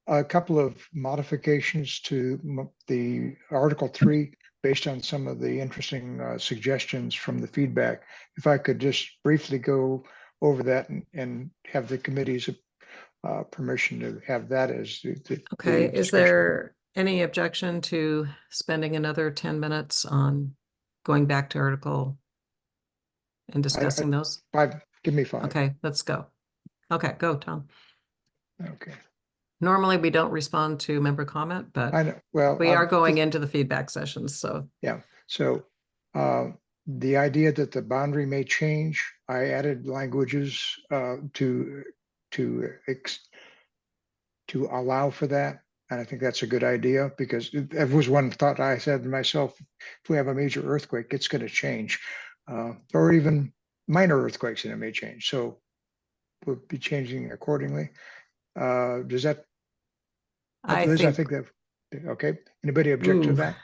a couple of modifications to the Article 3 based on some of the interesting suggestions from the feedback. If I could just briefly go over that and have the committee's permission to have that as the Okay, is discussion. there any objection to spending another 10 minutes on going back to article and discussing those? 5, give me 5. Okay, let's go. Okay, go, Tom. Okay. Normally, we don't respond to member comment, but I know. Well, we are going into the feedback sessions, so. Yeah. So the idea that the boundary may change, I added languages to allow for that. And I think that's a good idea because that was one thought I said to myself, if we have a major earthquake, it's going to change, or even minor earthquakes, and it may change. So we'll be changing accordingly. Does that, Liz, I think that, okay. Anybody object to that?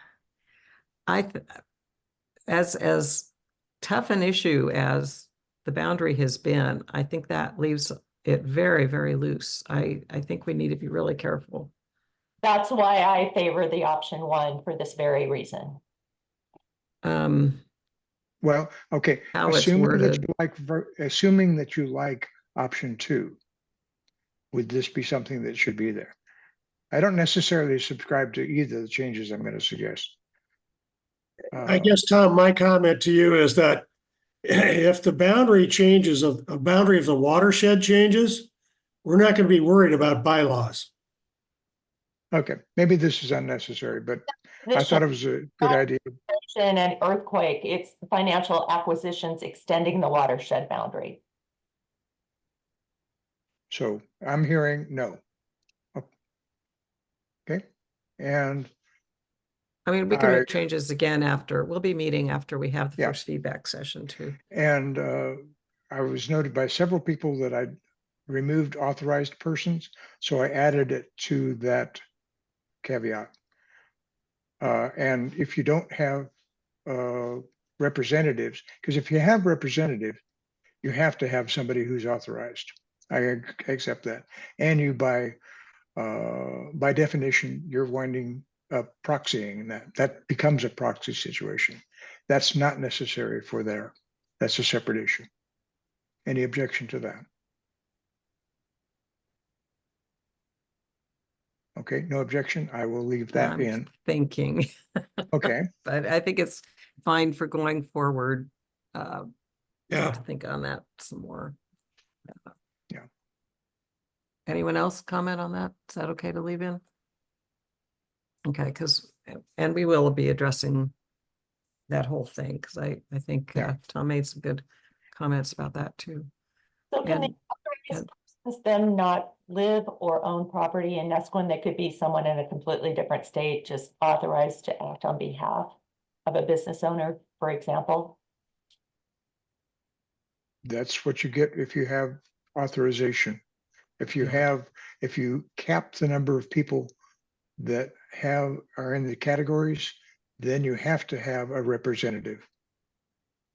As tough an issue as the boundary has been, I think that leaves it very, very loose. I think we need to be really careful. That's why I favor the option 1 for this very reason. Well, okay, How it's assuming that worded. you like, assuming that you like option 2, would this be something that should be there? I don't necessarily subscribe to either of the changes I'm going to suggest. I guess, Tom, my comment to you is that if the boundary changes of a boundary of the watershed changes, we're not going to be worried about bylaws. Okay, maybe this is unnecessary, but I This thought it was a good idea. and an earthquake, it's financial acquisitions extending the watershed boundary. So I'm hearing no. Okay, and I mean, we can I- make changes again after, we'll be meeting after we have the Yeah. first feedback session too. And I was noted by several people that I'd removed authorized persons, so I added it to that caveat. And if you don't have representatives, because if you have representatives, you have to have somebody who's authorized. I accept that. And you by definition, you're winding up proxying that becomes a proxy situation. That's not necessary for there. That's a separate issue. Any objection to that? Okay, no objection. I will leave that I'm in. thinking, Okay, but I think it's fine for going forward. Yeah. To think on that some more. Yeah. Anyone else comment on that? Is that okay to leave in? Okay, and we will be addressing that whole thing, because I think Yeah. Tom made some good comments about that too. So can the And- authorized persons then not live or own property in Nesquin? That could be someone in a completely different state, just authorized to act on behalf of a business owner, for example. that's what you get if you have authorization. If you Yeah. if you cap the number of people that are in the categories, then you have to have a representative.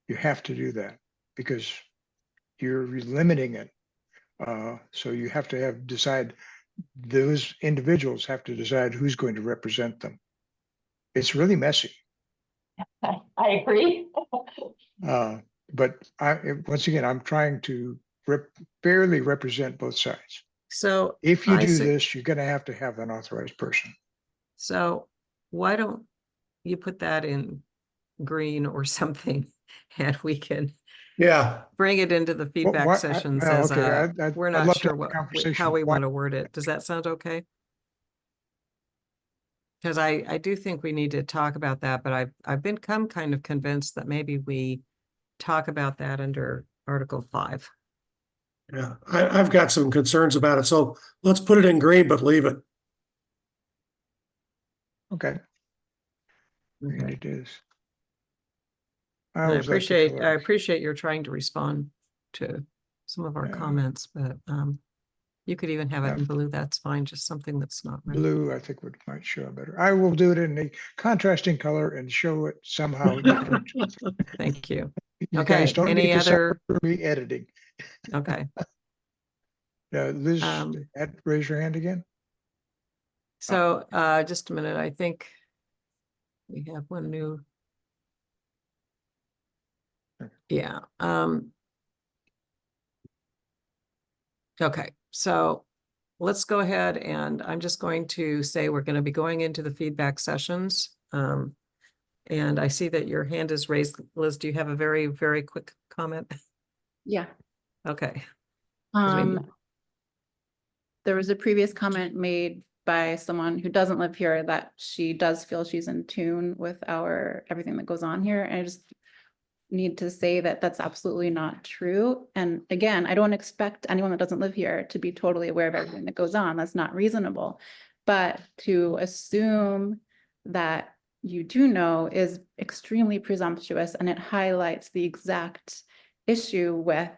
You have to do that because you're limiting it. So you have to decide, those individuals have to decide who's going to represent them. It's really messy. I agree. But once again, I'm trying to fairly represent both sides. So If you I do see- this, you're going to have an authorized person. So why don't you put that in green or something, and we can Yeah. bring it into the feedback why- sessions well, as okay, we're I'd not love to sure have a how conversation. we Why- want to word it. Does that sound okay? Because I do think we need to talk about that, but I've become kind of convinced that maybe we talk about that under Article 5. Yeah. I've got some concerns about it. So let's put it in green, but leave it. Okay, green Okay. it is. And I always like the appreciate colors. you're trying to respond to some of our Yeah. comments, but you could even have it Yeah. in blue. That's fine. Just something that's not red. Blue, I think might show up better. I will do it in a contrasting color and show it somehow different. Thank you. You Okay, guys don't any need to other- suffer for me editing. Okay. Liz, Um, raise your hand again. So just a minute. I think we have one new. Yeah. Okay, so let's go ahead, and I'm just going to say we're going to be going into the feedback sessions. And I see that your hand is raised. Liz, do you have a very, very quick comment? Yeah. Okay. 'Cause we- There was a previous comment made by someone who doesn't live here that she does feel she's in tune with everything that goes on here. And I just need to say that that's absolutely not true. And again, I don't expect anyone that doesn't live here to be totally aware of everything that goes on. That's not reasonable. But to assume that you do know is extremely presumptuous, and it highlights the exact issue with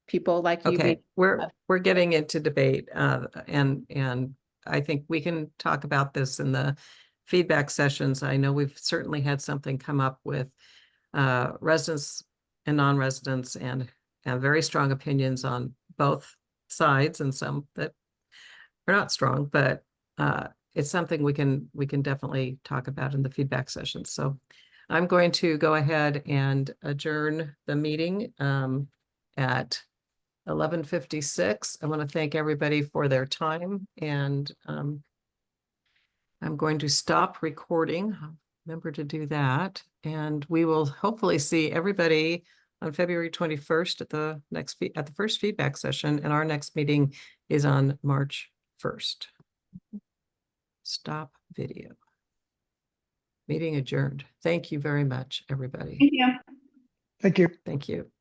people like you. Okay, we're getting into debate, and I think we can talk about this in the feedback sessions. I know we've certainly had something come up with residents and non-residents, and have very strong opinions on both sides, and some that or not strong, but it's something we can definitely talk about in the feedback sessions. So I'm going to go ahead and adjourn the meeting at 11:56. I want to thank everybody for their time, and I'm going to stop recording. Remember to do that, and we will hopefully see everybody on February 21st at the first feedback session, and our next meeting is on March 1st. Stop video. Meeting adjourned. Thank you very much, everybody. Thank you. Thank you. Thank you.